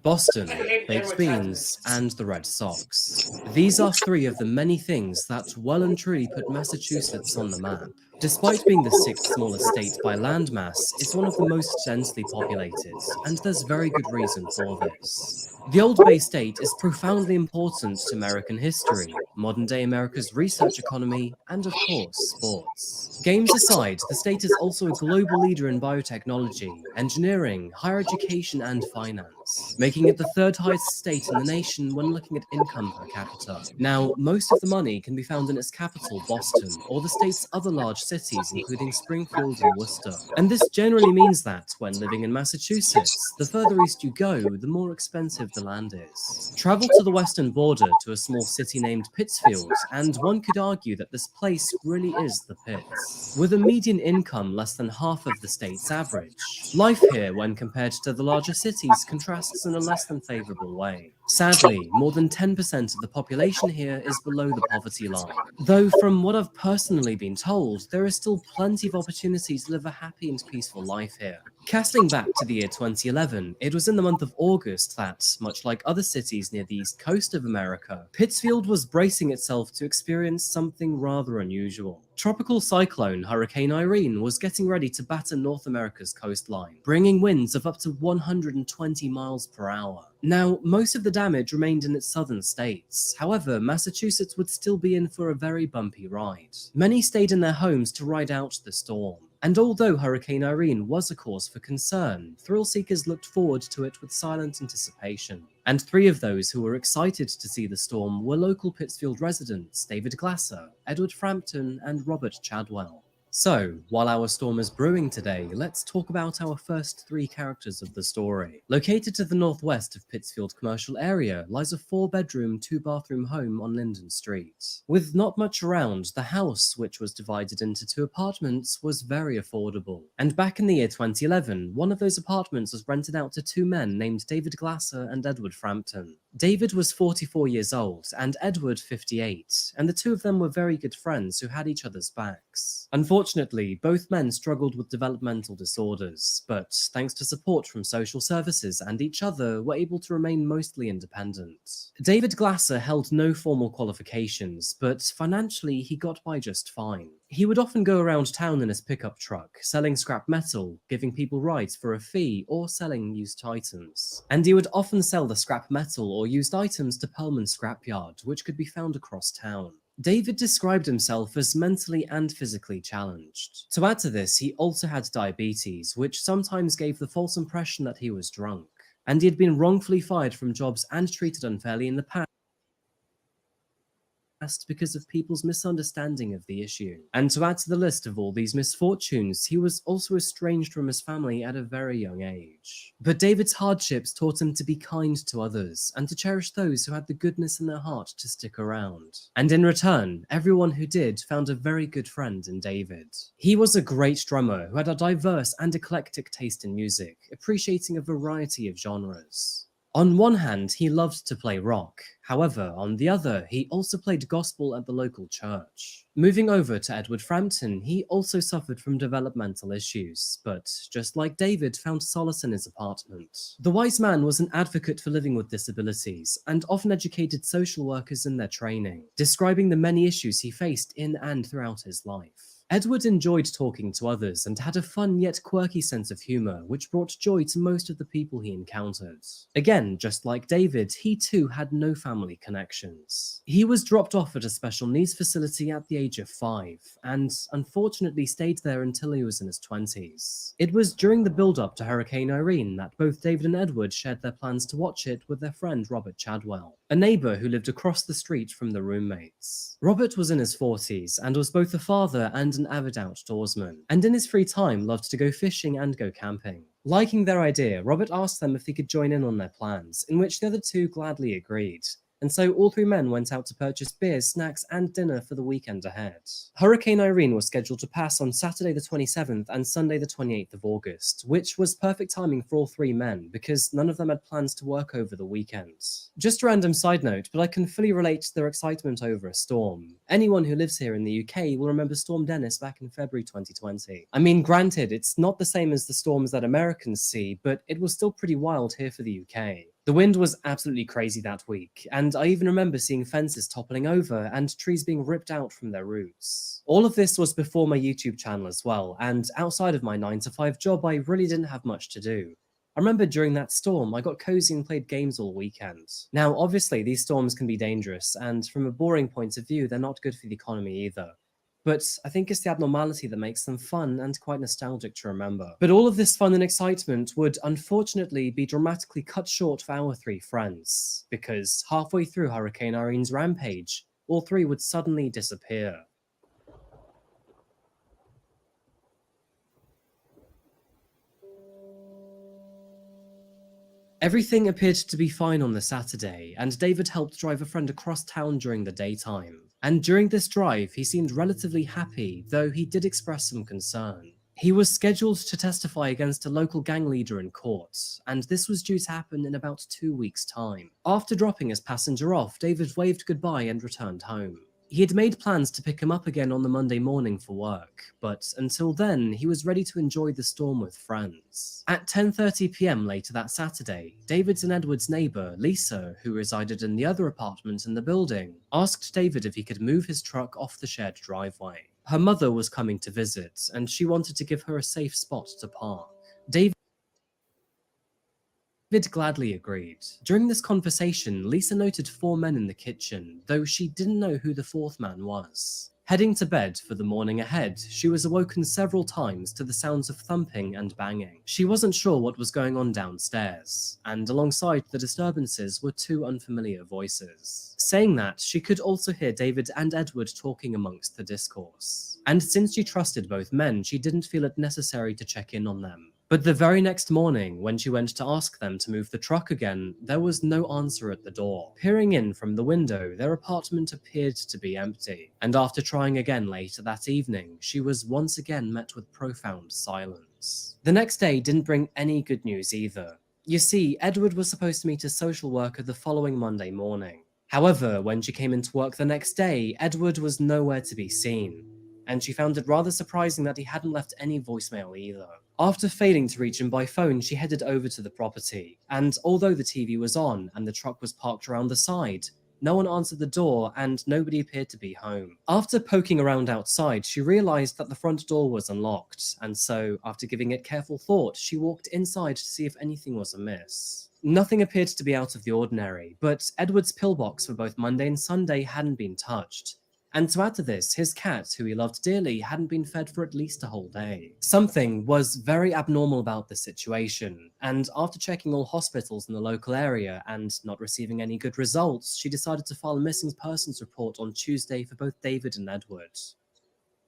Boston, baked beans, and the Red Sox. These are 3 of the many things that well and truly put Massachusetts on the map. Despite being the 6th smallest state by landmass, it's one of the most densely populated, and there's very good reason for this. The Old Bay State is profoundly important to American history, modern-day America's research economy, and of course, sports. Games aside, the state is also a global leader in biotechnology, engineering, higher education, and finance. cities, making it the third highest state in the nation when looking at income per capita. Now, most of the money can be found in its capital, Boston, or the state's other large cities, including Springfield and Worcester. And this generally means that, when living in Massachusetts, the further east you go, the more expensive the land is. Travel to the western border to a small city named Pittsfield, and one could argue that this place really is the pits. With a median income less than half of the state's average, life here, when compared to the larger cities, contrasts in a less than favourable way. Sadly, more than 10% of the population here is below the poverty line. Though from what I've personally been told, there is still plenty of opportunities to live a happy and peaceful life here. Casting back to the year 2011, it was in the month of August that, much like other cities near the east coast of America, Pittsfield was bracing itself to experience something rather unusual. Tropical cyclone Hurricane Irene was getting ready to batter North America's coastline, bringing winds of up to 120 miles per hour. Now, most of the damage remained in its southern states. However, Massachusetts would still be in for a very bumpy ride. Many stayed in their homes to ride out the storm. And although Hurricane Irene was a cause for concern, thrill-seekers looked forward to it with silent anticipation. And 3 of those who were excited to see the storm were local Pittsfield residents David Glasser, Edward Frampton, and Robert Chadwell. So, while our storm is brewing today, let's talk about our first 3 characters of the story. Located to the northwest of Pittsfield commercial area lies a 4-bedroom, 2-bathroom home on Linden Street. With not much around, the house, which was divided into 2 apartments, was very affordable. And back in the year 2011, one of those apartments was rented out to 2 men named David Glasser and Edward Frampton. David was 44 years old and Edward 58, and the 2 of them were very good friends who had each other's backs. Unfortunately, both men struggled with developmental disorders, but thanks to support from social services and each other, were able to remain mostly independent. David Glasser held no formal qualifications, but financially he got by just fine. He would often go around town in his pickup truck, selling scrap metal, giving people rides for a fee, or selling used items. And he would often sell the scrap metal or used items to Pullman Scrapyard, which could be found across town. David described himself as mentally and physically challenged. To add to this, he also had diabetes, which sometimes gave the false impression that he was drunk. And he had been wrongfully fired from jobs and treated unfairly in the past because of people's misunderstanding of the issue. And to add to the list of all these misfortunes, he was also estranged from his family at a very young age. But David's hardships taught him to be kind to others and to cherish those who had the goodness in their heart to stick around. And in return, everyone who did found a very good friend in David. He was a great drummer who had a diverse and eclectic taste in music, appreciating a variety of genres. On one hand, he loved to play rock. However, on the other, he also played gospel at the local church. Moving over to Edward Frampton, he also suffered from developmental issues, but just like David, found solace in his apartment. The wise man was an advocate for living with disabilities, and often educated social workers in their training, describing the many issues he faced in and throughout his life. Edward enjoyed talking to others and had a fun yet quirky sense of humour, which brought joy to most of the people he encountered. Again, just like David, he too had no family connections. He was dropped off at a special needs facility at the age of 5, and unfortunately stayed there until he was in his 20s. It was during the build-up to Hurricane Irene that both David and Edward shared their plans to watch it with their friend Robert Chadwell, a neighbour who lived across the street from the roommates. Robert was in his 40s and was both a father and an avid outdoorsman, and in his free time loved to go fishing and go camping. Liking their idea, Robert asked them if he could join in on their plans, in which the other 2 gladly agreed. And so all 3 men went out to purchase beers, snacks, and dinner for the weekend ahead. Hurricane Irene was scheduled to pass on Saturday the 27th and Sunday the 28th of August, which was perfect timing for all 3 men, because none of them had plans to work over the weekend. Just a random side note, but I can fully relate to their excitement over a storm. Anyone who lives here in the UK will remember Storm Dennis back in February 2020. I mean, granted, it's not the same as the storms that Americans see, but it was still pretty wild here for the UK. The wind was absolutely crazy that week, and I even remember seeing fences toppling over and trees being ripped out from their roots. All of this was before my YouTube channel as well, and outside of my 9-to-5 job, I really didn't have much to do. I remember during that storm, I got cozy and played games all weekend. Now, obviously, these storms can be dangerous, and from a boring point of view, they're not good for the economy either. But I think it's the abnormality that makes them fun and quite nostalgic to remember. But all of this fun and excitement would unfortunately be dramatically cut short for our three friends, because halfway through Hurricane Irene's rampage, all three would suddenly disappear. Everything appeared to be fine on the Saturday, and David helped drive a friend across town during the daytime. And during this drive, he seemed relatively happy, though he did express some concern. He was scheduled to testify against a local gang leader in court, and this was due to happen in about 2 weeks' time. After dropping his passenger off, David waved goodbye and returned home. He had made plans to pick him up again on the Monday morning for work, but until then, he was ready to enjoy the storm with friends. At 10:30 p.m. later that Saturday, David's and Edward's neighbor, Lisa, who resided in the other apartment in the building, asked David if he could move his truck off the shared driveway. Her mother was coming to visit, and she wanted to give her a safe spot to park. David gladly agreed. During this conversation, Lisa noted 4 men in the kitchen, though she didn't know who the 4th man was. Heading to bed for the morning ahead, she was awoken several times to the sounds of thumping and banging. She wasn't sure what was going on downstairs, and alongside the disturbances were 2 unfamiliar voices. Saying that, she could also hear David and Edward talking amongst the discourse. And since she trusted both men, she didn't feel it necessary to check in on them. But the very next morning, when she went to ask them to move the truck again, there was no answer at the door. Peering in from the window, their apartment appeared to be empty. And after trying again later that evening, she was once again met with profound silence. The next day didn't bring any good news either. You see, Edward was supposed to meet a social worker the following Monday morning. However, when she came into work the next day, Edward was nowhere to be seen, and she found it rather surprising that he hadn't left any voicemail either. After failing to reach him by phone, she headed over to the property, and although the TV was on and the truck was parked around the side, no one answered the door and nobody appeared to be home. After poking around outside, she realized that the front door was unlocked, and so, after giving it careful thought, she walked inside to see if anything was amiss. Nothing appeared to be out of the ordinary, but Edward's pillbox for both Monday and Sunday hadn't been touched. And to add to this, his cat, who he loved dearly, hadn't been fed for at least a whole day. Something was very abnormal about the situation, and after checking all hospitals in the local area and not receiving any good results, she decided to file a missing persons report on Tuesday for both David and Edward.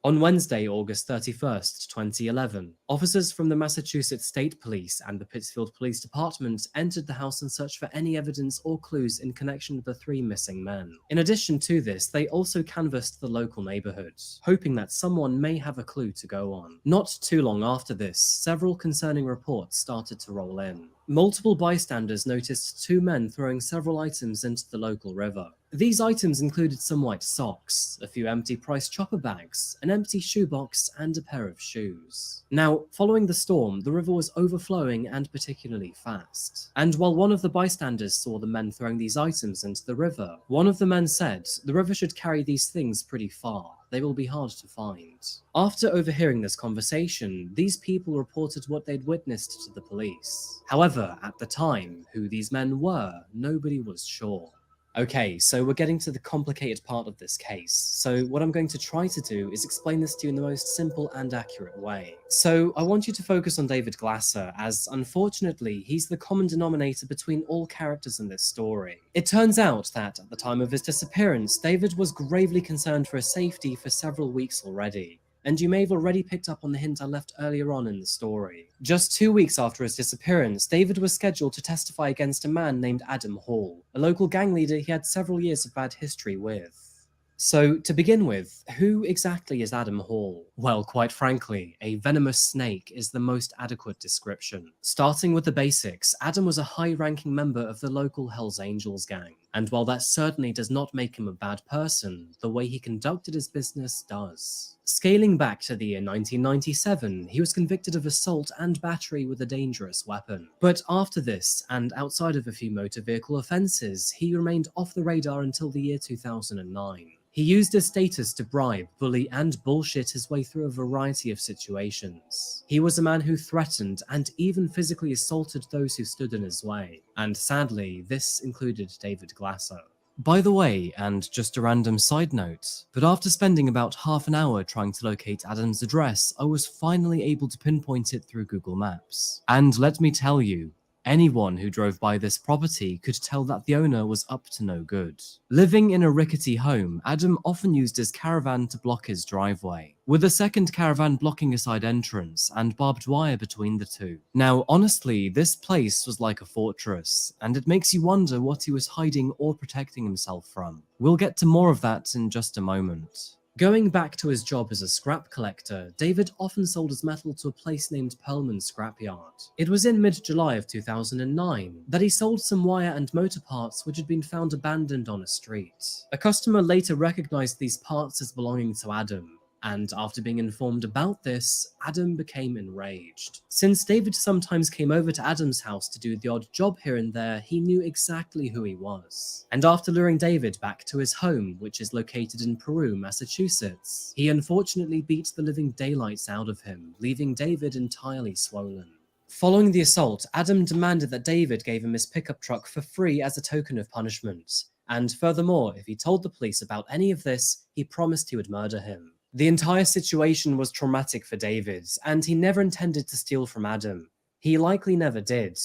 On Wednesday, August 31st, 2011, officers from the Massachusetts State Police and the Pittsfield Police Department entered the house in search for any evidence or clues in connection with the 3 missing men. In addition to this, they also canvassed the local neighborhood, hoping that someone may have a clue to go on. Not too long after this, several concerning reports started to roll in. Multiple bystanders noticed 2 men throwing several items into the local river. These items included some white socks, a few empty Price Chopper bags, an empty shoebox, and a pair of shoes. Now, following the storm, the river was overflowing and particularly fast. And while one of the bystanders saw the men throwing these items into the river, one of the men said, "The river should carry these things pretty far. They will be hard to find." After overhearing this conversation, these people reported what they'd witnessed to the police. However, at the time, who these men were, nobody was sure. Okay, so we're getting to the complicated part of this case. So what I'm going to try to do is explain this to you in the most simple and accurate way. So I want you to focus on David Glasser, as unfortunately, he's the common denominator between all characters in this story. It turns out that at the time of his disappearance, David was gravely concerned for his safety for several weeks already. And you may have already picked up on the hint I left earlier on in the story. Just 2 weeks after his disappearance, David was scheduled to testify against a man named Adam Hall, a local gang leader he had several years of bad history with. So, to begin with, who exactly is Adam Hall? Well, quite frankly, a venomous snake is the most adequate description. Starting with the basics, Adam was a high-ranking member of the local Hells Angels gang, and while that certainly does not make him a bad person, the way he conducted his business does. Scaling back to the year 1997, he was convicted of assault and battery with a dangerous weapon. But after this, and outside of a few motor vehicle offences, he remained off the radar until the year 2009. He used his status to bribe, bully, and bullshit his way through a variety of situations. He was a man who threatened and even physically assaulted those who stood in his way, and sadly, this included David Glasser. By the way, and just a random side note, but after spending about half an hour trying to locate Adam's address, I was finally able to pinpoint it through Google Maps. And let me tell you, anyone who drove by this property could tell that the owner was up to no good. Living in a rickety home, Adam often used his caravan to block his driveway, with a second caravan blocking a side entrance and barbed wire between the two. Now, honestly, this place was like a fortress, and it makes you wonder what he was hiding or protecting himself from. We'll get to more of that in just a moment. Going back to his job as a scrap collector, David often sold his metal to a place named Pearlman Scrapyard. It was in mid-July of 2009 that he sold some wire and motor parts which had been found abandoned on a street. A customer later recognized these parts as belonging to Adam, and after being informed about this, Adam became enraged. Since David sometimes came over to Adam's house to do the odd job here and there, he knew exactly who he was. And after luring David back to his home, which is located in Peru, Massachusetts, he unfortunately beat the living daylights out of him, leaving David entirely swollen. Following the assault, Adam demanded that David gave him his pickup truck for free as a token of punishment. And furthermore, if he told the police about any of this, he promised he would murder him. The entire situation was traumatic for David, and he never intended to steal from Adam. He likely never did,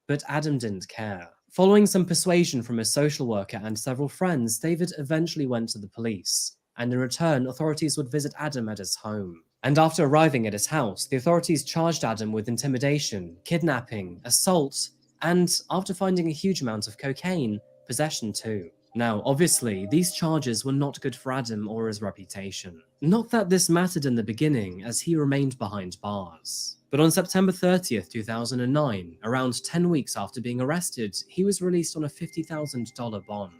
but Adam didn't care. Following some persuasion from his social worker and several friends, David eventually went to the police, and in return, authorities would visit Adam at his home. And after arriving at his house, the authorities charged Adam with intimidation, kidnapping, assault, and after finding a huge amount of cocaine, possession too. Now, obviously, these charges were not good for Adam or his reputation. Not that this mattered in the beginning, as he remained behind bars. But on September 30th, 2009, around 10 weeks after being arrested, he was released on a $50,000 bond.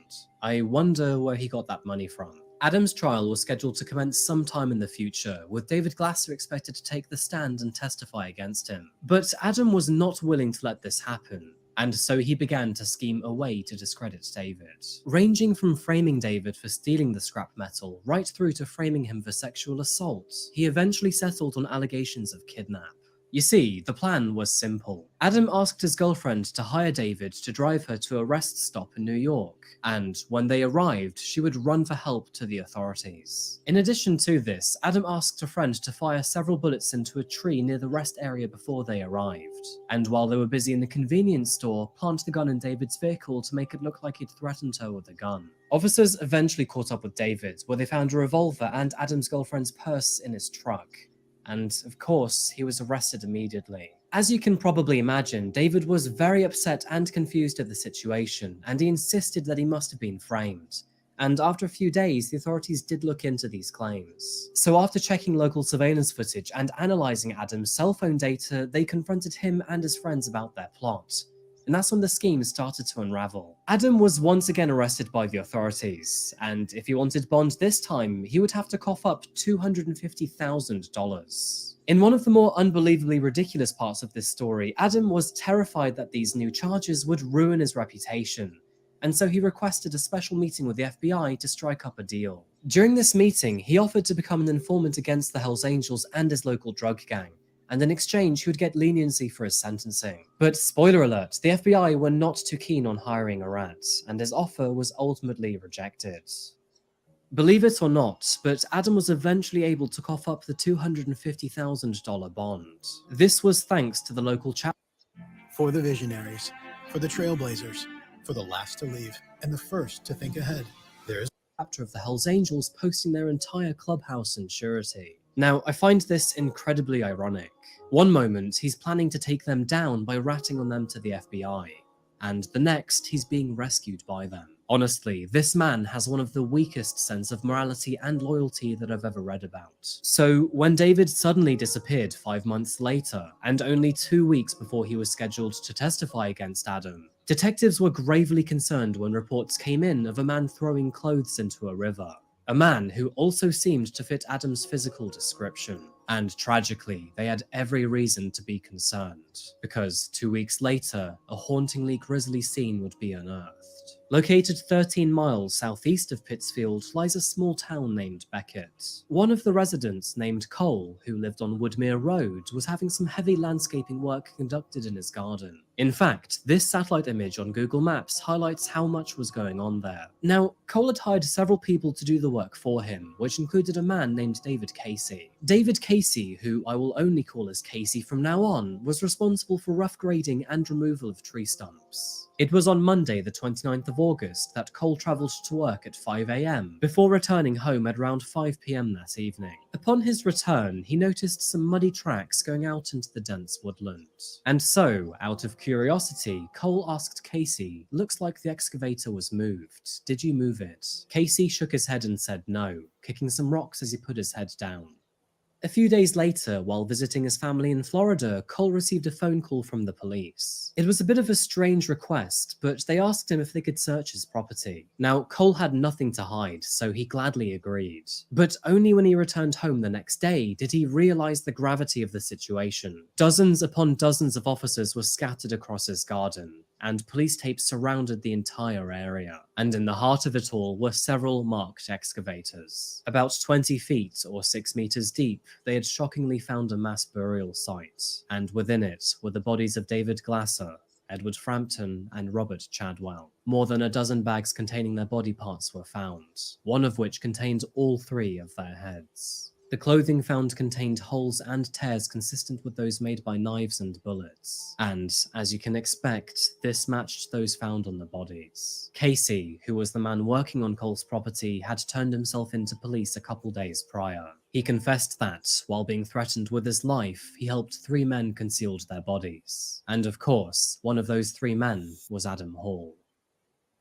I wonder where he got that money from. Adam's trial was scheduled to commence sometime in the future, with David Glasser expected to take the stand and testify against him. But Adam was not willing to let this happen, and so he began to scheme a way to discredit David, ranging from framing David for stealing the scrap metal right through to framing him for sexual assault. He eventually settled on allegations of kidnap. You see, the plan was simple. Adam asked his girlfriend to hire David to drive her to a rest stop in New York, and when they arrived, she would run for help to the authorities. In addition to this, Adam asked a friend to fire several bullets into a tree near the rest area before they arrived, and while they were busy in the convenience store, plant the gun in David's vehicle to make it look like he'd threatened her with a gun. Officers eventually caught up with David, where they found a revolver and Adam's girlfriend's purse in his truck. And of course, he was arrested immediately. As you can probably imagine, David was very upset and confused at the situation, and he insisted that he must have been framed. And after a few days, the authorities did look into these claims. So after checking local surveillance footage and analysing Adam's cell phone data, they confronted him and his friends about their plot. And that's when the scheme started to unravel. Adam was once again arrested by the authorities, and if he wanted bond this time, he would have to cough up $250,000. In one of the more unbelievably ridiculous parts of this story, Adam was terrified that these new charges would ruin his reputation, and so he requested a special meeting with the FBI to strike up a deal. During this meeting, he offered to become an informant against the Hells Angels and his local drug gang, and in exchange he would get leniency for his sentencing. But spoiler alert, the FBI were not too keen on hiring a rat, and his offer was ultimately rejected. Believe it or not, but Adam was eventually able to cough up the $250,000 bond. This was thanks to the local chapter. For the visionaries, for the trailblazers, for the last to leave, and the first to think ahead, there is a chapter of the Hells Angels posting their entire clubhouse in surety. Now, I find this incredibly ironic. One moment, he's planning to take them down by ratting on them to the FBI, and the next, he's being rescued by them. Honestly, this man has one of the weakest sense of morality and loyalty that I've ever read about. So, when David suddenly disappeared 5 months later, and only 2 weeks before he was scheduled to testify against Adam, detectives were gravely concerned when reports came in of a man throwing clothes into a river. A man who also seemed to fit Adam's physical description. And tragically, they had every reason to be concerned, because 2 weeks later, a hauntingly grisly scene would be unearthed. Located 13 miles southeast of Pittsfield lies a small town named Beckett. One of the residents, named Cole, who lived on Woodmere Road, was having some heavy landscaping work conducted in his garden. In fact, this satellite image on Google Maps highlights how much was going on there. Now, Cole had hired several people to do the work for him, which included a man named David Casey. David Casey, who I will only call as Casey from now on, was responsible for rough grading and removal of tree stumps. It was on Monday, the 29th of August, that Cole travelled to work at 5 AM, before returning home at around 5 PM that evening. Upon his return, he noticed some muddy tracks going out into the dense woodland. And so, out of curiosity, Cole asked Casey, "Looks like the excavator was moved. Did you move it?" Casey shook his head and said no, kicking some rocks as he put his head down. A few days later, while visiting his family in Florida, Cole received a phone call from the police. It was a bit of a strange request, but they asked him if they could search his property. Now, Cole had nothing to hide, so he gladly agreed. But only when he returned home the next day did he realize the gravity of the situation. Dozens upon dozens of officers were scattered across his garden, and police tapes surrounded the entire area. And in the heart of it all were several marked excavators. About 20 feet or 6 meters deep, they had shockingly found a mass burial site, and within it were the bodies of David Glasser, Edward Frampton, and Robert Chadwell. More than a dozen bags containing their body parts were found, one of which contained all 3 of their heads. The clothing found contained holes and tears consistent with those made by knives and bullets, and, as you can expect, this matched those found on the bodies. Casey, who was the man working on Cole's property, had turned himself in to police a couple days prior. He confessed that, while being threatened with his life, he helped 3 men conceal their bodies. And of course, one of those 3 men was Adam Hall.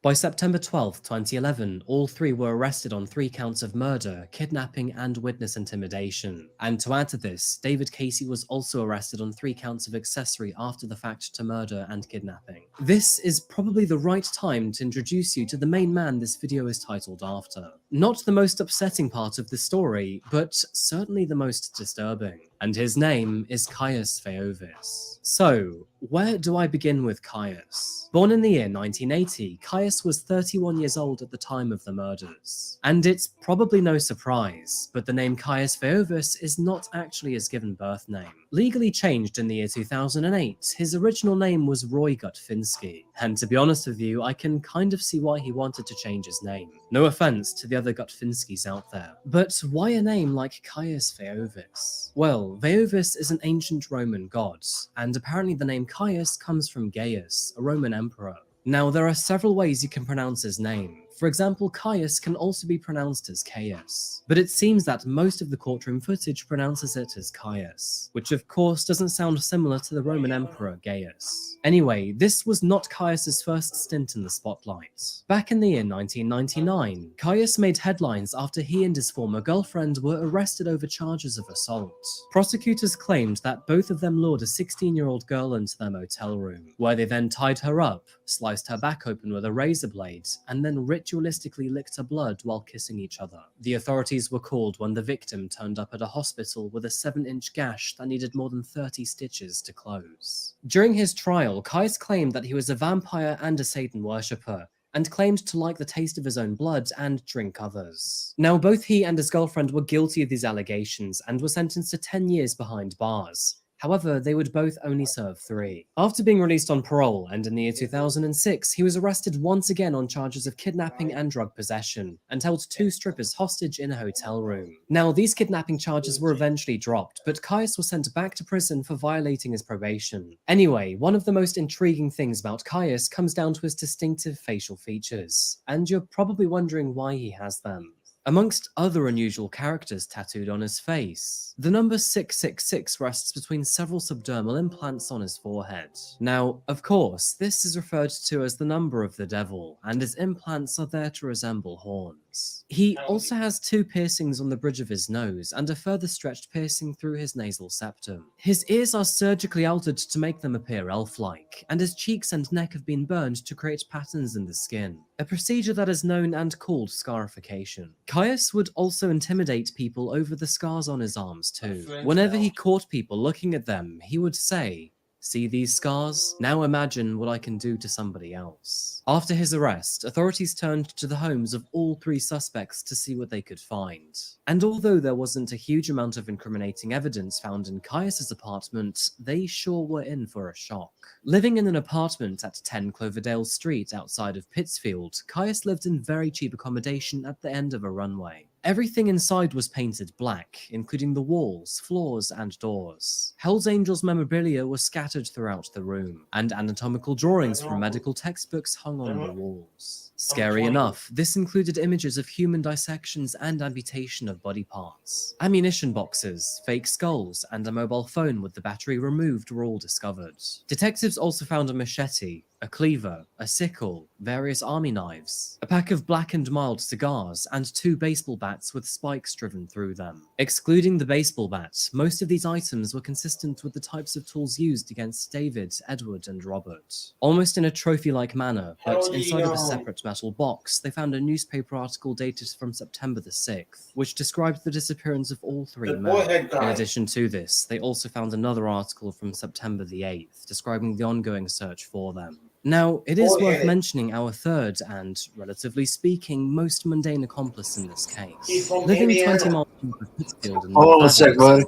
By September 12, 2011, all 3 were arrested on 3 counts of murder, kidnapping, and witness intimidation. And to add to this, David Casey was also arrested on 3 counts of accessory after the fact to murder and kidnapping. This is probably the right time to introduce you to the main man this video is titled after. Not the most upsetting part of the story, but certainly the most disturbing. And his name is Caius Veovis. So, where do I begin with Caius? Born in the year 1980, Caius was 31 years old at the time of the murders. And it's probably no surprise, but the name Caius Veovis is not actually his given birth name. Legally changed in the year 2008, his original name was Roy Gutfinski. And to be honest with you, I can kind of see why he wanted to change his name. No offense to the other Gutfinskis out there. But why a name like Caius Veovis? Well, Veovis is an ancient Roman god, and apparently the name Caius comes from Gaius, a Roman emperor. Now, there are several ways you can pronounce his name. For example, Caius can also be pronounced as Caius, but it seems that most of the courtroom footage pronounces it as Caius, which of course doesn't sound similar to the Roman Emperor Gaius. Anyway, this was not Caius's first stint in the spotlight. Back in the year 1999, Caius made headlines after he and his former girlfriend were arrested over charges of assault. Prosecutors claimed that both of them lured a 16-year-old girl into their motel room, where they then tied her up, sliced her back open with a razor blade, and then ritualistically licked her blood while kissing each other. The authorities were called when the victim turned up at a hospital with a 7-inch gash that needed more than 30 stitches to close. During his trial, Caius claimed that he was a vampire and a Satan worshipper, and claimed to like the taste of his own blood and drink others. Now, both he and his girlfriend were guilty of these allegations and were sentenced to 10 years behind bars. However, they would both only serve 3. After being released on parole, and in the year 2006, he was arrested once again on charges of kidnapping and drug possession, and held 2 strippers hostage in a hotel room. Now, these kidnapping charges were eventually dropped, but Caius was sent back to prison for violating his probation. Anyway, one of the most intriguing things about Caius comes down to his distinctive facial features, and you're probably wondering why he has them. Amongst other unusual characters tattooed on his face, the number 666 rests between several subdermal implants on his forehead. Now, of course, this is referred to as the number of the devil, and his implants are there to resemble horns. He also has 2 piercings on the bridge of his nose, and a further stretched piercing through his nasal septum. His ears are surgically altered to make them appear elf-like, and his cheeks and neck have been burned to create patterns in the skin, a procedure that is known and called scarification. Caius would also intimidate people over the scars on his arms too. Whenever he caught people looking at them, he would say, See these scars? Now imagine what I can do to somebody else. After his arrest, authorities turned to the homes of all 3 suspects to see what they could find. And although there wasn't a huge amount of incriminating evidence found in Caius's apartment, they sure were in for a shock. Living in an apartment at 10 Cloverdale Street outside of Pittsfield, Caius lived in very cheap accommodation at the end of a runway. Everything inside was painted black, including the walls, floors, and doors. Hell's Angels memorabilia was scattered throughout the room, and anatomical drawings from medical textbooks hung on the walls. Scary enough, this included images of human dissections and amputation of body parts. Ammunition boxes, fake skulls, and a mobile phone with the battery removed were all discovered. Detectives also found a machete, a cleaver, a sickle, various army knives, a pack of black and mild cigars, and 2 baseball bats with spikes driven through them. Excluding the baseball bat, most of these items were consistent with the types of tools used against David, Edward, and Robert. Almost in a trophy-like manner, but inside of a separate metal box, they found a newspaper article dated from September the 6th, which described the disappearance of all 3 men. In addition to this, they also found another article from September the 8th, describing the ongoing search for them. Now, it is worth mentioning our third and, relatively speaking, most mundane accomplice in this case. Living 20 miles from Pittsfield in Hold on a sec, bud.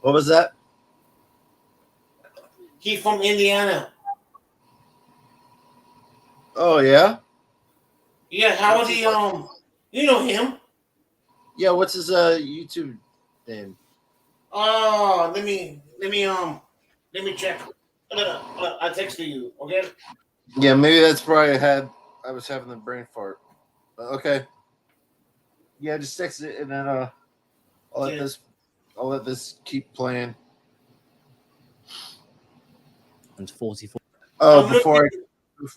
What was that? He's from Indiana. Oh, yeah? Yeah, how is he, you know him? Yeah, what's his YouTube name? Oh, let me check. I texted you, okay? Yeah, maybe that's why I was having the brain fart. Okay. Yeah, just text it and then I'll let this keep playing. And 44. Oh, I'm before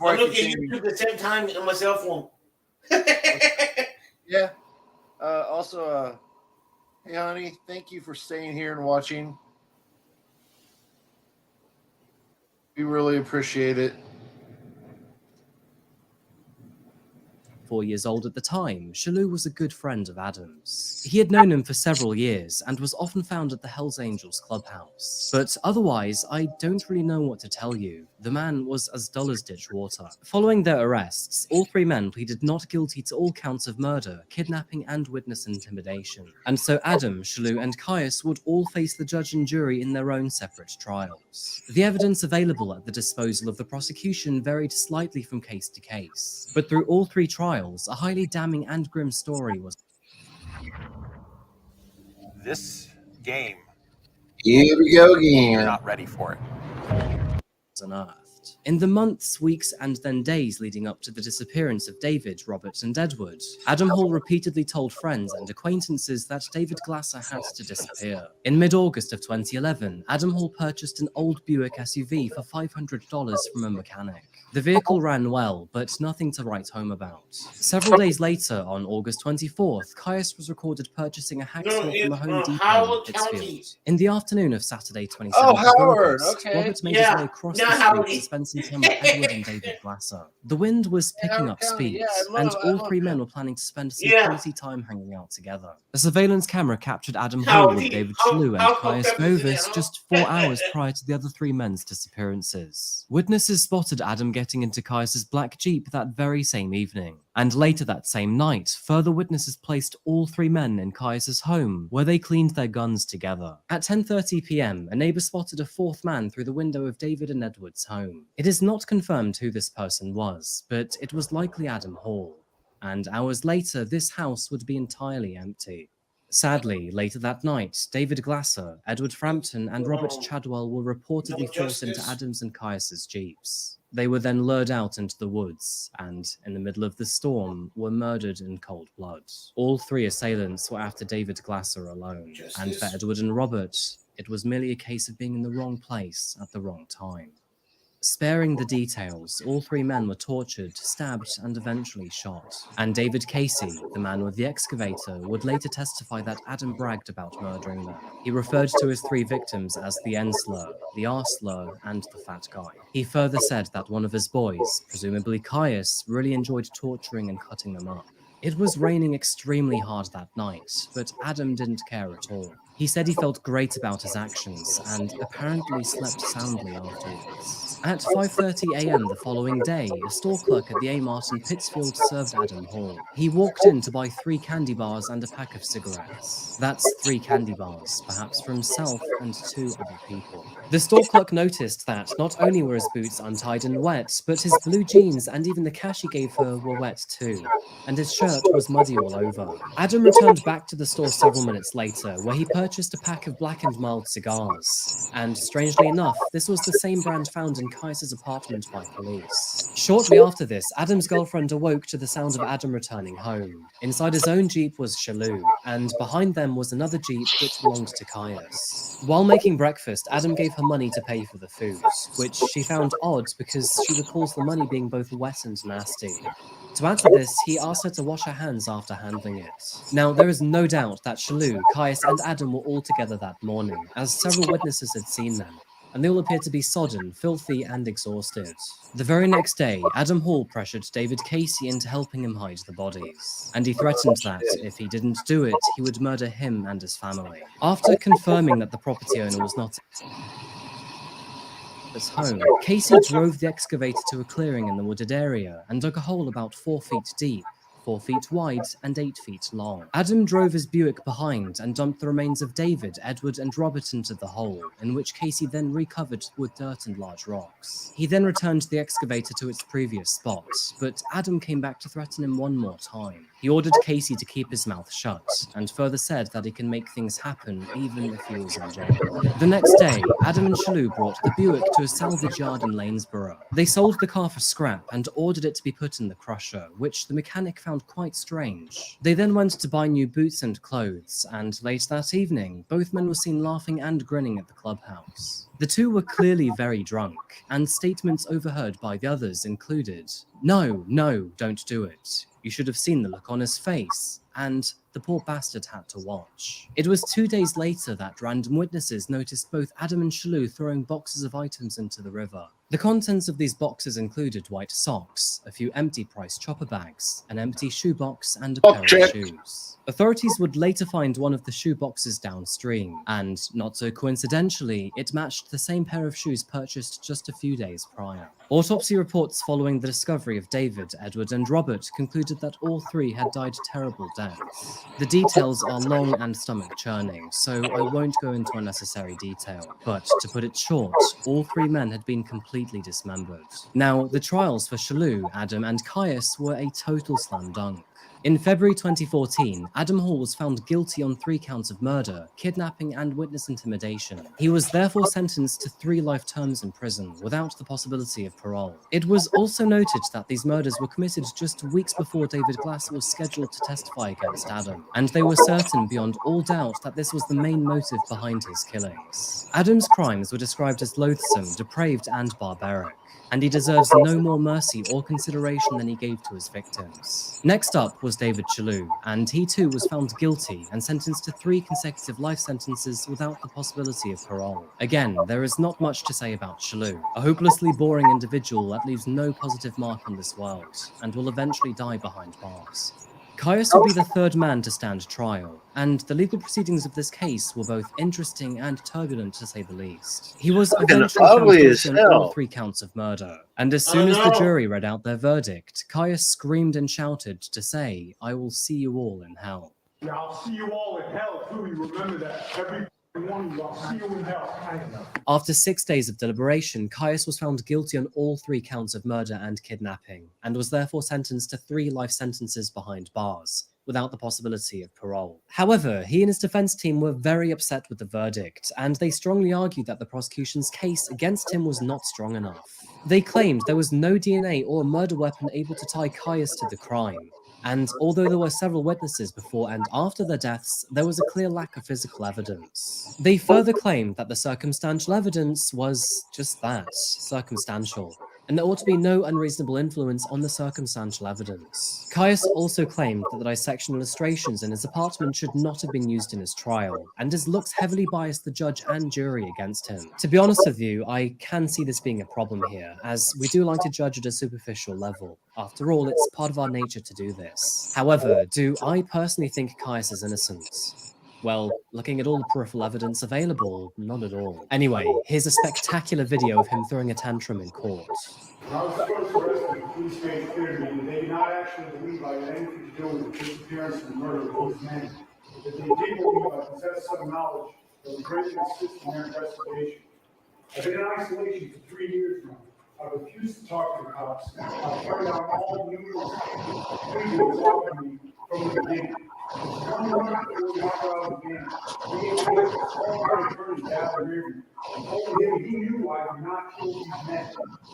I looking at continue. YouTube at the same time on my cell phone. Yeah. Also, hey honey, thank you for staying here and watching. We really appreciate it. 4 years old at the time, Shalou was a good friend of Adam's. He had known him for several years and was often found at the Hells Angels clubhouse. But otherwise, I don't really know what to tell you. The man was as dull as ditch water. Following their arrests, all 3 men pleaded not guilty to all counts of murder, kidnapping, and witness intimidation. And so Adam, Shalou, and Caius would all face the judge and jury in their own separate trials. The evidence available at the disposal of the prosecution varied slightly from case to case, but through all 3 trials, a highly damning and grim story was. This game. Here we go again. You're not ready for it. Unearthed. In the months, weeks, and then days leading up to the disappearance of David, Robert, and Edward, Adam Hall repeatedly told friends and acquaintances that David Glasser had to disappear. In mid-August of 2011, Adam Hall purchased an old Buick SUV for $500 from a mechanic. The vehicle ran well, but nothing to write home about. Several days later, on August 24th, Caius was recorded purchasing a hacksaw from a Home Depot in Pittsfield. In the afternoon of Saturday, 27th Oh, Howard, August, okay. Robert made his way across the street to spend some time with Edward and David Glasser. The wind was picking up speed, and all 3 men were planning to spend some quality time hanging out together. A surveillance camera captured Adam Hall with David Shalou and Caius Bovis just 4 hours prior to the other 3 men's disappearances. Witnesses spotted Adam getting into Caius's black Jeep that very same evening. And later that same night, further witnesses placed all 3 men in Caius's home, where they cleaned their guns together. At 10:30 p.m., a neighbor spotted a 4th man through the window of David and Edward's home. It is not confirmed who this person was, but it was likely Adam Hall. And hours later, this house would be entirely empty. Sadly, later that night, David Glasser, Edward Frampton, and Robert Chadwell were reportedly forced into Adam's and Caius's Jeeps. They were then lured out into the woods and, in the middle of the storm, were murdered in cold blood. All 3 assailants were after David Glasser alone, and for Edward and Robert, it was merely a case of being in the wrong place at the wrong time. Sparing the details, all 3 men were tortured, stabbed, and eventually shot. And David Casey, the man with the excavator, would later testify that Adam bragged about murdering them. He referred to his 3 victims as the N-slur, the R-slur, and the fat guy. He further said that one of his boys, presumably Caius, really enjoyed torturing and cutting them up. It was raining extremely hard that night, but Adam didn't care at all. He said he felt great about his actions and apparently slept soundly afterwards. At 5:30 a.m. the following day, a store clerk at the A Mart in Pittsfield served Adam Hall. He walked in to buy 3 candy bars and a pack of cigarettes. That's 3 candy bars, perhaps for himself and 2 other people. The store clerk noticed that not only were his boots untied and wet, but his blue jeans and even the cash he gave her were wet too, and his shirt was muddy all over. Adam returned back to the store several minutes later, where he purchased a pack of Black and Mild cigars. And strangely enough, this was the same brand found in Kaiser's apartment by police. Shortly after this, Adam's girlfriend awoke to the sound of Adam returning home. Inside his own Jeep was Shalou, and behind them was another Jeep which belonged to Caius. While making breakfast, Adam gave her money to pay for the food, which she found odd because she recalls the money being both wet and nasty. To add to this, he asked her to wash her hands after handling it. Now, there is no doubt that Shalou, Caius, and Adam were all together that morning, as several witnesses had seen them, and they all appeared to be sodden, filthy, and exhausted. The very next day, Adam Hall pressured David Casey into helping him hide the bodies, and he threatened that, if he didn't do it, he would murder him and his family. After confirming that the property owner was not his home, Casey drove the excavator to a clearing in the wooded area and dug a hole about 4 feet deep, 4 feet wide and 8 feet long. Adam drove his Buick behind and dumped the remains of David, Edward, and Robert into the hole, in which Casey then recovered with dirt and large rocks. He then returned the excavator to its previous spot, but Adam came back to threaten him one more time. He ordered Casey to keep his mouth shut, and further said that he can make things happen even if he was in jail. The next day, Adam and Shalou brought the Buick to a salvage yard in Lanesborough. They sold the car for scrap and ordered it to be put in the crusher, which the mechanic found quite strange. They then went to buy new boots and clothes, and late that evening, both men were seen laughing and grinning at the clubhouse. The two were clearly very drunk, and statements overheard by the others included, "No, no, don't do it. You should have seen the look on his face," and "the poor bastard had to watch." It was 2 days later that random witnesses noticed both Adam and Shalou throwing boxes of items into the river. The contents of these boxes included white socks, a few empty price chopper bags, an empty shoebox, and a pair of shoes. Authorities would later find one of the shoe boxes downstream, and, not so coincidentally, it matched the same pair of shoes purchased just a few days prior. Autopsy reports following the discovery of David, Edward, and Robert concluded that all 3 had died terrible deaths. The details are long and stomach-churning, so I won't go into unnecessary detail, but to put it short, all 3 men had been completely dismembered. Now, the trials for Shalou, Adam, and Caius were a total slam dunk. In February 2014, Adam Hall was found guilty on 3 counts of murder, kidnapping, and witness intimidation. He was therefore sentenced to 3 life terms in prison, without the possibility of parole. It was also noted that these murders were committed just weeks before David Glass was scheduled to testify against Adam, and they were certain beyond all doubt that this was the main motive behind his killings. Adam's crimes were described as loathsome, depraved, and barbaric, and he deserves no more mercy or consideration than he gave to his victims. Next up was David Shalou, and he too was found guilty and sentenced to 3 consecutive life sentences without the possibility of parole. Again, there is not much to say about Shalou, a hopelessly boring individual that leaves no positive mark on this world, and will eventually die behind bars. Caius would be the 3rd man to stand trial, and the legal proceedings of this case were both interesting and turbulent to say the least. He was eventually found guilty on all 3 counts of murder, and as soon as the jury read out their verdict, Caius screamed and shouted to say, "I will see you all in hell." Yeah, I'll see you all in hell too. You remember that. Every one of you, I'll see you in hell. After 6 days of deliberation, Caius was found guilty on all 3 counts of murder and kidnapping, and was therefore sentenced to 3 life sentences behind bars, without the possibility of parole. However, he and his defense team were very upset with the verdict, and they strongly argued that the prosecution's case against him was not strong enough. They claimed there was no DNA or murder weapon able to tie Caius to the crime, and although there were several witnesses before and after their deaths, there was a clear lack of physical evidence. They further claimed that the circumstantial evidence was just that, circumstantial, and there ought to be no unreasonable influence on the circumstantial evidence. Caius also claimed that the dissection illustrations in his apartment should not have been used in his trial, and his looks heavily biased the judge and jury against him. To be honest with you, I can see this being a problem here, as we do like to judge at a superficial level. After all, it's part of our nature to do this. However, do I personally think Caius is innocent? Well, looking at all the peripheral evidence available, not at all. Anyway, here's a spectacular video of him throwing a tantrum in court. When I was first arrested, the police made it clear to me that they did not actually believe I had anything to do with the disappearance and the murder of these men. That they did believe I possessed some knowledge that would greatly assist in their investigation. I've been in isolation for 3 years now. I refuse to talk to the cops. I've turned down all numerous videos offered me from the beginning. One month before we got out of the game, we engaged a small attorney, Gavin Reardon, and told him he knew I did not kill these men.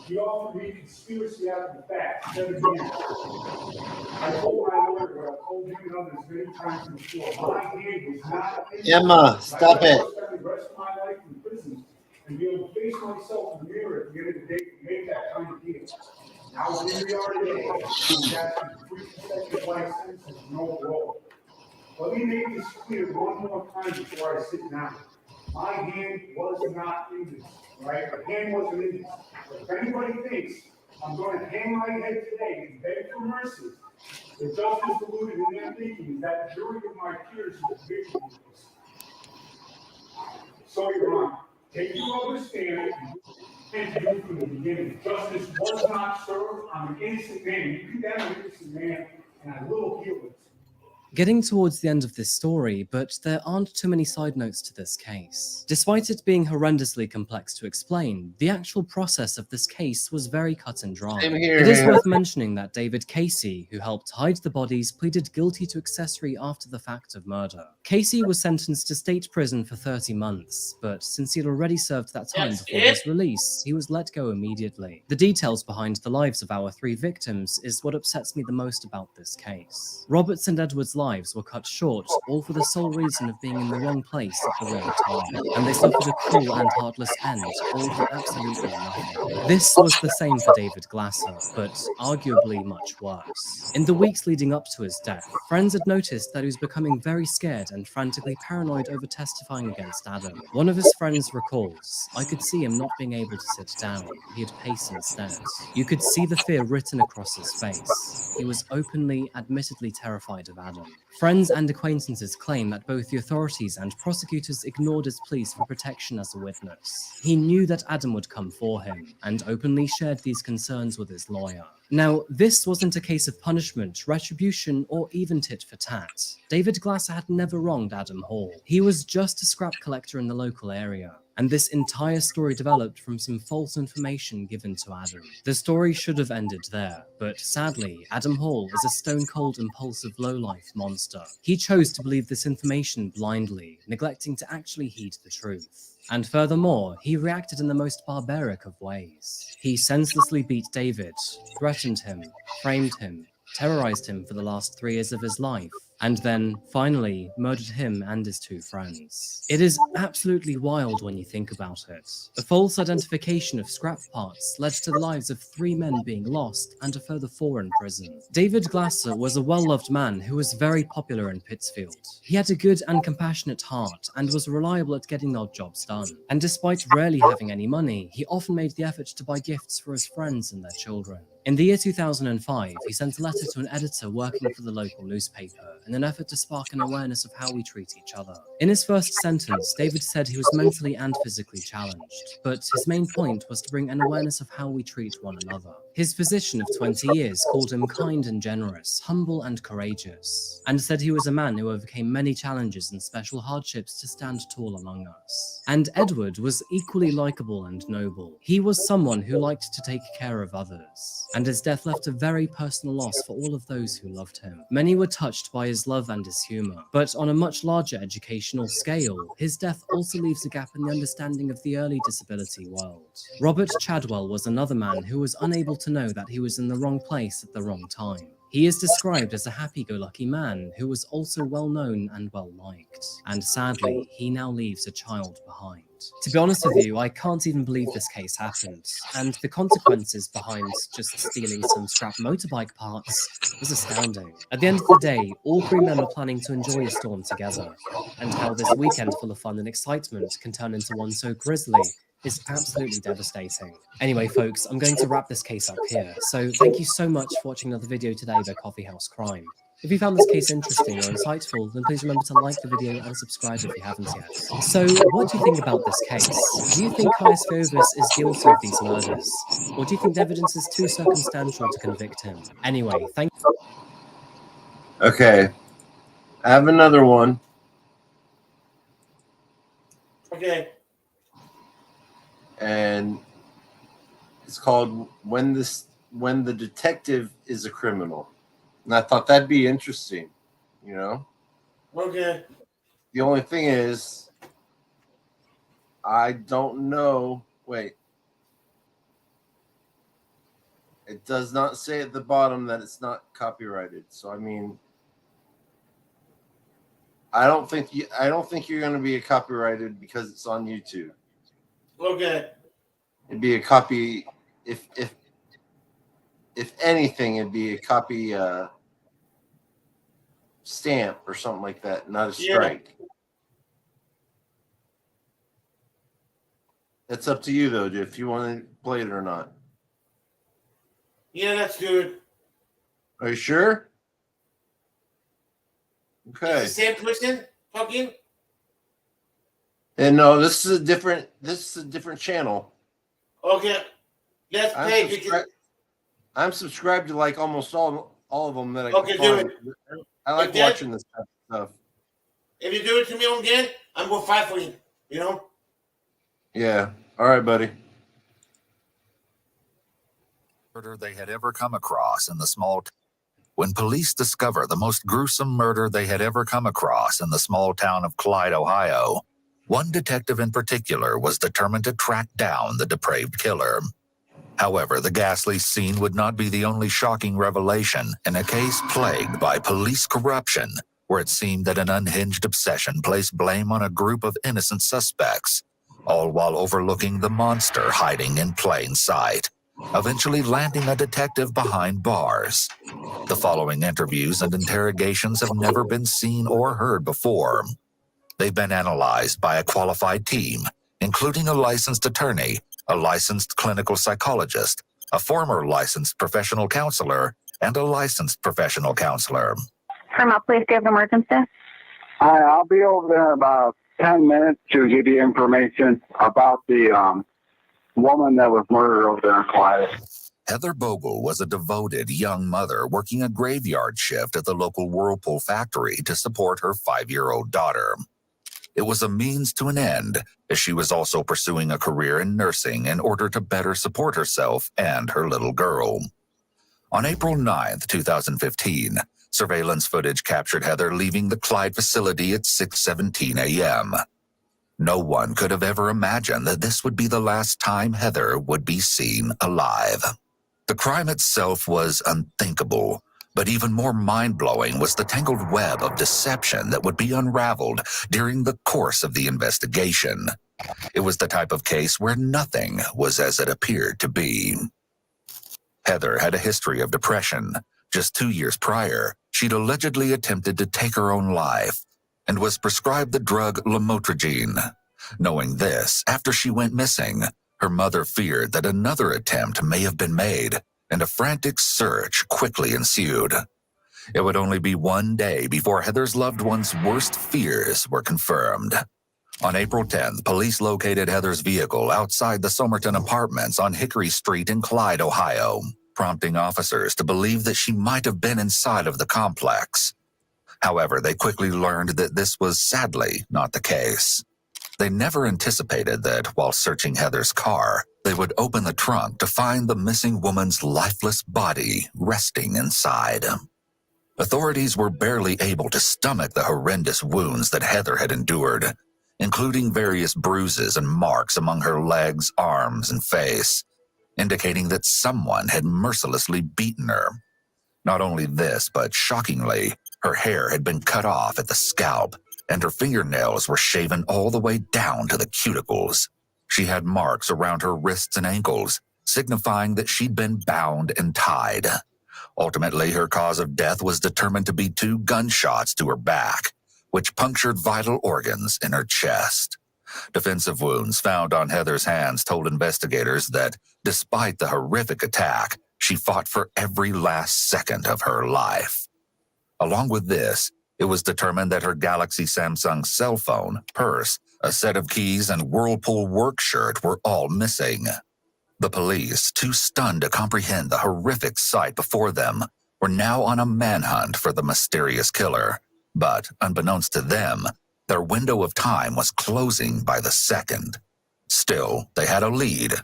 He offered me conspiracy after the fact, 7 years. I told my lawyer what I've told you and others many times before. My hand was not Emma, stop it. I spent the rest of my life in prison and be able to face myself in the mirror at the end of the day to make that kind of deal. Now, here we are today, he's asking 3 consecutive life sentences and no parole. Let me make this clear one more time before I sit down. My hand was not in this, right? The hand wasn't in this. But if anybody thinks I'm going to hang my head today and beg for mercy, the justice deluded in their thinking is that jury of my peers who have victim of this. So, Your Honor, take your understanding and do from the beginning. Justice was not served. I'm an innocent man. You condemn an innocent man, and I will appeal it. Getting towards the end of this story, but there aren't too many side notes to this case. Despite it being horrendously complex to explain, the actual process of this case was very cut and dry. Same here, It is man. worth mentioning that David Casey, who helped hide the bodies, pleaded guilty to accessory after the fact of murder. Casey was sentenced to state prison for 30 months, but since he'd already served that time before his release, he was let go immediately. The details behind the lives of our 3 victims is what upsets me the most about this case. Robert's and Edward's lives were cut short, all for the sole reason of being in the wrong place at the wrong time, and they suffered a cruel and heartless end, all for absolutely nothing. This was the same for David Glasser, but arguably much worse. In the weeks leading up to his death, friends had noticed that he was becoming very scared and frantically paranoid over testifying against Adam. One of his friends recalls, "I could see him not being able to sit down. He'd pace instead. You could see the fear written across his face. He was openly, admittedly terrified of Adam." Friends and acquaintances claim that both the authorities and prosecutors ignored his pleas for protection as a witness. He knew that Adam would come for him, and openly shared these concerns with his lawyer. Now, this wasn't a case of punishment, retribution, or even tit for tat. David Glasser had never wronged Adam Hall. He was just a scrap collector in the local area, and this entire story developed from some false information given to Adam. The story should have ended there, but sadly, Adam Hall is a stone-cold, impulsive, low-life monster. He chose to believe this information blindly, neglecting to actually heed the truth. And furthermore, he reacted in the most barbaric of ways. He senselessly beat David, threatened him, framed him, terrorized him for the last 3 years of his life, and then, finally, murdered him and his 2 friends. It is absolutely wild when you think about it. A false identification of scrap parts led to the lives of 3 men being lost and a further 4 in prison. David Glasser was a well-loved man who was very popular in Pittsfield. He had a good and compassionate heart and was reliable at getting odd jobs done. And despite rarely having any money, he often made the effort to buy gifts for his friends and their children. In the year 2005, he sent a letter to an editor working for the local newspaper in an effort to spark an awareness of how we treat each other. In his first sentence, David said he was mentally and physically challenged, but his main point was to bring an awareness of how we treat one another. His physician of 20 years called him kind and generous, humble and courageous, and said he was a man who overcame many challenges and special hardships to stand tall among us. And Edward was equally likable and noble. He was someone who liked to take care of others, and his death left a very personal loss for all of those who loved him. Many were touched by his love and his humor, but on a much larger educational scale, his death also leaves a gap in the understanding of the early disability world. Robert Chadwell was another man who was unable to know that he was in the wrong place at the wrong time. He is described as a happy-go-lucky man who was also well-known and well-liked, and sadly, he now leaves a child behind. To be honest with you, I can't even believe this case happened, and the consequences behind just stealing some scrap motorbike parts was astounding. At the end of the day, all 3 men were planning to enjoy a storm together, and how this weekend full of fun and excitement can turn into one so grisly is absolutely devastating. Anyway, folks, I'm going to wrap this case up here, so thank you so much for watching another video today by Coffee House Crime. If you found this case interesting or insightful, then please remember to like the video and subscribe if you haven't yet. So, what do you think about this case? Do you think Caius Phoebus is guilty of these murders? Or do you think the evidence is too circumstantial to convict him? Anyway, thank you. Okay. I have another one. Okay. And it's called When the Detective is a Criminal. And I thought that'd be interesting, you know? Okay. The only thing is, I don't know. Wait. It does not say at the bottom that it's not copyrighted. So, I mean, I don't think you're going to be copyrighted because it's on YouTube. Okay. It'd be a copy. If anything, it'd be a copy stamp or something like that, not a strike. Yeah. That's up to you though, if you want to play it or not. Yeah, that's good. Are you sure? Okay. Is the same person talking? And no, this is a different channel. Okay. Let's play. I'm subscribed to like almost all of them that I can find. Do it. I like watching this type of stuff. If you do it to me again, I'm gonna fight for you. You know? Yeah. All right, buddy. Murder they had ever come across in the small town. When police discover the most gruesome murder they had ever come across in the small town of Clyde, Ohio, one detective in particular was determined to track down the depraved killer. However, the ghastly scene would not be the only shocking revelation in a case plagued by police corruption, where it seemed that an unhinged obsession placed blame on a group of innocent suspects, all while overlooking the monster hiding in plain sight, eventually landing a detective behind bars. The following interviews and interrogations have never been seen or heard before. They've been analyzed by a qualified team, including a licensed attorney, a licensed clinical psychologist, a former licensed professional counselor, and a licensed professional counselor. From Police, do you have an emergency? Hi, I'll be over there in about 10 minutes to give you information about the woman that was murdered over there in Clyde. Heather Bogle was a devoted young mother working a graveyard shift at the local Whirlpool factory to support her 5-year-old daughter. It was a means to an end, as she was also pursuing a career in nursing in order to better support herself and her little girl. On April 9th, 2015, surveillance footage captured Heather leaving the Clyde facility at 6:17 a.m. No one could have ever imagined that this would be the last time Heather would be seen alive. The crime itself was unthinkable, but even more mind-blowing was the tangled web of deception that would be unraveled during the course of the investigation. It was the type of case where nothing was as it appeared to be. Heather had a history of depression. Just 2 years prior, she'd allegedly attempted to take her own life and was prescribed the drug lamotrigine. Knowing this, after she went missing, her mother feared that another attempt may have been made, and a frantic search quickly ensued. It would only be one day before Heather's loved one's worst fears were confirmed. On April 10th, police located Heather's vehicle outside the Somerton Apartments on Hickory Street in Clyde, Ohio, prompting officers to believe that she might have been inside of the complex. However, they quickly learned that this was sadly not the case. They never anticipated that while searching Heather's car, they would open the trunk to find the missing woman's lifeless body resting inside. Authorities were barely able to stomach the horrendous wounds that Heather had endured, including various bruises and marks among her legs, arms, and face, indicating that someone had mercilessly beaten her. Not only this, but shockingly, her hair had been cut off at the scalp, and her fingernails were shaven all the way down to the cuticles. She had marks around her wrists and ankles, signifying that she'd been bound and tied. Ultimately, her cause of death was determined to be 2 gunshots to her back, which punctured vital organs in her chest. Defensive wounds found on Heather's hands told investigators that, despite the horrific attack, she fought for every last second of her life. Along with this, it was determined that her Galaxy Samsung cell phone, purse, a set of keys, and Whirlpool work shirt were all missing. The police, too stunned to comprehend the horrific sight before them, were now on a manhunt for the mysterious killer. But, unbeknownst to them, their window of time was closing by the second. Still, they had a lead.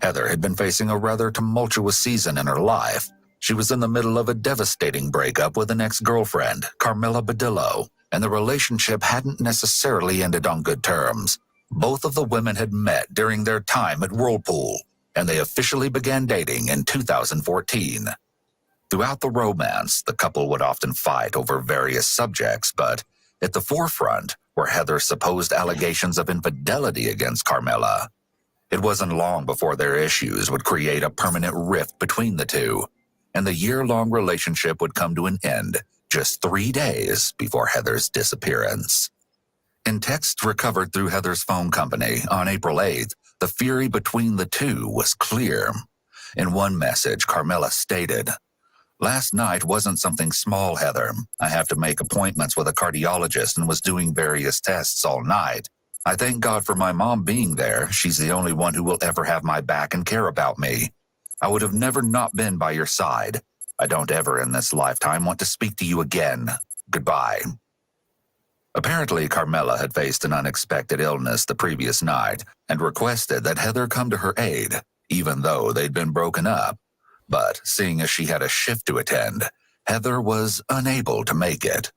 Heather had been facing a rather tumultuous season in her life. She was in the middle of a devastating breakup with an ex-girlfriend, Carmela Badillo, and the relationship hadn't necessarily ended on good terms. Both of the women had met during their time at Whirlpool, and they officially began dating in 2014. Throughout the romance, the couple would often fight over various subjects, but at the forefront were Heather's supposed allegations of infidelity against Carmela. It wasn't long before their issues would create a permanent rift between the two, and the year-long relationship would come to an end just 3 days before Heather's disappearance. In texts recovered through Heather's phone company on April 8th, the fury between the two was clear. In one message, Carmela stated, "Last night wasn't something small, Heather. I have to make appointments with a cardiologist and was doing various tests all night. I thank God for my mom being there. She's the only one who will ever have my back and care about me. I would have never not been by your side. I don't ever in this lifetime want to speak to you again. Goodbye." Apparently, Carmela had faced an unexpected illness the previous night and requested that Heather come to her aid, even though they'd been broken up. But seeing as she had a shift to attend, Heather was unable to make it.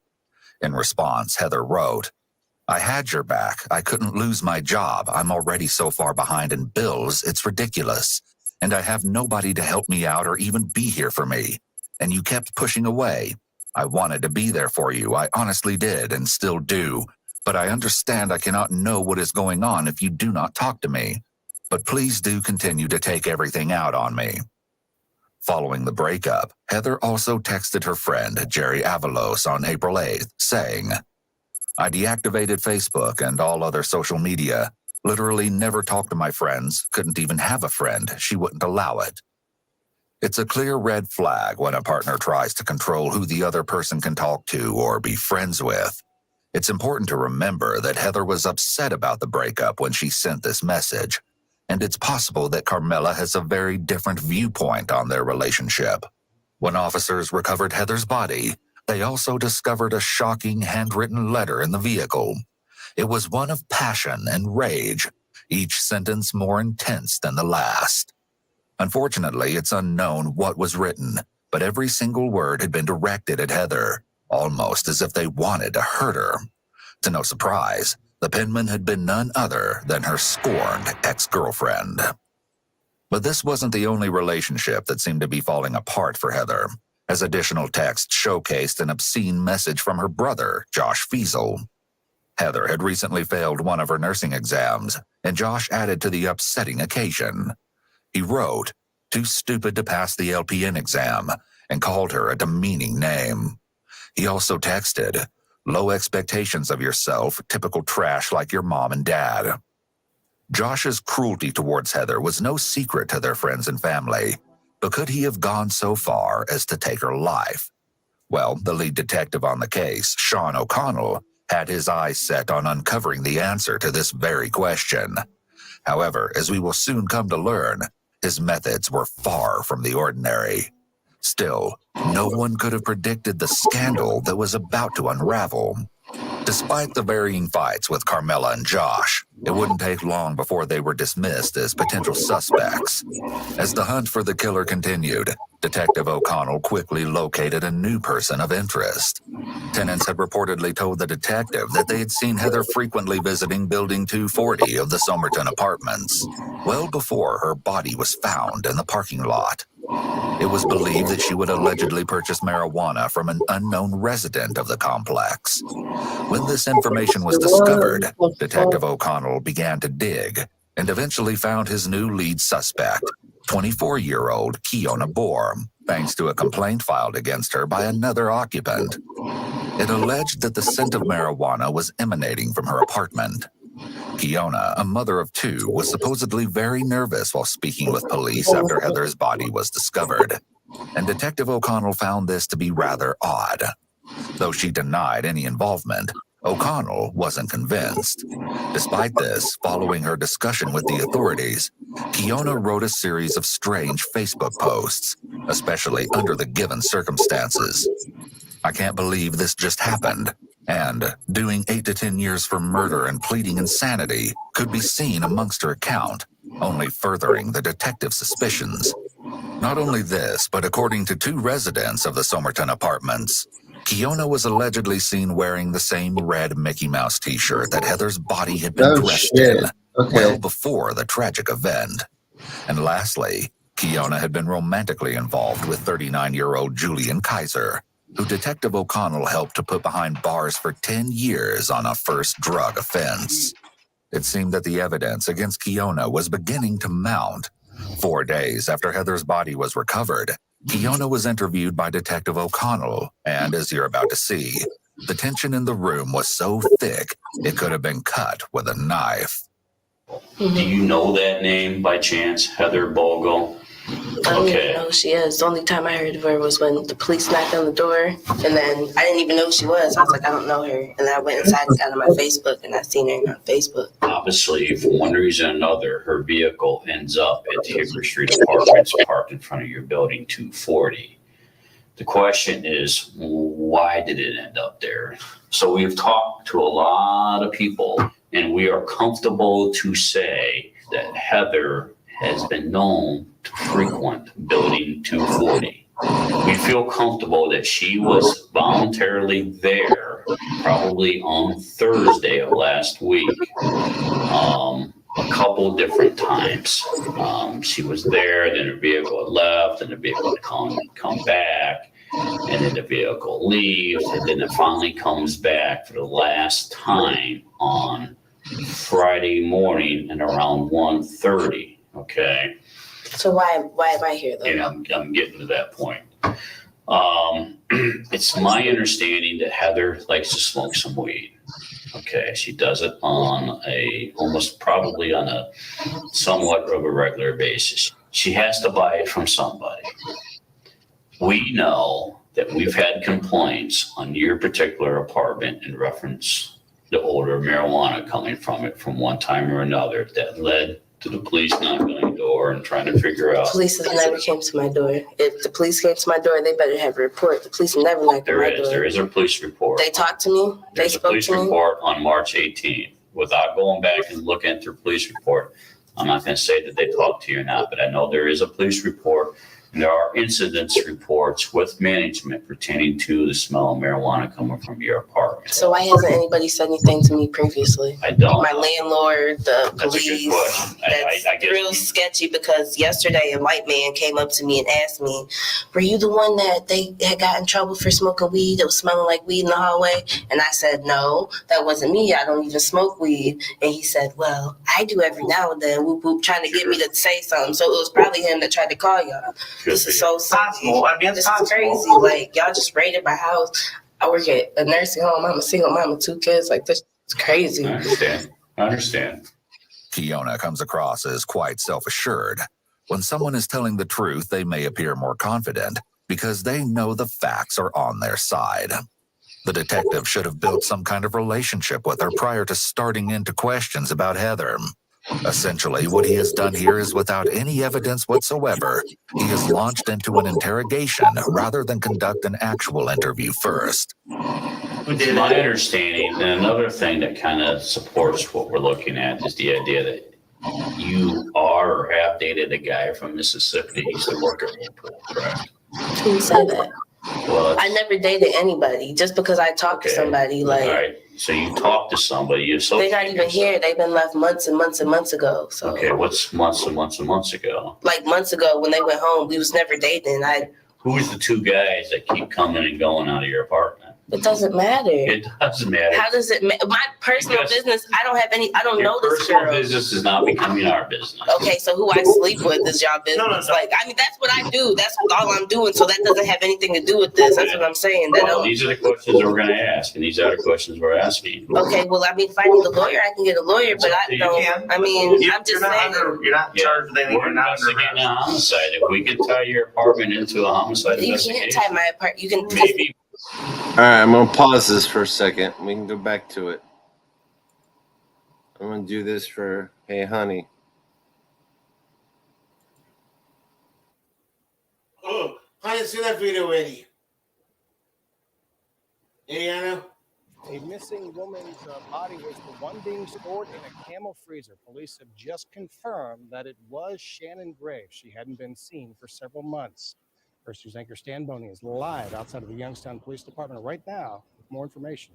In response, Heather wrote, "I had your back. I couldn't lose my job. I'm already so far behind in bills, it's ridiculous. And I have nobody to help me out or even be here for me. And you kept pushing away. I wanted to be there for you. I honestly did and still do. But I understand I cannot know what is going on if you do not talk to me. But please do continue to take everything out on me." Following the breakup, Heather also texted her friend Jerry Avalos on April 8th, saying, "I deactivated Facebook and all other social media. Literally never talked to my friends, couldn't even have a friend. She wouldn't allow it." It's a clear red flag when a partner tries to control who the other person can talk to or be friends with. It's important to remember that Heather was upset about the breakup when she sent this message, and it's possible that Carmela has a very different viewpoint on their relationship. When officers recovered Heather's body, they also discovered a shocking handwritten letter in the vehicle. It was one of passion and rage, each sentence more intense than the last. Unfortunately, it's unknown what was written, but every single word had been directed at Heather, almost as if they wanted to hurt her. To no surprise, the penman had been none other than her scorned ex-girlfriend. But this wasn't the only relationship that seemed to be falling apart for Heather, as additional text showcased an obscene message from her brother, Josh Fiesel. Heather had recently failed one of her nursing exams, and Josh added to the upsetting occasion. He wrote, "Too stupid to pass the LPN exam," and called her a demeaning name. He also texted, "Low expectations of yourself, typical trash like your mom and dad." Josh's cruelty towards Heather was no secret to their friends and family, but could he have gone so far as to take her life? Well, the lead detective on the case, Sean O'Connell, had his eyes set on uncovering the answer to this very question. However, as we will soon come to learn, his methods were far from the ordinary. Still, no one could have predicted the scandal that was about to unravel. Despite the varying fights with Carmela and Josh, it wouldn't take long before they were dismissed as potential suspects. As the hunt for the killer continued, Detective O'Connell quickly located a new person of interest. Tenants had reportedly told the detective that they had seen Heather frequently visiting Building 240 of the Somerton apartments, well before her body was found in the parking lot. It was believed that she would allegedly purchase marijuana from an unknown resident of the complex. When this information was discovered, Detective O'Connell began to dig and eventually found his new lead suspect, 24-year-old Kiona Bohr, thanks to a complaint filed against her by another occupant. It alleged that the scent of marijuana was emanating from her apartment. Kiona, a mother of two, was supposedly very nervous while speaking with police after Heather's body was discovered, and Detective O'Connell found this to be rather odd. Though she denied any involvement, O'Connell wasn't convinced. Despite this, following her discussion with the authorities, Kiona wrote a series of strange Facebook posts, especially under the given circumstances. I can't believe this just happened, and doing 8 to 10 years for murder and pleading insanity could be seen amongst her account, only furthering the detective's suspicions. Not only this, but according to 2 residents of the Somerton apartments, Kiona was allegedly seen wearing the same red Mickey Mouse t-shirt that Heather's body had been dressed in well before the tragic event. And lastly, Kiona had been romantically involved with 39-year-old Julian Kaiser, who Detective O'Connell helped to put behind bars for 10 years on a first drug offense. It seemed that the evidence against Kiona was beginning to mount. 4 days after Heather's body was recovered, Kiona was interviewed by Detective O'Connell, and as you're about to see, the tension in the room was so thick it could have been cut with a knife. Do you know that name by chance, Heather Bogle? I don't even know who she is. The only time I heard of her was when the police knocked on the door, and then I didn't even know who she was. I was like, I don't know her. And I went inside and got on my Facebook, and I seen her on Facebook. Obviously, for one reason or another, her vehicle ends up at the Hickory Street Apartments parked in front of your building 240. The question is, why did it end up there? So we've talked to a lot of people, and we are comfortable to say that Heather has been known to frequent building 240. We feel comfortable that she was voluntarily there probably on Thursday of last week, a couple different times. She was there, then her vehicle had left, and the vehicle had come back, and then the vehicle leaves, and then it finally comes back for the last time on Friday morning and around 1:30. Okay. So why am I here though? And I'm getting to that point. It's my understanding that Heather likes to smoke some weed. Okay, she does it on probably on a somewhat of a regular basis. She has to buy it from somebody. We know that we've had complaints on your particular apartment in reference to the odor of marijuana coming from it from one time or another that led to the police knocking on the door and trying to figure out. Police have never came to my door. If the police came to my door, they better have a report. The police never knocked on my door. There is a police report. They talked to me. There's a police report on March 18th. Without going back and looking at their police report, I'm not going to say that they talked to you or not, but I know there is a police report. And there are incidents reports with management pertaining to the smell of marijuana coming from your apartment. So why hasn't anybody said anything to me previously? I don't. My landlord, the That's police. a good question. That's real sketchy because yesterday a white man came up to me and asked me, were you the one that they had got in trouble for smoking weed? It was smelling like weed in the hallway. And I said, no, that wasn't me. I don't even smoke weed. And he said, well, I do every now and then, whoop, whoop, trying to get me to say something. So it was probably him that tried to call y'all. This is so possible. I mean, this is crazy. Like, y'all just raided my house. I work at a nursing home. I'm a single mom with 2 kids. Like, this is crazy. I understand. Kiona comes across as quite self-assured. When someone is telling the truth, they may appear more confident because they know the facts are on their side. The detective should have built some kind of relationship with her prior to starting into questions about Heather. Essentially, what he has done here is without any evidence whatsoever, he has launched into an interrogation rather than conduct an actual interview first. It's my understanding, and another thing that kind of supports what we're looking at is the idea that you are or have dated a guy from Mississippi that used to work at Whirlpool, correct? Who said that? Well, I never dated anybody. Just because I talked to somebody, like. All right. So you talked to somebody. They're not even here. They've been left months and months and months ago. So. Okay, what's months and months and months ago? Like months ago when they went home, we was never dating. Who's the 2 guys that keep coming and going out of your apartment? It doesn't matter. It doesn't matter. How does it matter? My personal business, I don't know this Personal girl. business is not becoming our business. Okay, so who I sleep with is y'all business. Like, I mean, that's what I do. That's all I'm doing. So that doesn't have anything to do with this. That's what I'm saying. These are the questions that we're going to ask, and these are the questions we're asking. Okay, well, I mean, if I need a lawyer, I can get a lawyer, but I don't. I mean, I'm just saying. You're not charged with anything. We're investigating a homicide. If we can tie your apartment into a homicide You investigation, can't tie my apartment. You can. All right, I'm gonna pause this for a second. We can go back to it. I'm gonna do this for Hey Honey. Oh, I didn't see that video already. Indiana? A missing woman's body was the one being stored in a camel freezer. Police have just confirmed that it was Shannon Graves. She hadn't been seen for several months. First News anchor Stan Boney is live outside of the Youngstown Police Department right now with more information.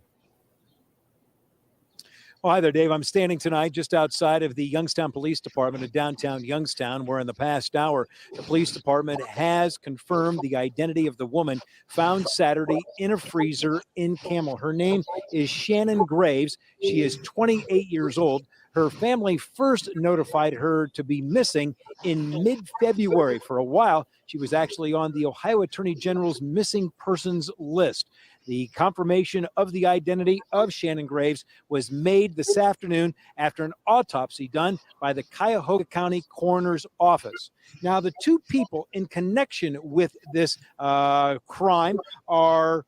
Well, hi there, Dave. I'm standing tonight just outside of the Youngstown Police Department in downtown Youngstown, where in the past hour, the police department has confirmed the identity of the woman found Saturday in a freezer in Camel. Her name is Shannon Graves. She is 28 years old. Her family first notified her to be missing in mid-February. For a while, she was actually on the Ohio Attorney General's missing persons list. The confirmation of the identity of Shannon Graves was made this afternoon after an autopsy done by the Cuyahoga County Coroner's Office. Now, the two people in connection with this crime are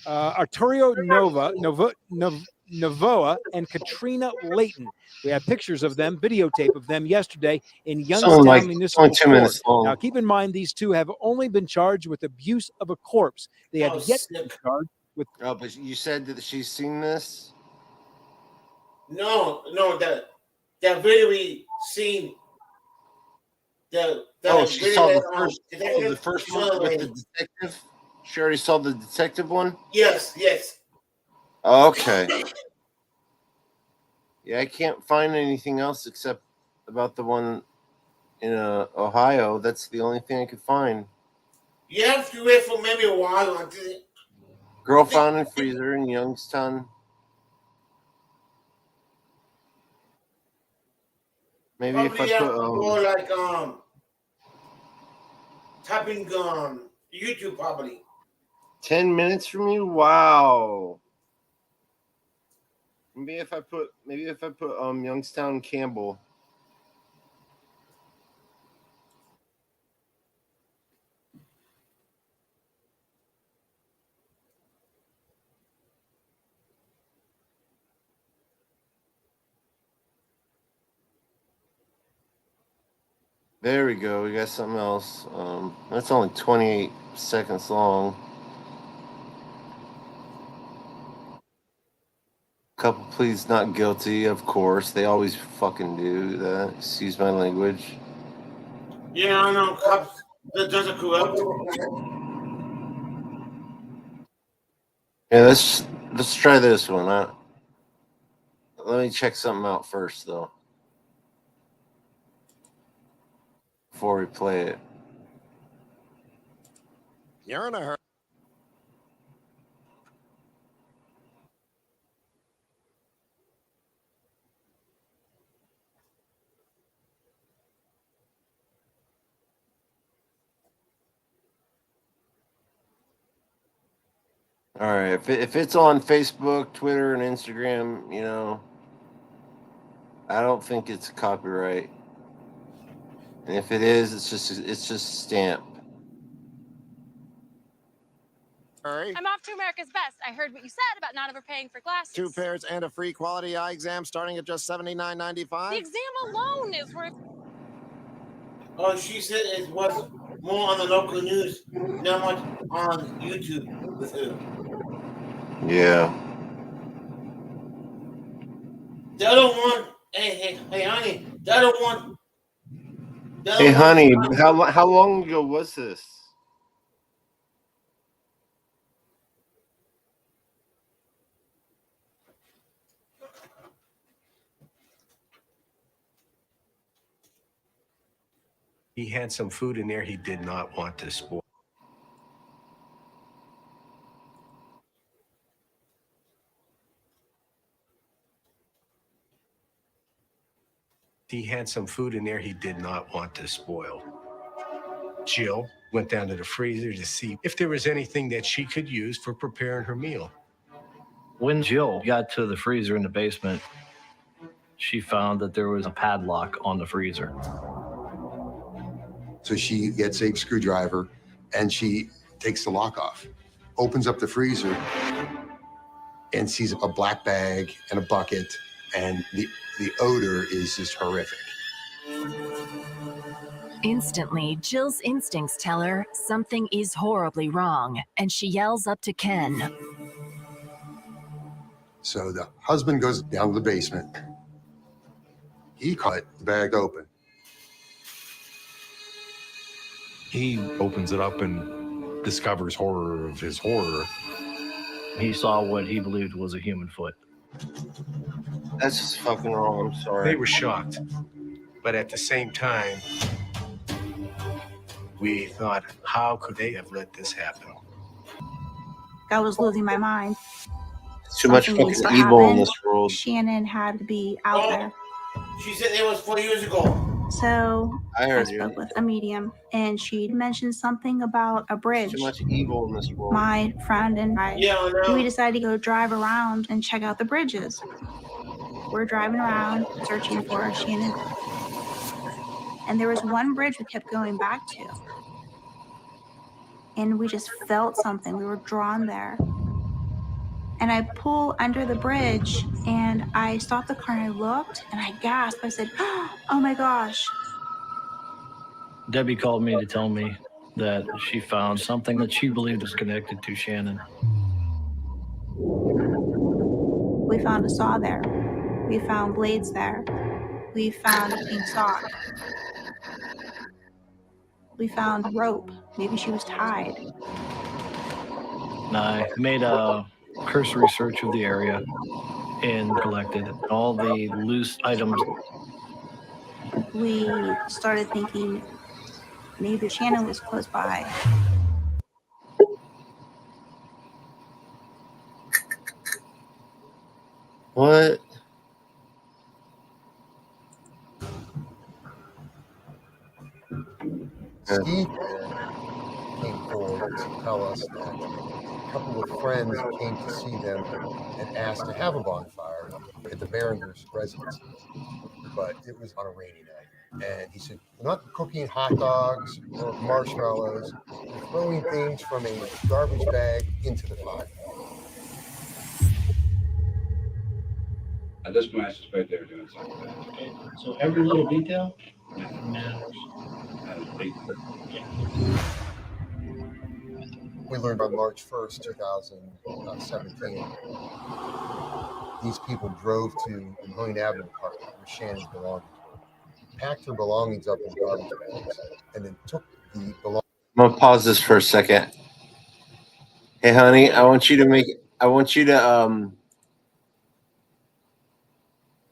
Arturo Novoa and Katrina Layton. We have pictures of them, videotape of them yesterday in Youngstown Municipal only 2 minutes Court. long. Now, keep in mind, these two have only been charged with abuse of a corpse. They have yet to be charged with. Oh, but you said that she's seen this? No, that video we seen. She saw the first one with the detective? She already saw the detective one? Yes. Okay. Yeah, I can't find anything else except about the one in Ohio. That's the only thing I could find. You have to wait for maybe a while until Girl found in freezer in Youngstown. Maybe if I probably have to put go like typing YouTube probably. 10 minutes from you? Wow. Maybe if I put Youngstown Campbell. There we go. We got something else. That's only 28 seconds long. Couple pleas not guilty, of course. They always fucking do that. Excuse my language. Yeah, I know. Cops that doesn't corrupt. Yeah, let's try this one. Let me check something out first, though, before we play it. You're in a hurry. All right, if it's on Facebook, Twitter, and Instagram, I don't think it's copyright. And if it is, it's just stamp. I'm off to America's Best. I heard what you said about not overpaying for glasses. 2 pairs and a free quality eye exam starting at just $79.95. The exam alone is worth. Oh, she said it was more on the local news, not much on YouTube with her. Yeah. The other one, hey, honey, the other one. Hey, honey, how long ago was this? He had some food in there he did not want to spoil. He had some food in there he did not want to spoil. Jill went down to the freezer to see if there was anything that she could use for preparing her meal. When Jill got to the freezer in the basement, she found that there was a padlock on the freezer. So she gets a screwdriver and she takes the lock off. opens up the freezer and sees a black bag and a bucket, and the odor is just horrific. Instantly, Jill's instincts tell her something is horribly wrong, and she yells up to Ken. So the husband goes down to the basement. He cut the bag open. He opens it up and discovers horror of his horror. He saw what he believed was a human foot. That's just fucking wrong. I'm sorry. They were shocked. But at the same time, we thought, how could they have let this happen? I was losing my mind. Too much Something needs fucking to evil in happen. this world. Shannon had to be out there. She said it was 4 years ago. So I heard you. spoke with a medium, and she mentioned something about a bridge. Too much evil in this world. My friend and I, Yeah, I know. we decided to go drive around and check out the bridges. We're driving around searching for Shannon, and there was one bridge we kept going back to, and we just felt something. We were drawn there. And I pull under the bridge, and I stopped the car, and I looked, and I gasped. I said, oh my gosh. Debbie called me to tell me that she found something that she believed was connected to Shannon. We found a saw there. We found blades there. We found a pink sock. We found rope. Maybe she was tied. And I made a cursory search of the area and collected all the loose items. We started thinking maybe Shannon was close by. What? Steve came forward to tell us that a couple of friends came to see them and asked to have a bonfire at the Behringer's residence, but it was on a rainy night. And he said, we're not cooking hot dogs or marshmallows, we're throwing things from a garbage bag into the fire. At this point, I suspect they were doing something bad. Okay, so every little detail matters. We learned on March 1st, 2017, these people drove to the Moline Avenue apartment where Shannon's belongings were, packed her belongings up in garbage bags, and then took the belongings. I'm gonna pause this for a second. Hey, honey, I want you to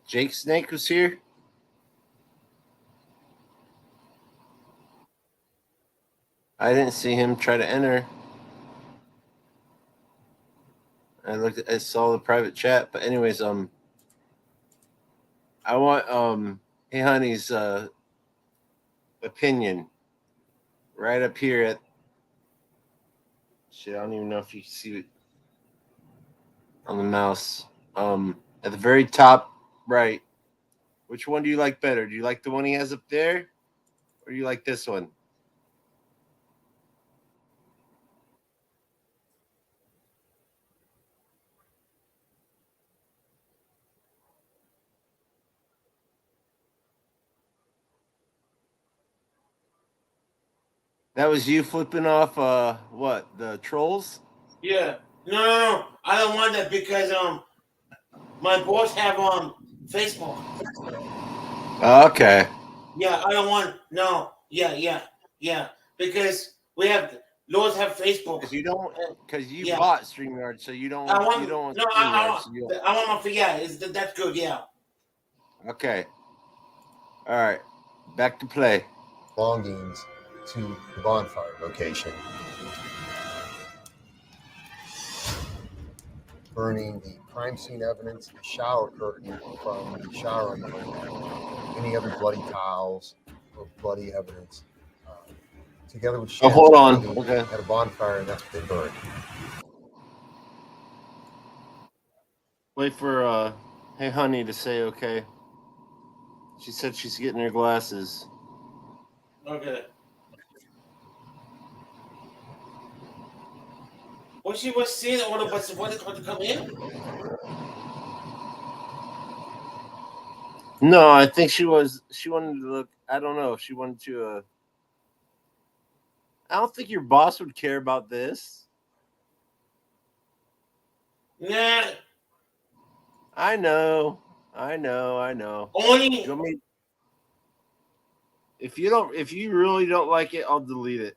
Jake Snake was here. I didn't see him try to enter. I saw the private chat, but anyways, I want Hey Honey's opinion right up here at shit. I don't even know if you can see it on the mouse. At the very top right. Which one do you like better? Do you like the one he has up there, or do you like this one? That was you flipping off what, the trolls? Yeah. No. I don't want that because my boss have Facebook. Okay. Yeah, I don't want Yeah. Because we have Lords have Facebook. Because you bought StreamYard, so you don't want StreamYard. I want my that's good, yeah. Okay. All right. Back to play. Belongings to the bonfire location, burning the crime scene evidence, the shower curtain from the shower room, any other bloody towels or bloody evidence, together with Shannon's hold on. clothing, Okay. at a bonfire, and that's what they burned. Wait for Hey Honey to say okay. She said she's getting her glasses. Okay. What she was saying, all of us wanted her to come in? No, I think she wanted to look. I don't know if she wanted to. I don't think your boss would care about this. Nah. I know. Only. If you really don't like it, I'll delete it.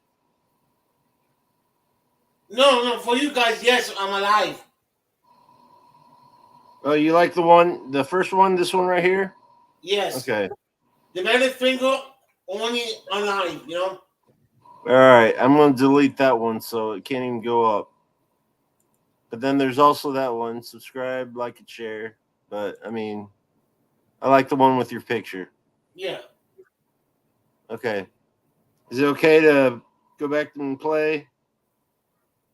No, for you guys, yes, I'm alive. Oh, you like the first one, this one right here? Yes. Okay. The middle finger, only alive, you know? All right, I'm going to delete that one so it can't even go up. But then there's also that one. Subscribe, like, and share. But, I mean, I like the one with your picture. Yeah. Okay. Is it okay to go back and play?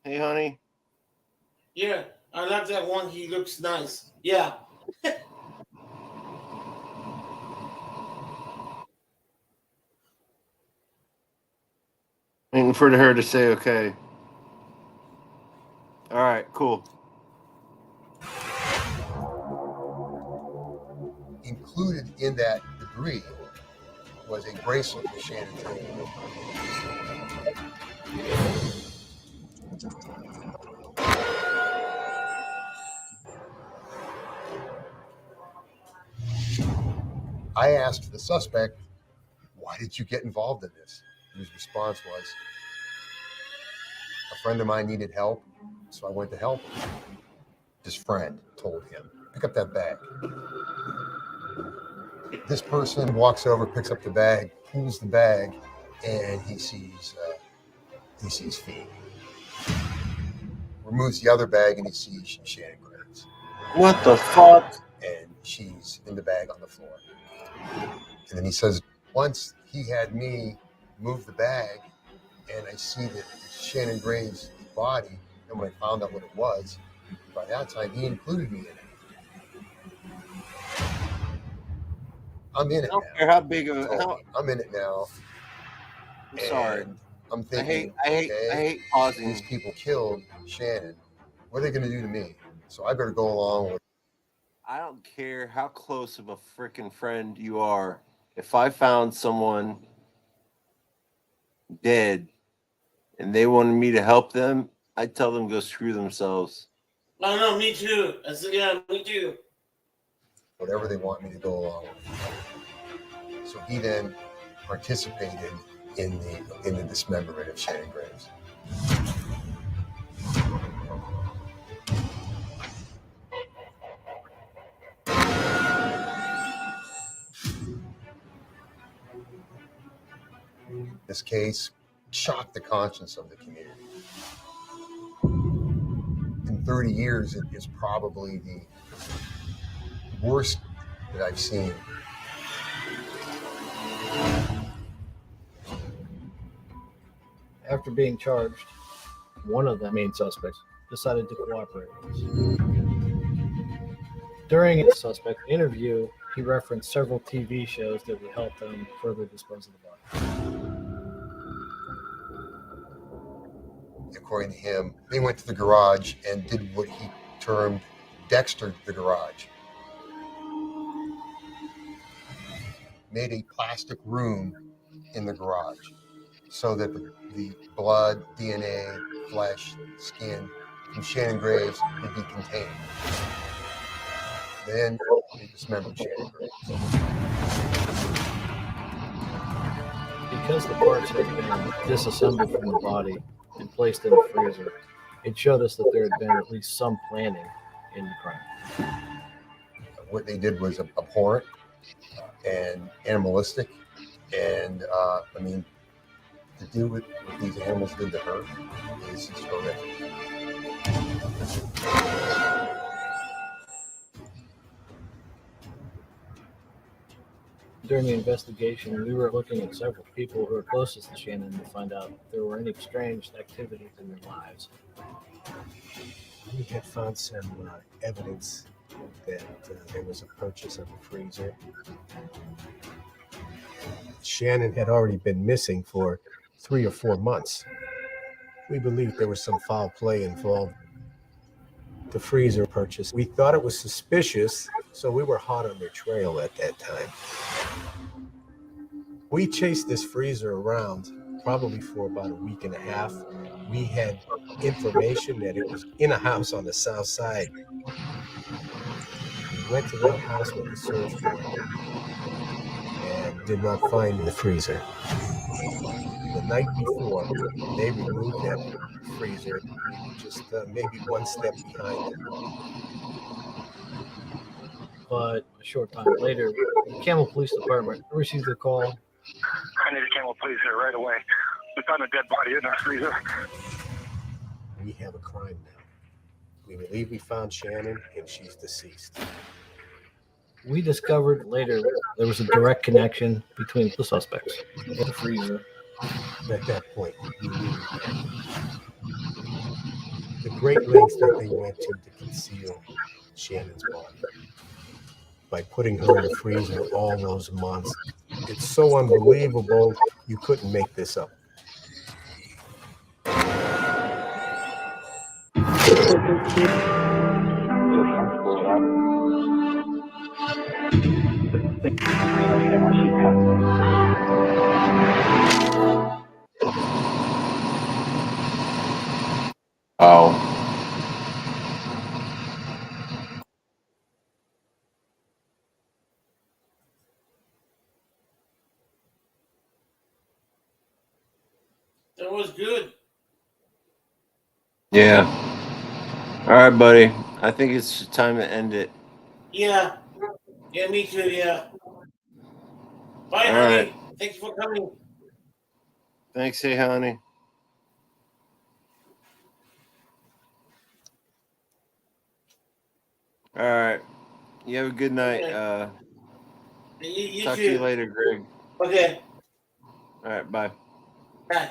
Hey, honey? Yeah, I like that one. He looks nice. Yeah. Waiting for her to say okay. All right, cool. Included in that debris was a bracelet with Shannon's name. I asked the suspect, "Why did you get involved in this?" His response was, "A friend of mine needed help, so I went to help." His friend told him, "Pick up that bag." This person walks over, picks up the bag, pulls the bag, and he sees feet. Removes the other bag, and he sees Shannon Graves. What the fuck? And she's in the bag on the floor. And then he says, once he had me move the bag, and I see that it's Shannon Graves' body, and when I found out what it was, by that time he included me in it. I'm in it now. I don't care how big of I'm in it now. I'm sorry. I'm thinking, I hate pausing. These people killed Shannon. What are they going to do to me? So I better go along with. I don't care how close of a freaking friend you are. If I found someone dead and they wanted me to help them, I'd tell them to go screw themselves. I know, me too. I said, yeah, me too. Whatever they want me to go along with. So he then participated in the dismemberment of Shannon Graves. This case shocked the conscience of the community. In 30 years, it is probably the worst that I've seen. After being charged, one of the main suspects decided to cooperate. During the suspect interview, he referenced several TV shows that would help them further dispose of the body. According to him, they went to the garage and did what he termed Dexter the garage. Made a plastic room in the garage so that the blood, DNA, flesh, skin from Shannon Graves would be contained. Then they dismembered Shannon Graves. Because the parts had been disassembled from the body and placed in the freezer, it showed us that there had been at least some planning in the crime. What they did was abhorrent and animalistic, and I mean, to do what these animals did to her is horrific. During the investigation, we were looking at several people who were closest to Shannon to find out if there were any strange activities in their lives. We had found some evidence that there was a purchase of a freezer. Shannon had already been missing for 3 or 4 months. We believed there was some foul play involved. The freezer purchase, we thought it was suspicious, so we were hot on their trail at that time. We chased this freezer around probably for about a week and a half. We had information that it was in a house on the south side. We went to that house with a search warrant and did not find the freezer. The night before, they removed that freezer. We were just maybe one step behind them. But a short time later, Camel Police Department received a call. I need a Camel Police here right away. We found a dead body in our freezer. We have a crime now. We believe we found Shannon and she's deceased. We discovered later there was a direct connection between the suspects and the freezer. At that point, we knew the great lengths that they went to conceal Shannon's body by putting her in the freezer all those months. It's so unbelievable, you couldn't make this up. Oh. That was good. Yeah. All right, buddy. I think it's time to end it. Yeah. Yeah, me too, yeah. Bye, All honey. right. Thanks for coming. Thanks, hey, honey. All right. You have a good night. Okay. You Talk too. to you later, Greg. Okay. All right, bye. Bye.